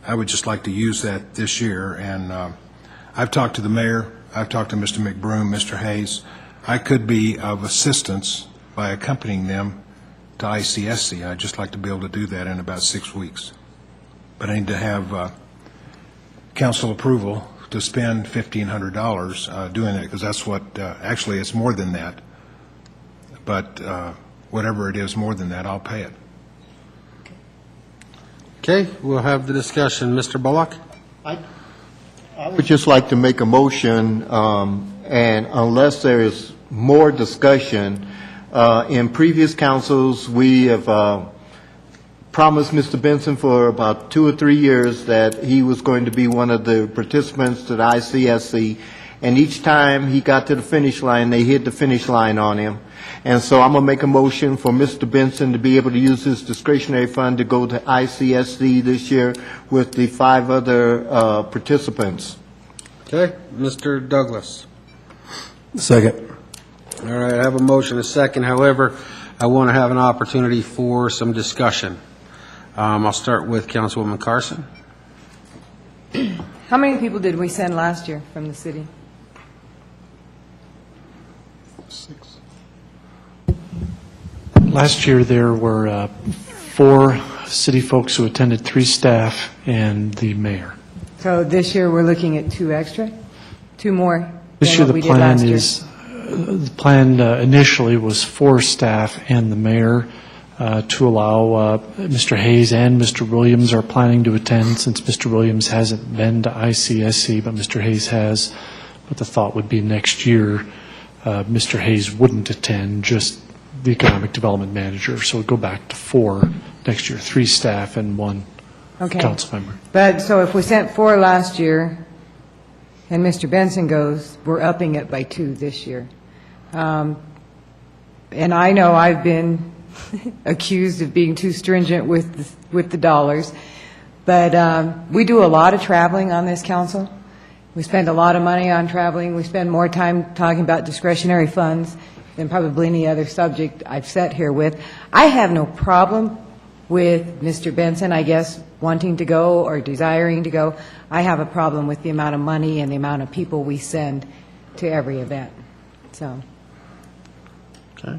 I would just like to use that this year, and I've talked to the mayor, I've talked to Mr. McBroom, Mr. Hayes. I could be of assistance by accompanying them to ICSC. I'd just like to be able to do that in about 6 weeks. But I need to have council approval to spend $1,500 doing it, because that's what, actually it's more than that, but whatever it is more than that, I'll pay it. Okay, we'll have the discussion. Mr. Bullock? I would just like to make a motion, and unless there is more discussion, in previous councils, we have promised Mr. Benson for about 2 or 3 years that he was going to be one of the participants to the ICSC, and each time he got to the finish line, they hit the finish line on him. And so I'm going to make a motion for Mr. Benson to be able to use his discretionary fund to go to ICSC this year with the 5 other participants. Okay, Mr. Douglas. Second. All right, I have a motion, a second. However, I want to have an opportunity for some discussion. I'll start with Councilwoman Carson. How many people did we send last year from the city? 6. Last year, there were 4 city folks who attended, 3 staff, and the mayor. So this year, we're looking at 2 extra? 2 more This than year, what we the did last plan year? is, the plan initially was 4 staff and the mayor to allow Mr. Hayes and Mr. Williams are planning to attend, since Mr. Williams hasn't been to ICSC, but Mr. Hayes has. But the thought would be next year, Mr. Hayes wouldn't attend, just the economic development manager. So it'd go back to 4 next year, 3 staff and 1 Okay. council member. But, so if we sent 4 last year, and Mr. Benson goes, we're upping it by 2 this year. And I know I've been accused of being too stringent with the dollars, but we do a lot of traveling on this council. We spend a lot of money on traveling. We spend more time talking about discretionary funds. than probably any other subject I've sat here with. I have no problem with Mr. Benson, I guess, wanting to go or desiring to go. I have a problem with the amount of money and the amount of people we send to every event. So, Okay.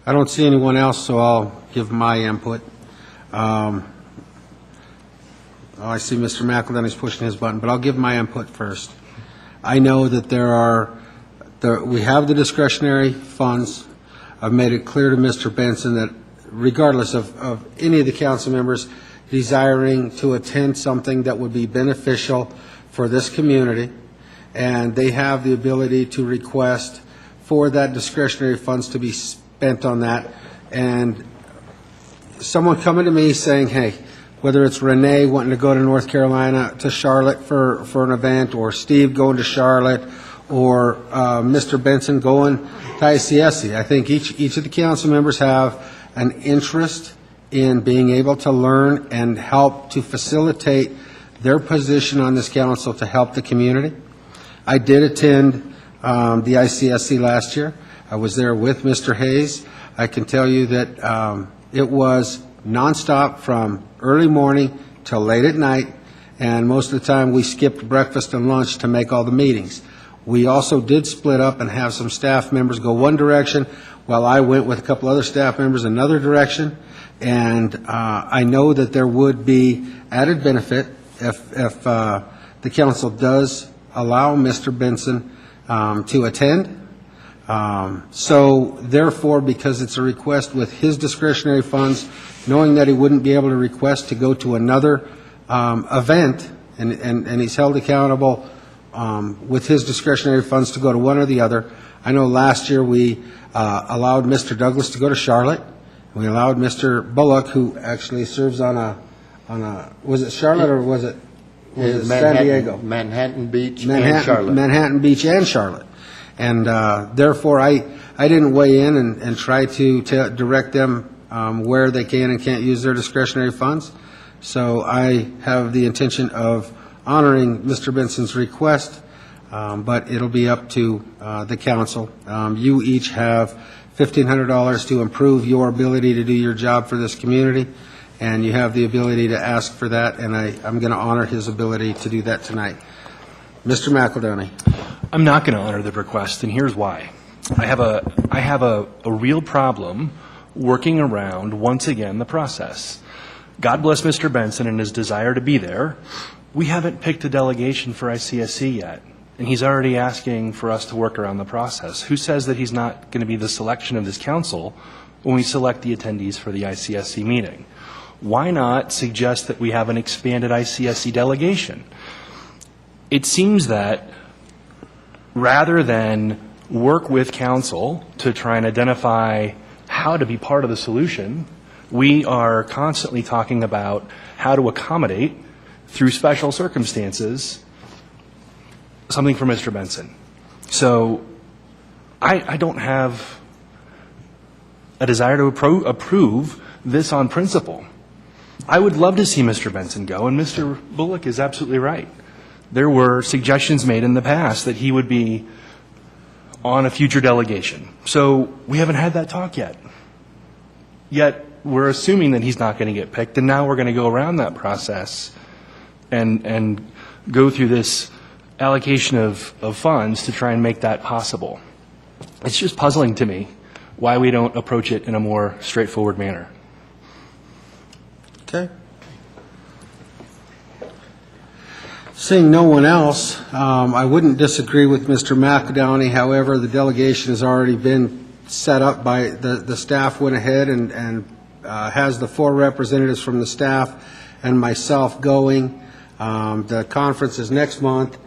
I don't see anyone else, so I'll give my input. I see Mr. McElhenney's pushing his button, but I'll give my input first. I know that we have the discretionary funds. I've made it clear to Mr. Benson that regardless of any of the council members desiring to attend something that would be beneficial for this community, and they have the ability to request for that discretionary funds to be spent on that, and someone coming to me saying, hey, whether it's Renee wanting to go to North Carolina, to Charlotte for an event, or Steve going to Charlotte, or Mr. Benson going to ICSC. I think each of the council members have an interest in being able to learn and help to facilitate their position on this council to help the community. I did attend the ICSC last year. I was there with Mr. Hayes. I can tell you that it was nonstop from early morning till late at night, and most of the time we skipped breakfast and lunch to make all the meetings. We also did split up and have some staff members go one direction while I went with a couple other staff members another direction, and I know that there would be added benefit if the council does allow Mr. Benson to attend. So therefore, because it's a request with his discretionary funds, knowing that he wouldn't be able to request to go to another event, and he's held accountable with his discretionary funds to go to one or the other. I know last year we allowed Mr. Douglas to go to Charlotte. We allowed Mr. Bullock, who actually serves on a was it Charlotte or was it San Diego? Manhattan Beach and Charlotte. Manhattan Beach and Charlotte. And therefore, I didn't weigh in and try to direct them where they can and can't use their discretionary funds. So I have the intention of honoring Mr. Benson's request, but it'll be up to the council. You each have $1,500 to improve your ability to do your job for this community, and you have the ability to ask for that, and I'm going to honor his ability to do that tonight. Mr. McElhenney. I'm not going to honor the request, and here's why. I have a real problem working around, once again, the process. God bless Mr. Benson and his desire to be there. We haven't picked a delegation for ICSC yet, and he's already asking for us to work around the process. Who says that he's not going to be the selection of this council when we select the attendees for the ICSC meeting? Why not suggest that we have an expanded ICSC delegation? It seems that rather than work with council to try and identify how to be part of the solution, we are constantly talking about how to accommodate, through special circumstances, something for Mr. Benson. So I don't have a desire to approve this on principle. I would love to see Mr. Benson go, and Mr. Bullock is absolutely right. There were suggestions made in the past that he would be on a future delegation. So we haven't had that talk yet. Yet we're assuming that he's not going to get picked, and now we're going to go around that process and go through this allocation of funds to try and make that possible. It's just puzzling to me why we don't approach it in a more straightforward manner. Okay. Seeing no one else, I wouldn't disagree with Mr. McElhenney. However, the delegation has already been set up by the staff went ahead and has the 4 representatives from the staff and myself going. The conference is next month.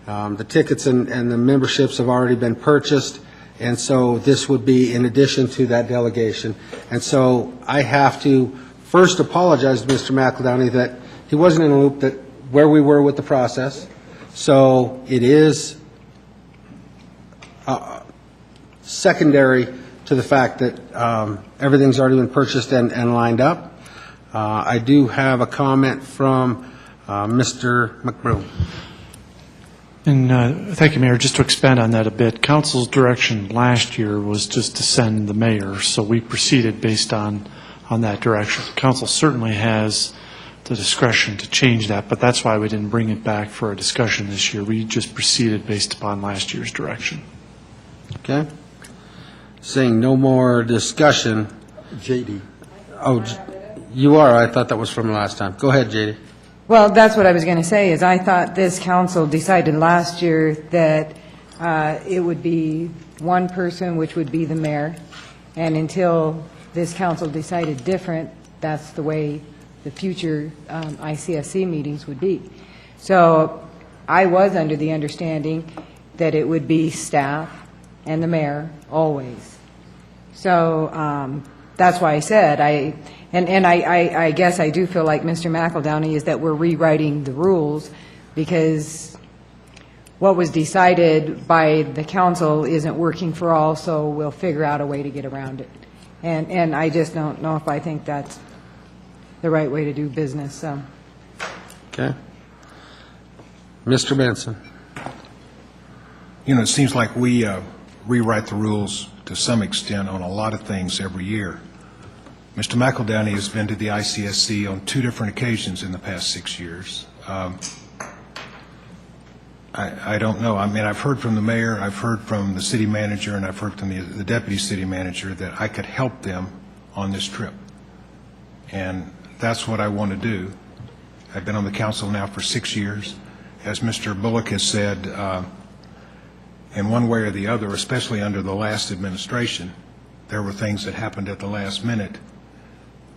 The tickets and the memberships have already been purchased, and so this would be in addition to that delegation. And so I have to first apologize to Mr. McElhenney that he wasn't in a loop that where we were with the process. So it is secondary to the fact that everything's already been purchased and lined up. I do have a comment from Mr. McBroom. And thank you, Mayor. Just to expand on that a bit, council's direction last year was just to send the mayor, so we proceeded based on that direction. Council certainly has the discretion to change that, but that's why we didn't bring it back for a discussion this year. We just proceeded based upon last year's direction. Okay? Seeing no more discussion. JD. Oh, you are? I thought that was from last time. Go ahead, JD. Well, that's what I was going to say, is I thought this council decided last year that it would be one person, which would be the mayor, and until this council decided different, that's the way the future ICSC meetings would be. So I was under the understanding that it would be staff and the mayor always. So that's why I said, I guess I do feel like Mr. McEldowney is that we're rewriting the rules, because what was decided by the council isn't working for all, so we'll figure out a way to get around it. And I just don't know if I think that's the right way to do business, so. Okay. Mr. Benson. You know, it seems like we rewrite the rules to some extent on a lot of things every year. Mr. McEldowney has been to the ICSC on 2 different occasions in the past 6 years. I don't know. I mean, I've heard from the mayor, I've heard from the city manager, and I've heard from the deputy city manager that I could help them on this trip. And that's what I want to do. I've been on the council now for 6 years. As Mr. Bullock has said, in one way or the other, especially under the last administration, there were things that happened at the last minute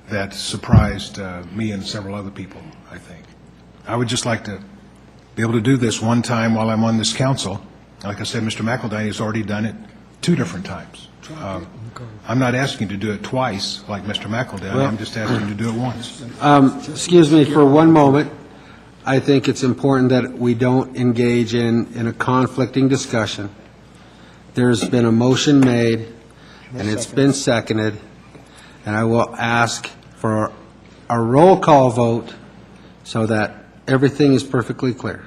that surprised me and several other people, I think. I would just like to be able to do this one time while I'm on this council. Like I said, Mr. McEldowney has already done it 2 different times. I'm not asking to do it twice like Mr. McEldowney. Well, I'm just asking to do it once. Excuse me for one moment. I think it's important that we don't engage in a conflicting discussion. There's been a motion made, and it's been seconded, and I will ask for a roll call vote so that everything is perfectly clear.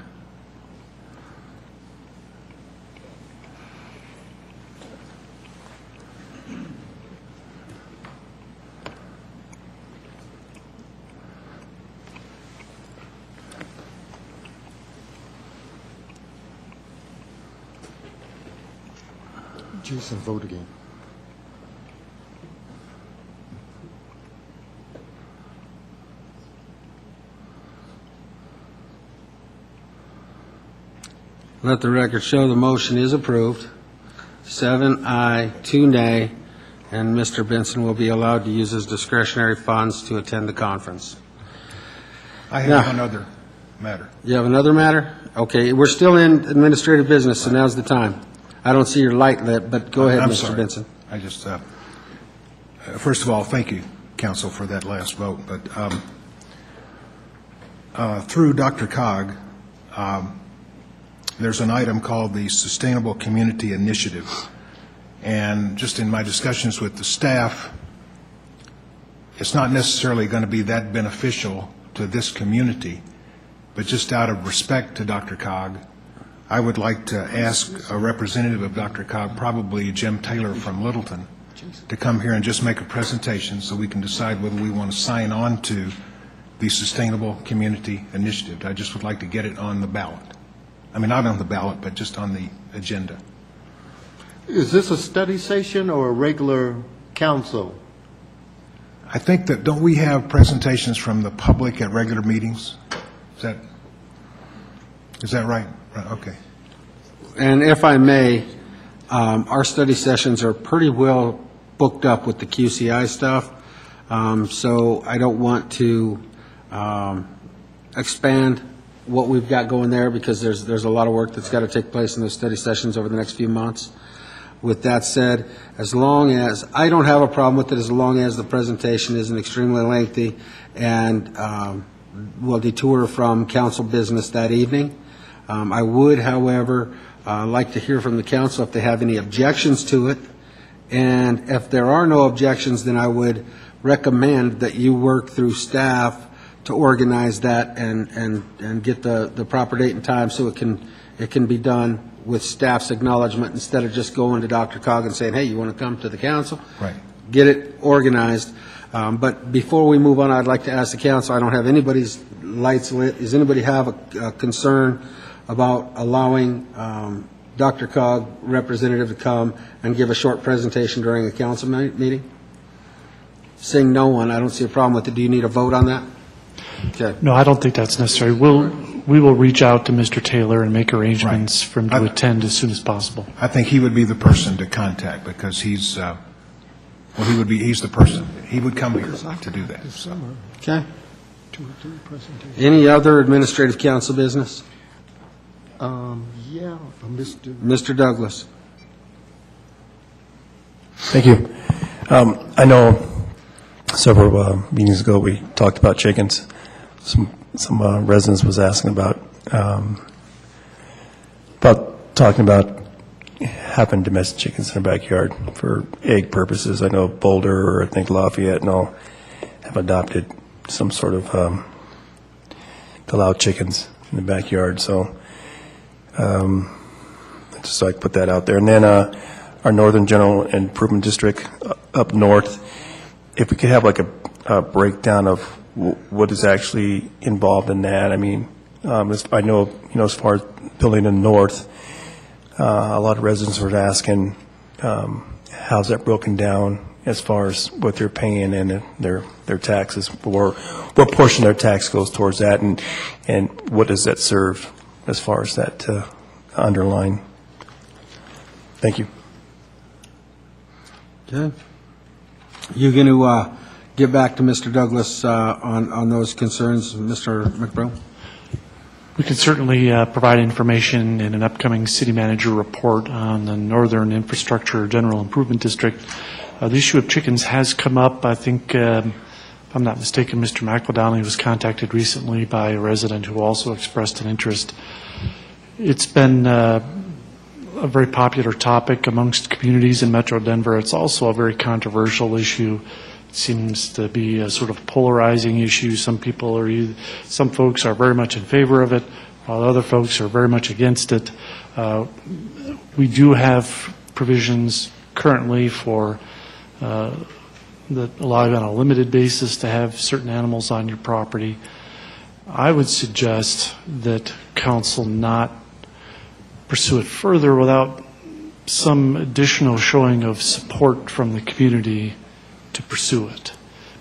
Jason, vote again. Let the record show the motion is approved. 7 aye, 2 nay, and Mr. Benson will be allowed to use his discretionary funds to attend the conference. I have another matter. You have another matter? Okay, we're still in administrative business, so now's the time. I don't see your light lit, but go ahead, I'm Mr. sorry. Benson. I just, first of all, thank you, council, for that last vote. But through Dr. Cog, there's an item called the Sustainable Community Initiative. And just in my discussions with the staff, it's not necessarily going to be that beneficial to this community, but just out of respect to Dr. Cog, I would like to ask a representative of Dr. Cog, probably Jim Taylor from Littleton, to come here and just make a presentation so we can decide whether we want to sign on to the Sustainable Community Initiative. I just would like to get it on the ballot. I mean, not on the ballot, but just on the agenda. Is this a study session or a regular council? I think that, don't we have presentations from the public at regular meetings? Is that right? Okay. And if I may, our study sessions are pretty well booked up with the QCI stuff, so I don't want to expand what we've got going there, because there's a lot of work that's got to take place in those study sessions over the next few months. With that said, as long as, I don't have a problem with it as long as the presentation isn't extremely lengthy and will detour from council business that evening. I would, however, like to hear from the council if they have any objections to it. And if there are no objections, then I would recommend that you work through staff to organize that and get the proper date and time so it can be done with staff's acknowledgement instead of just going to Dr. Cog and saying, hey, you want to come to the council? Right. Get it organized. But before we move on, I'd like to ask the council, I don't have anybody's lights lit. Does anybody have a concern about allowing Dr. Cog representative to come and give a short presentation during a council meeting? Seeing no one, I don't see a problem with it. Do you need a vote on that? Okay. No, I don't think that's necessary. We will reach out to Mr. Taylor and make arrangements for him to attend as soon as possible. I think he would be the person to contact because he's the person. He would come here to do that. Okay. Any other administrative council business? Yeah, Mr. Douglas. Thank you. I know several meetings ago we talked about chickens. Some residents was asking about talking about having domestic chickens in their backyard for egg purposes. I know Boulder, or I think Lafayette and all have adopted some sort of to allow chickens in the backyard. So just so I could put that out there. And then our Northern General Improvement District up north, if we could have like a breakdown of what is actually involved in that. I mean, I know, as far as building in the north, a lot of residents were asking, how's that broken down as far as what they're paying and their taxes, or what portion of their tax goes towards that, and what does that serve as far as that underline. Thank you. Okay. You're going to get back to Mr. Douglas on those concerns, Mr. McBroom? We can certainly provide information in an upcoming city manager report on the Northern Infrastructure General Improvement District. The issue of chickens has come up. I think, if I'm not mistaken, Mr. McEldowney was contacted recently by a resident who also expressed an interest. It's been a very popular topic amongst communities in Metro Denver. It's also a very controversial issue. It seems to be a sort of polarizing issue. Some folks are very much in favor of it, while other folks are very much against it. We do have provisions currently for that allow you on a limited basis to have certain animals on your property. I would suggest that council not pursue it further without some additional showing of support from the community to pursue it,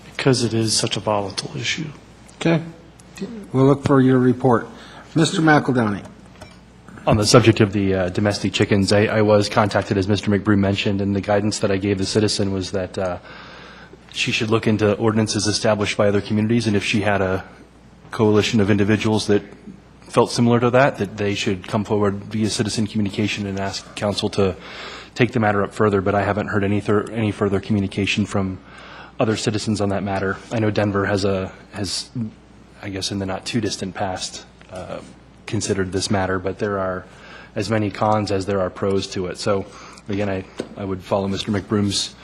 because it is such a volatile issue. Okay. We'll look for your report. Mr. McEldowney. On the subject of the domestic chickens, I was contacted, as Mr. McBroom mentioned, and the guidance that I gave the citizen was that she should look into ordinances established by other communities, and if she had a coalition of individuals that felt similar to that they should come forward via citizen communication and ask council to take the matter up further, but I haven't heard any further communication from other citizens on that matter. I know Denver has, I guess in the not too distant past, considered this matter, but there are as many cons as there are pros to it. So again, I would follow Mr. McBroom's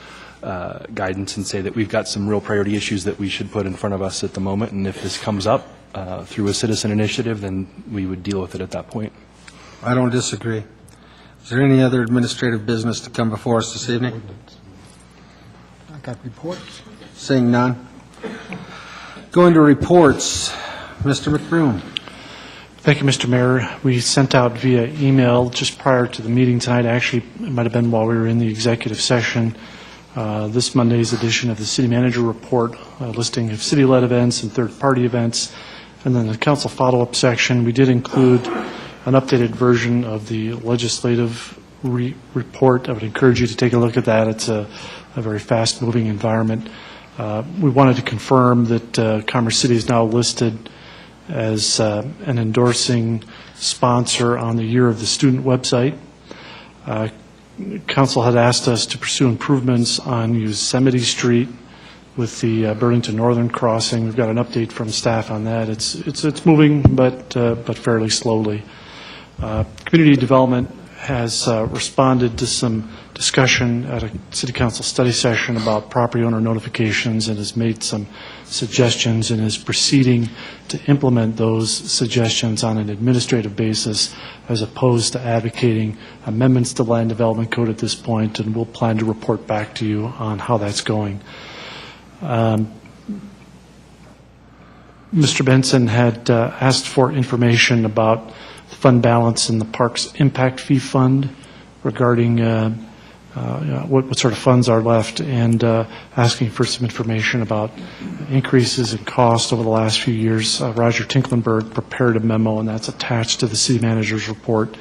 guidance and say that we've got some real priority issues that we should put in front of us at the moment, and if this comes up through a citizen initiative, then we would deal with it at that point. I don't disagree. Is there any other administrative business to come before us this evening? I got reports. Seeing none. Going to reports, Mr. McBroom. Thank you, Mr. Mayor. We sent out via email just prior to the meeting tonight. Actually, it might have been while we were in the executive session. This Monday's edition of the City Manager Report, listing of city-led events and third-party events. And then the council follow-up section, we did include an updated version of the legislative report. I would encourage you to take a look at that. It's a very fast-moving environment. We wanted to confirm that Commerce City is now listed as an endorsing sponsor on the Year of the Student website. Council had asked us to pursue improvements on Yosemite Street with the Burlington Northern crossing. We've got an update from staff on that. It's moving, but fairly slowly. Community development has responded to some discussion at a City Council study session about property owner notifications and has made some suggestions and is proceeding to implement those suggestions on an administrative basis as opposed to advocating amendments to Land Development Code at this point, and we'll plan to report back to you on how that's going. Mr. Benson had asked for information about the fund balance in the Parks Impact Fee Fund regarding what sort of funds are left, and asking for some information about increases in cost over the last few years. Roger Tinklenberg prepared a memo, and that's attached to the city manager's report.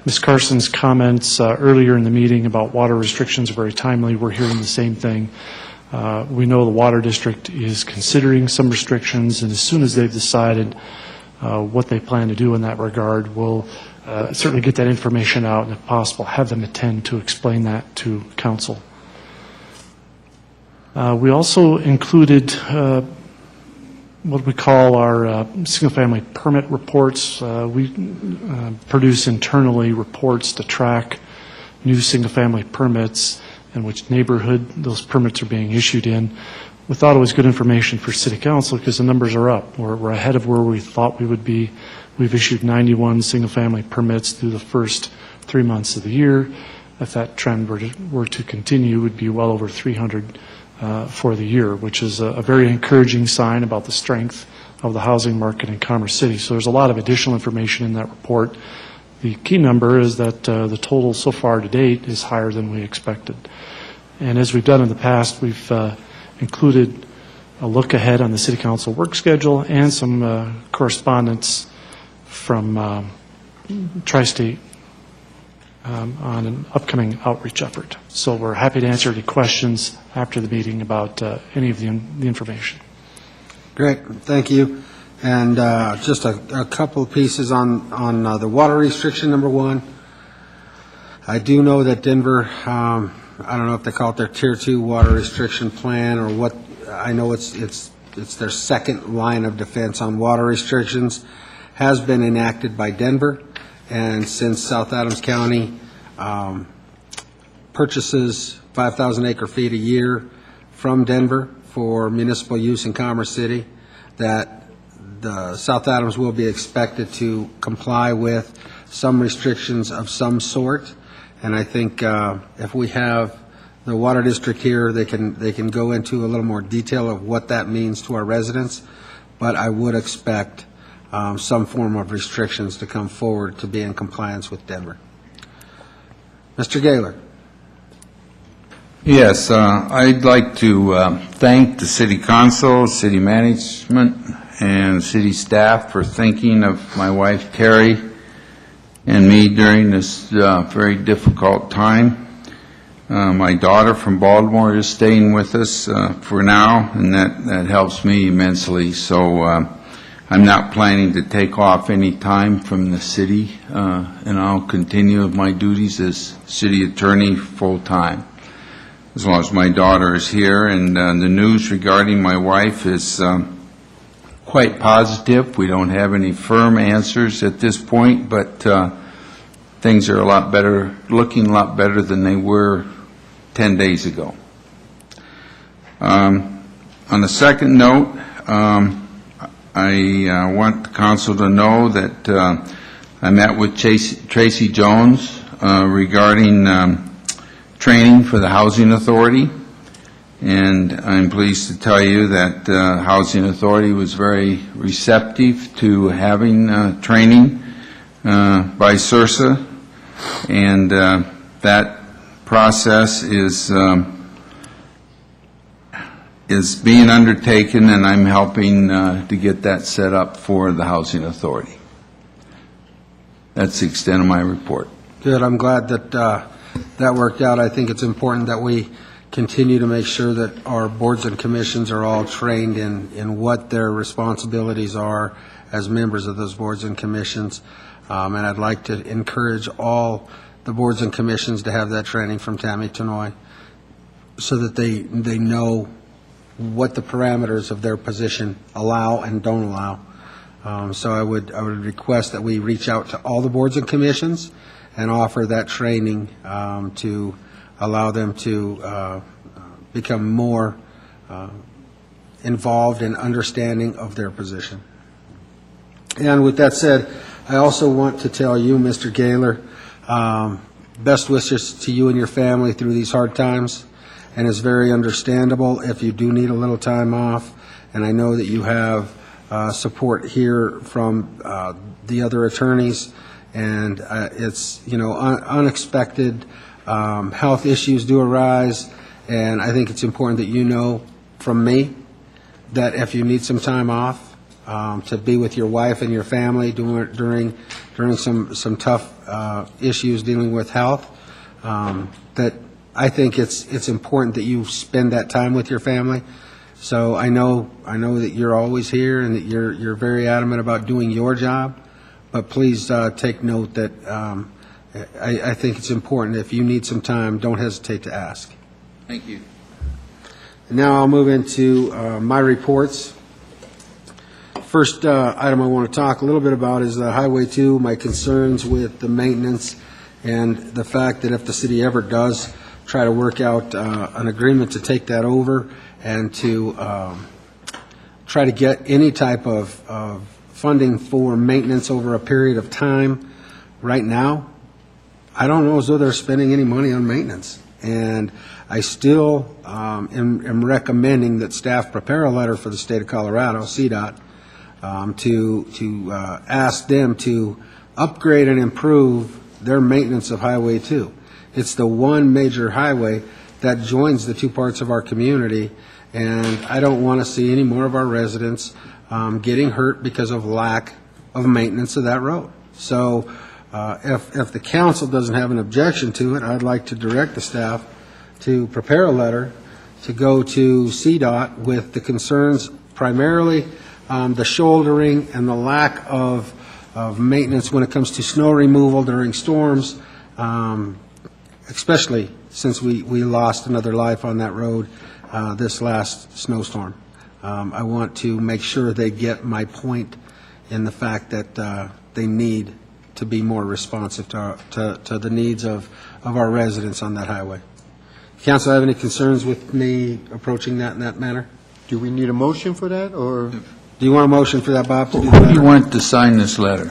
Ms. Carson's comments earlier in the meeting about water restrictions are very timely. We're hearing the same thing. We know the Water District is considering some restrictions, and as soon as they've decided what they plan to do in that regard, we'll certainly get that information out, and if possible, have them attend to explain that to council. We also included what we call our single-family permit reports. We produce internally reports to track new single-family permits and which neighborhood those permits are being issued in. We thought it was good information for City Council because the numbers are up. We're ahead of where we thought we would be. We've issued 91 single-family permits through the first 3 months of the year. If that trend were to continue, it would be well over 300 for the year, which is a very encouraging sign about the strength of the housing market in Commerce City. So there's a lot of additional information in that report. The key number is that the total so far to date is higher than we expected. And as we've done in the past, we've included a look ahead on the City Council work schedule and some correspondence from Tri-State on an upcoming outreach effort. So we're happy to answer any questions after the meeting about any of the information. Great, thank you. And just a couple of pieces on the water restriction, number one. I do know that Denver, I don't know if they call it their Tier 2 water restriction plan or what. I know it's their second line of defense on water restrictions, has been enacted by Denver. And since South Adams County purchases 5,000 acre feet a year from Denver for municipal use in Commerce City, that the South Adams will be expected to comply with some restrictions of some sort. And I think if we have the Water District here, they can go into a little more detail of what that means to our residents. But I would expect some form of restrictions to come forward to be in compliance with Denver. Mr. Gaylor. Yes, I'd like to thank the City Council, City Management, and City staff for thinking of my wife Terry and me during this very difficult time. My daughter from Baltimore is staying with us for now, and that helps me immensely. So I'm not planning to take off any time from the city, and I'll continue with my duties as city attorney full-time, as long as my daughter is here. And the news regarding my wife is quite positive. We don't have any firm answers at this point, but things are a lot better, looking a lot better than they were 10 days ago. On a second note, I want the council to know that I met with Tracy Jones regarding training for the Housing Authority, and I'm pleased to tell you that the Housing Authority was very receptive to having training by CIRSA, and that process is being undertaken, and I'm helping to get that set up for the Housing Authority. That's the extent of my report. Good. I'm glad that that worked out. I think it's important that we continue to make sure that our boards and commissions are all trained in what their responsibilities are as members of those boards and commissions. And I'd like to encourage all the boards and commissions to have that training from Tammy Tenoy so that they know what the parameters of their position allow and don't allow. So I would request that we reach out to all the boards and commissions and offer that training to allow them to become more involved in understanding of their position. And with that said, I also want to tell you, Mr. Gaylor, best wishes to you and your family through these hard times, and it's very understandable if you do need a little time off, and I know that you have support here from the other attorneys, and it's, unexpected health issues do arise, and I think it's important that you know from me that if you need some time off to be with your wife and your family during some tough issues dealing with health, that I think it's important that you spend that time with your family. So I know that you're always here and that you're very adamant about doing your job, but please take note that I think it's important if you need some time, don't hesitate to ask. Thank you. Now I'll move into my reports. First item I want to talk a little bit about is Highway 2, my concerns with the maintenance and the fact that if the city ever does try to work out an agreement to take that over and to try to get any type of funding for maintenance over a period of time, right now, I don't know as though they're spending any money on maintenance. And I still am recommending that staff prepare a letter for the state of Colorado, CDOT, to ask them to upgrade and improve their maintenance of Highway 2. It's the one major highway that joins the two parts of our community, and I don't want to see any more of our residents getting hurt because of lack of maintenance of that road. So if the council doesn't have an objection to it, I'd like to direct the staff to prepare a letter to go to CDOT with the concerns, primarily the shouldering and the lack of maintenance when it comes to snow removal during storms, especially since we lost another life on that road this last snowstorm. I want to make sure they get my point in the fact that they need to be more responsive to the needs of our residents on that highway. Council, have any concerns with me approaching that in that manner? Do we need a motion for that, or? Do you want a motion for that, Bob, to do Who that? do you want to sign this letter?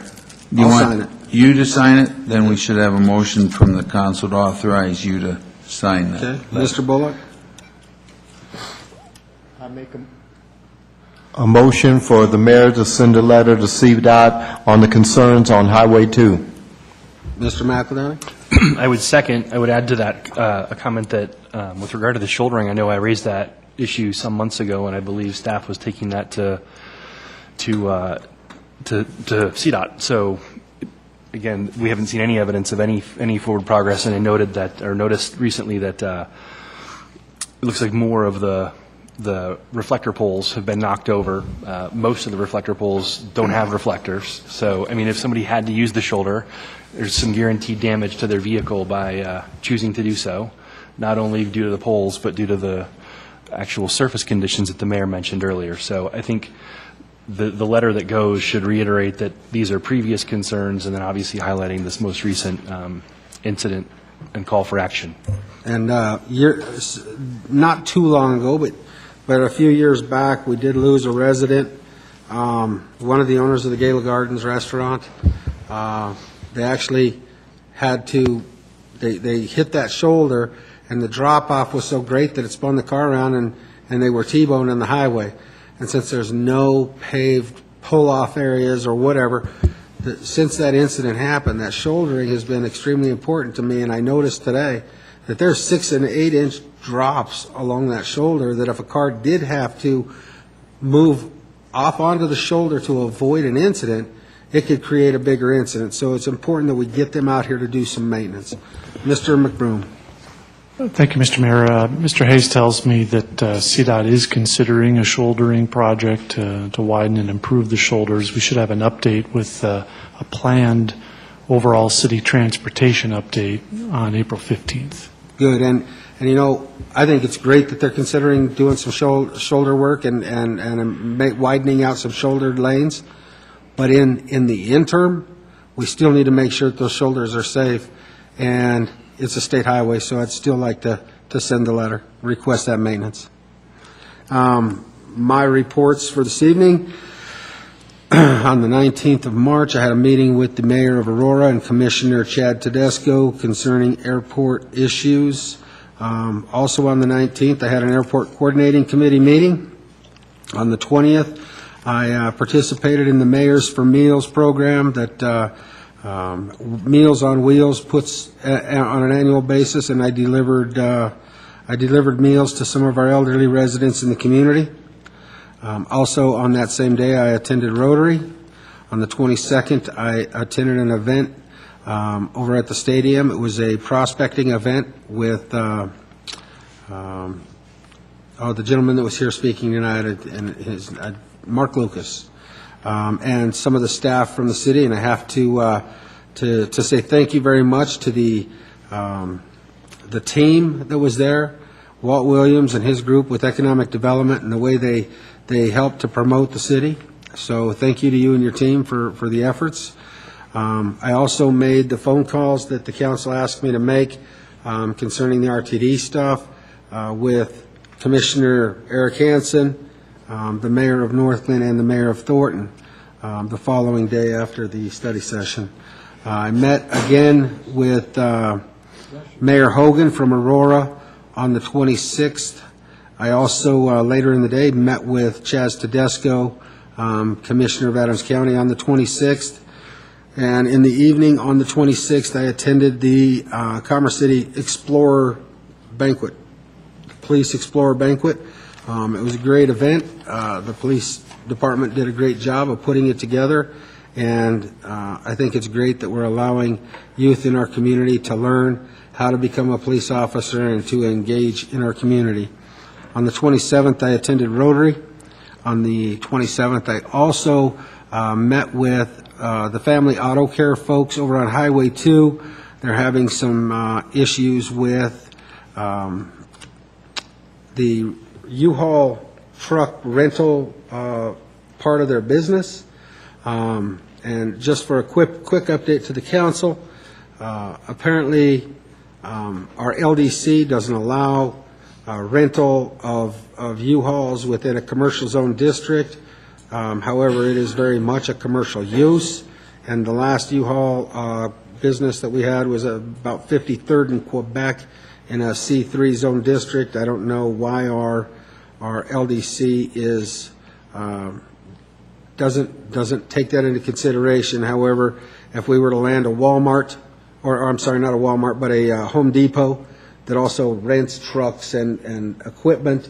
Do you I'll want sign it. you to sign it? Then we should have a motion from the council to authorize you to sign that. Okay, Mr. Bullock? I make a motion for the mayor to send a letter to CDOT on the concerns on Highway 2. Mr. McEldowney? I would add to that a comment that with regard to the shouldering, I know I raised that issue some months ago, and I believe staff was taking that to CDOT. So again, we haven't seen any evidence of any forward progress, and I noticed recently that it looks like more of the reflector poles have been knocked over. Most of the reflector poles don't have reflectors. So, I mean, if somebody had to use the shoulder, there's some guaranteed damage to their vehicle by choosing to do so, not only due to the poles, but due to the actual surface conditions that the mayor mentioned earlier. So I think the letter that goes should reiterate that these are previous concerns, and then obviously highlighting this most recent incident and call for action. And not too long ago, but a few years back, we did lose a resident, one of the owners of the Gala Gardens restaurant. They actually had to, they hit that shoulder, and the drop-off was so great that it spun the car around, and they were T-boned on the highway. And since there's no paved pull-off areas or whatever, since that incident happened, that shouldering has been extremely important to me, and I noticed today that there's 6 and 8 inch drops along that shoulder that if a car did have to move off onto the shoulder to avoid an incident, it could create a bigger incident. So it's important that we get them out here to do some maintenance. Mr. McBroom. Thank you, Mr. Mayor. Mr. Hayes tells me that CDOT is considering a shouldering project to widen and improve the shoulders. We should have an update with a planned overall city transportation update on April 15th. Good. And you know, I think it's great that they're considering doing some shoulder work and widening out some shouldered lanes. But in the interim, we still need to make sure that those shoulders are safe, and it's a state highway, so I'd still like to send the letter, request that maintenance. My reports for this evening, on the 19th of March, I had a meeting with the Mayor of Aurora and Commissioner Chad Tedesco concerning airport issues. Also on the 19th, I had an Airport Coordinating Committee meeting. On the 20th, I participated in the Mayors for Meals program that Meals on Wheels puts on an annual basis, and I delivered meals to some of our elderly residents in the community. Also, on that same day, I attended Rotary. On the 22nd, I attended an event over at the stadium. It was a prospecting event with the gentleman that was here speaking tonight, and his Mark Lucas, and some of the staff from the city. And I have to say thank you very much to the team that was there, Walt Williams and his group with economic development, and the way they helped to promote the city. So thank you to you and your team for the efforts. I also made the phone calls that the council asked me to make concerning the RTD stuff with Commissioner Eric Hansen, the mayor of Northland, and the mayor of Thornton the following day after the study session. I met again with Mayor Hogan from Aurora on the 26th. I also, later in the day, met with Chaz Tedesco, Commissioner of Adams County, on the 26th. And in the evening on the 26th, I attended the Commerce City Explorer Banquet, Police Explorer Banquet. It was a great event. The police department did a great job of putting it together, and I think it's great that we're allowing youth in our community to learn how to become a police officer and to engage in our community. On the 27th, I attended Rotary. On the 27th, I also met with the Family Auto Care folks over on Highway 2. They're having some issues with the U-Haul truck rental part of their business. And just for a quick update to the council, apparently our LDC doesn't allow rental of U-Hauls within a commercial zone district. However, it is very much a commercial use, and the last U-Haul business that we had was about 53rd in Quebec in a C3 zone district. I don't know why our LDC is doesn't take that into consideration. However, if we were to land a Walmart, or I'm sorry, not a Walmart, but a Home Depot that also rents trucks and equipment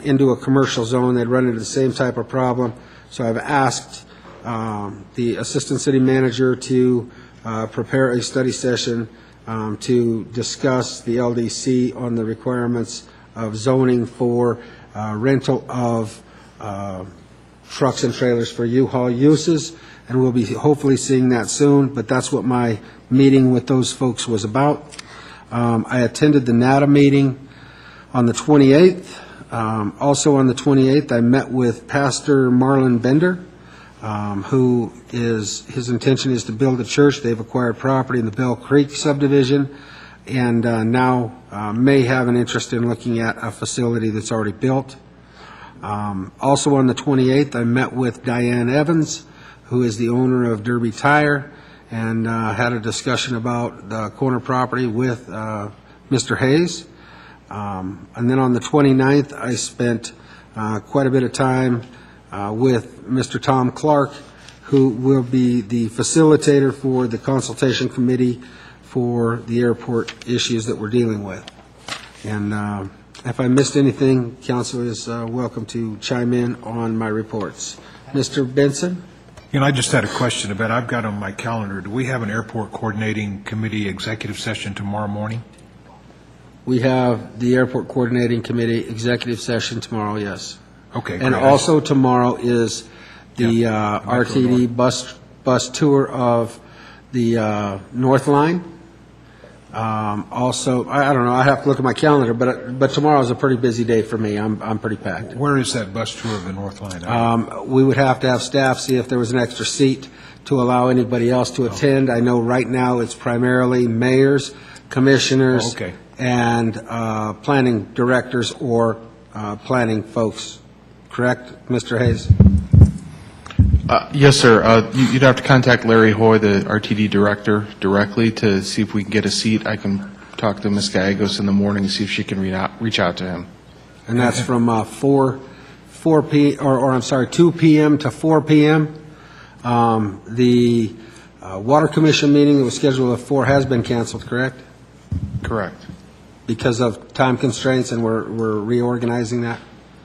into a commercial zone, they'd run into the same type of problem. So I've asked the Assistant City Manager to prepare a study session to discuss the LDC on the requirements of zoning for rental of trucks and trailers for U-Haul uses, and we'll be hopefully seeing that soon, but that's what my meeting with those folks was about. I attended the NADA meeting on the 28th. Also on the 28th, I met with Pastor Marlon Bender, who his intention is to build a church. They've acquired property in the Bell Creek subdivision, and now may have an interest in looking at a facility that's already built. Also on the 28th, I met with Diane Evans, who is the owner of Derby Tire, and had a discussion about the corner property with Mr. Hayes. And then on the 29th, I spent quite a bit of time with Mr. Tom Clark, who will be the facilitator for the consultation committee for the airport issues that we're dealing with. And if I missed anything, council is welcome to chime in on my reports. Mr. Benson? You know, I just had a question about, I've got on my calendar, do we have an airport coordinating committee executive session tomorrow morning? We have the Airport Coordinating Committee executive session tomorrow, yes. Okay, And great. also tomorrow is the RTD bus tour of the North Line. Also, I don't know, I have to look at my calendar, but tomorrow's a pretty busy day for me. I'm pretty packed. Where is that bus tour of the North Line? We would have to have staff see if there was an extra seat to allow anybody else to attend. I know right now it's primarily mayors, commissioners, Oh, okay. and planning directors or planning folks. Correct, Mr. Hayes? Yes, sir. You'd have to contact Larry Hoy, the RTD director, directly to see if we can get a seat. I can talk to Ms. Gallegos in the morning and see if she can reach out to him. And that's from 2 p.m. to 4 p.m. The Water Commission meeting that was scheduled at 4 has been canceled, correct? Correct. Because of time constraints, and we're reorganizing that?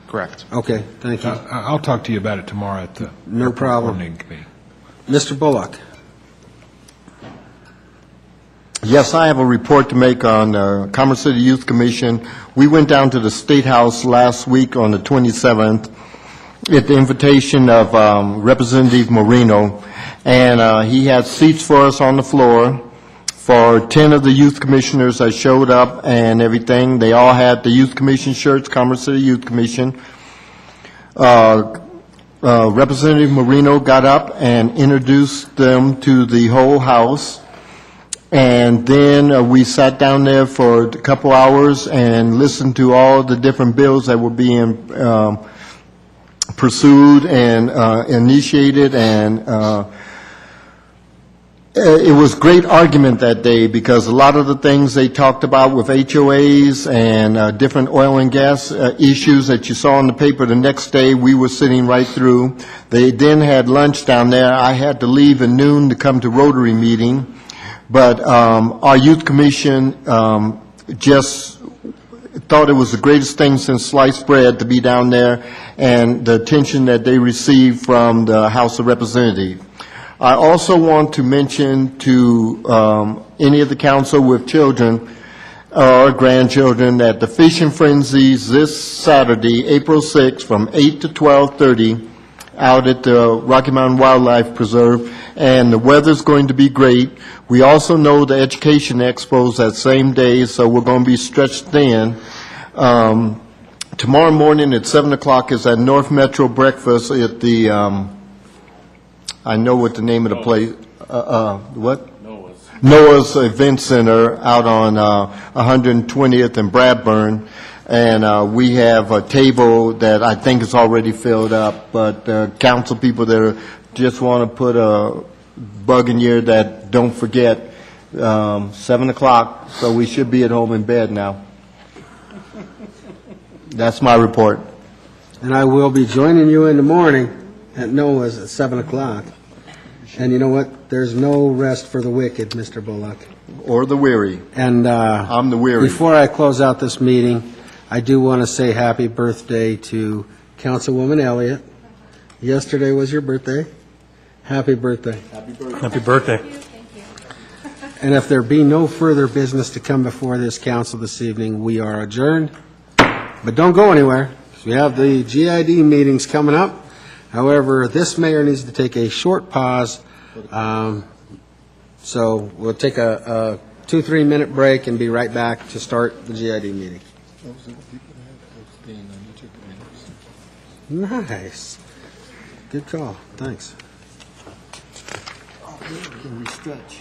Correct. Okay, thank you. I'll talk to you about it tomorrow at the No airport problem. coordinating committee. Mr. Bullock? Yes, I have a report to make on Commerce City Youth Commission. We went down to the State House last week on the 27th at the invitation of Representative Moreno, and he had seats for us on the floor for 10 of the youth commissioners that showed up and everything. They all had the Youth Commission shirts, Commerce City Youth Commission. Representative Moreno got up and introduced them to the whole House. And then we sat down there for a couple hours and listened to all the different bills that were being pursued and initiated, and it was great argument that day, because a lot of the things they talked about with HOAs and different oil and gas issues that you saw in the paper the next day, we were sitting right through. They then had lunch down there. I had to leave at noon to come to Rotary meeting. But our youth commission just thought it was the greatest thing since sliced bread to be down there, and the attention that they received from the House of Representatives. I also want to mention to any of the council with children or grandchildren that the Fishing Frenzies this Saturday, April 6th, from 8 to 12:30, out at the Rocky Mountain Wildlife Preserve, and the weather's going to be great. We also know the Education Expo's that same day, so we're going to be stretched thin. Tomorrow morning at 7 o'clock is at North Metro breakfast at the, I know what the name of the place, what? Noah's Event Center out on 120th and Bradburn. And we have a table that I think is already filled up, but council people that just want to put a bug in your ear that don't forget, 7 o'clock, so we should be at home in bed now. That's my report. And I will be joining you in the morning at Noah's at 7 o'clock. And you know what? There's no rest for the wicked, Mr. Bullock. Or the weary. And I'm the weary. Before I close out this meeting, I do want to say happy birthday to Councilwoman Elliott. Yesterday was your birthday. Happy birthday. Happy birthday. Happy birthday. And if there be no further business to come before this council this evening, we are adjourned. But don't go anywhere, 'cause we have the GID meetings coming up. However, this mayor needs to take a short pause. So we'll take a 2-3 minute break and be right back to start the GID meeting. Nice. Good call. Thanks. Can we stretch?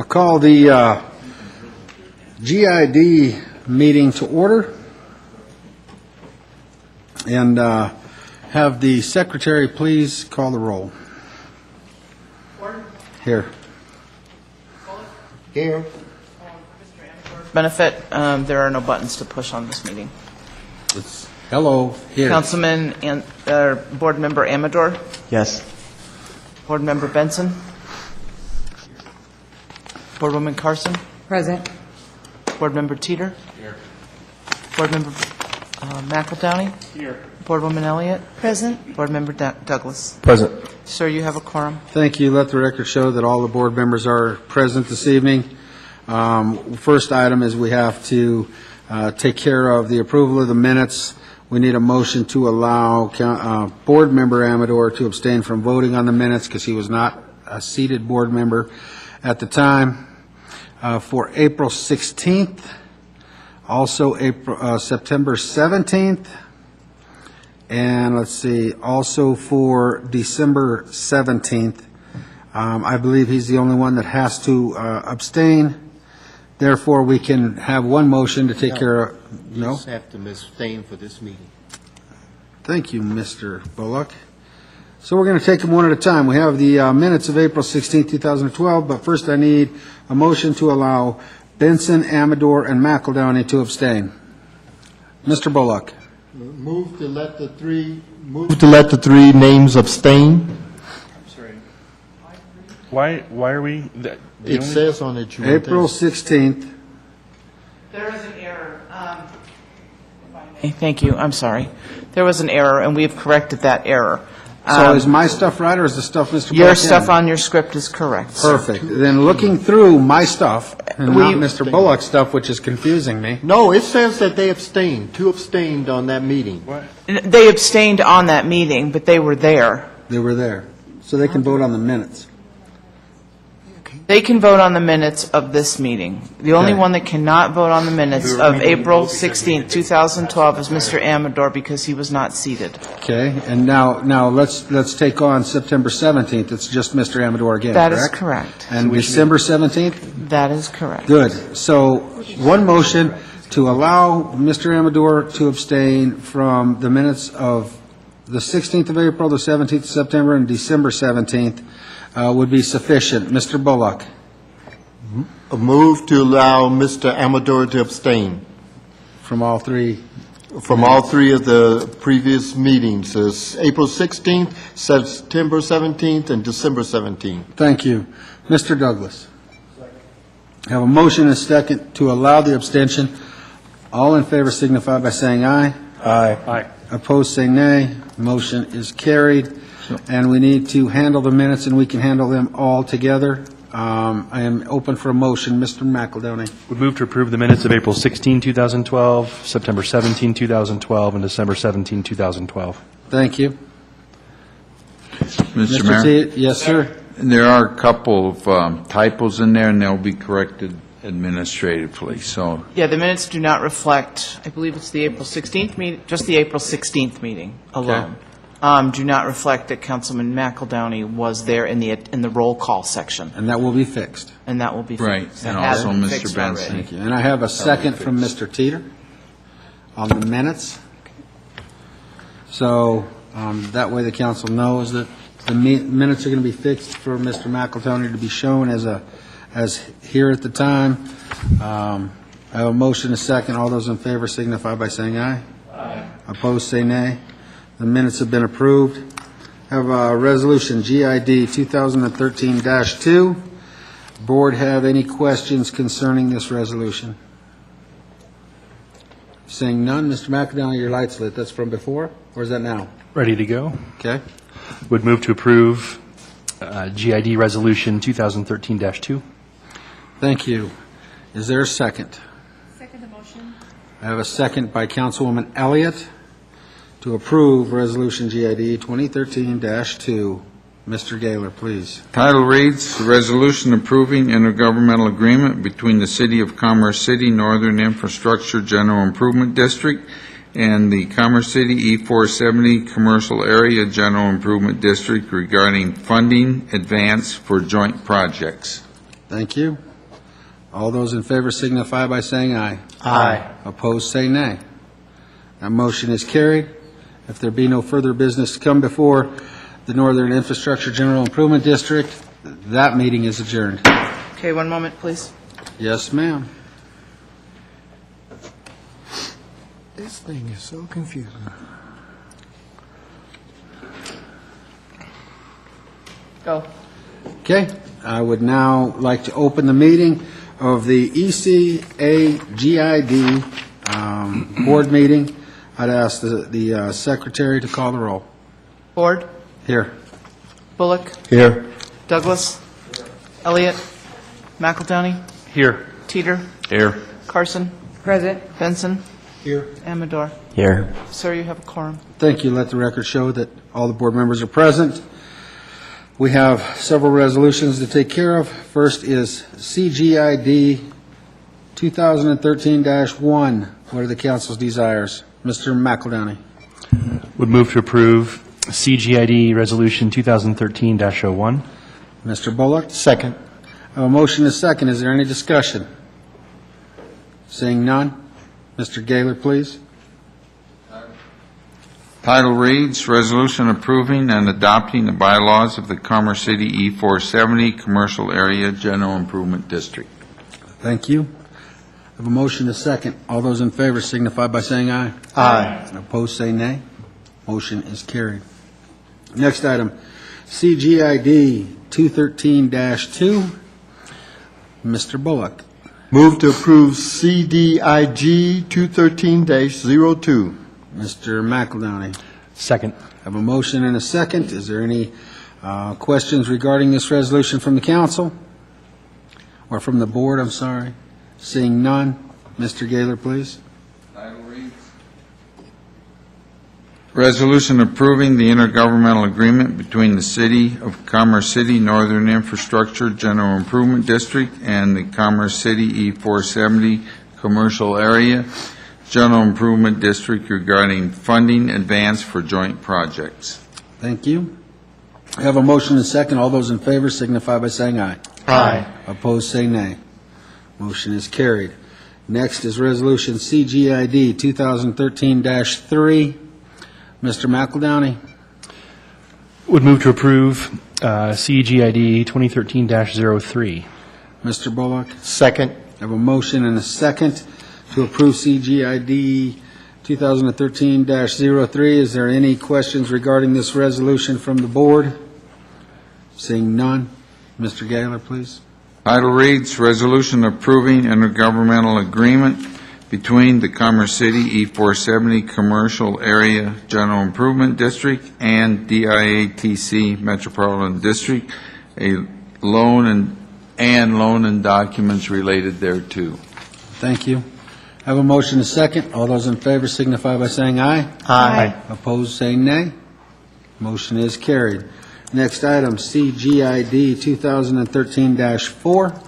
I'll call the GID meeting to order and have the secretary please call the roll. Here. Here. Benefit, there are no buttons to push on this meeting. Hello, here. Councilman and Board Member Amador, Yes. Board Member Benson, Boardwoman Carson, Present. Board Member Teeter, Board Member McEldowney, Boardwoman Elliott, Present. Board Member Douglas. Present. Sir, you have a quorum. Thank you. Let the record show that all the board members are present this evening. First item is we have to take care of the approval of the minutes. We need a motion to allow Board Member Amador to abstain from voting on the minutes because he was not a seated board member at the time. For April 16th, also September 17th, and let's see, also for December 17th. I believe he's the only one that has to abstain. Therefore, we can have one motion to take care of. You No? just have to abstain for this meeting. Thank you, Mr. Bullock. So we're going to take them one at a time. We have the minutes of April 16, 2012, but first I need a motion to allow Benson, Amador, and McEldowney to abstain. Mr. Bullock. Move to let the three names abstain. Why are we? It says on it you want April this. 16th. There is an error. Thank you, I'm sorry. There was an error, and we have corrected that error. So is my stuff right, or is the stuff Mr. Bullock? Your stuff on your script is correct, sir. Perfect. Then looking through my stuff, and We- not Mr. Bullock's stuff, which is confusing me. No, it says that they abstained. Two abstained on that meeting. They abstained on that meeting, but they were there. They were there. So they can vote on the minutes. They can vote on the minutes of this meeting. The only Okay. one that cannot vote on the minutes of April 16th, 2012 is Mr. Amador because he was not seated. Okay, and now let's take on September 17th. It's just Mr. Amador again, That correct? is correct. And December 17th? That is correct. Good. So one motion to allow Mr. Amador to abstain from the minutes of the 16th of April, the 17th of September, and December 17th would be sufficient. Mr. Bullock. A move to allow Mr. Amador to abstain. From all three? From all three of the previous meetings, is April 16th, September 17th, and December 17th. Thank you. Mr. Douglas. I have a motion and a second to allow the abstention. All in favor signify by saying aye. Aye. Aye. Opposed, say nay. Motion is carried. And we need to handle the minutes, and we can handle them all together. I am open for a motion. Mr. McEldowney. Would move to approve the minutes of April 16, 2012, September 17, 2012, and December 17, 2012. Thank you. Mr. Mayor? T. Yes, sir. There are a couple of typos in there, and they'll be corrected administratively, so. Yeah, the minutes do not reflect, I believe it's the April 16th meeting, just the April 16th meeting alone. Do not reflect that Councilman McEldowney was there in the roll call section, And that will be fixed. and that will be fixed. Right, and That has also been Mr. fixed Benson. already. Thank you. And I have a second from Mr. Teeter on the minutes. So that way the council knows that the minutes are going to be fixed for Mr. McEldowney to be shown as here at the time. I have a motion, a second. All those in favor signify by saying aye. Aye. Opposed, say nay. The minutes have been approved. Have a resolution, GID 2013-2. Board have any questions concerning this resolution? Seeing none, Mr. McEldowney, your light's lit. That's from before, or is that now? Ready to go? Okay. Would move to approve GID Resolution 2013-2. Thank you. Is there a second? Second the motion. I have a second by Councilwoman Elliott to approve Resolution GID 2013-2. Mr. Gaylor, please. Title reads, "Resolution approving intergovernmental agreement between the City of Commerce City Northern Infrastructure General Improvement District and the Commerce City E-470 Commercial Area General Improvement District regarding funding advance for joint projects." Thank you. All those in favor signify by saying aye. Aye. Opposed, say nay. That motion is carried. If there be no further business to come before the Northern Infrastructure General Improvement District, that meeting is adjourned. Okay, one moment, please. Yes, ma'am. This thing is so confusing. Go. Okay, I would now like to open the meeting of the ECAGID board meeting. I'd ask the secretary to call the roll. Ford, Here. Bullock, Here. Douglas, Elliott, McEldowney, Here. Teeter, Here. Carson, Present. Benson, Here. Amador. Here. Sir, you have a quorum. Thank you. Let the record show that all the board members are present. We have several resolutions to take care of. First is CGID 2013-1. What are the council's desires? Mr. McEldowney. Would move to approve CGID Resolution 2013-01. Mr. Bullock. Second. I have a motion and a second. Is there any discussion? Seeing none. Mr. Gaylor, please. Title reads, Resolution Approving and Adopting the Bylaws of the Commerce City E470 Commercial Area General Improvement District. Thank you. I have a motion and a second. All those in favor signify by saying aye. Aye. And opposed, say nay. Motion is carried. Next item, CGID 213-2. Mr. Bullock. Move to approve CDIG 213-02. Mr. McEldowney. Second. I have a motion and a second. Is there any questions regarding this resolution from the council? Or from the board, I'm sorry? Seeing none. Mr. Gaylor, please. Title reads, Resolution Approving the Intergovernmental Agreement between the City of Commerce City Northern Infrastructure General Improvement District and the Commerce City E470 Commercial Area General Improvement District regarding funding advance for joint projects. Thank you. I have a motion and a second. All those in favor signify by saying aye. Aye. Opposed, say nay. Motion is carried. Next is Resolution CGID 2013-3. Mr. McEldowney. Would move to approve CGID 2013-03. Mr. Bullock. Second. I have a motion and a second to approve CGID 2013-03. Is there any questions regarding this resolution from the board? Seeing none. Mr. Gaylor, please. Title reads, Resolution Approving Intergovernmental Agreement between the Commerce City E470 Commercial Area General Improvement District and DIATC Metropolitan District, a loan and documents related thereto. Thank you. I have a motion and a second. All those in favor signify by saying aye. Aye. Opposed, say nay. Motion is carried. Next item, CGID 2013-4.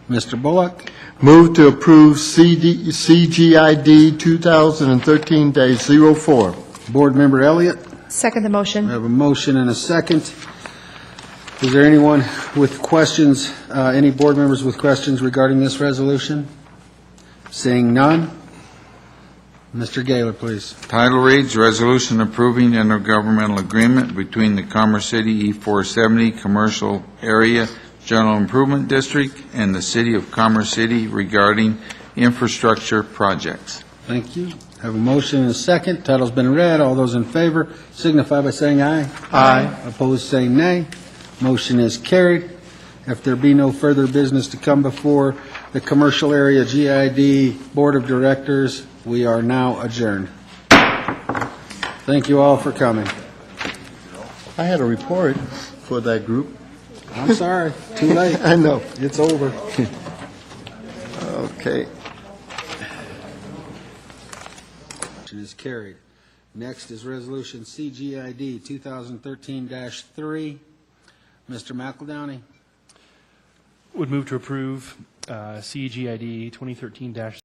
Mr. Bullock. Move to approve CGID 2013-04. Board Member Elliott. Second the motion. I have a motion and a second. Is there anyone with questions, any board members with questions regarding this resolution? Seeing none. Mr. Gaylor, please. Title reads, Resolution Approving Intergovernmental Agreement between the Commerce City E470 Commercial Area General Improvement District and the City of Commerce City regarding infrastructure projects. Thank you. I have a motion and a second. Title's been read. All those in favor signify by saying aye. Aye. Opposed, say nay. Motion is carried. If there be no further business to come before the Commercial Area GID Board of Directors, we are now adjourned. Thank you all for coming. I had a report for that group. I'm sorry, too late. I know. It's over. Okay. Motion is carried. Next is Resolution CGID 2013-3. Mr. McEldowney. Would move to approve CGID 2013-3.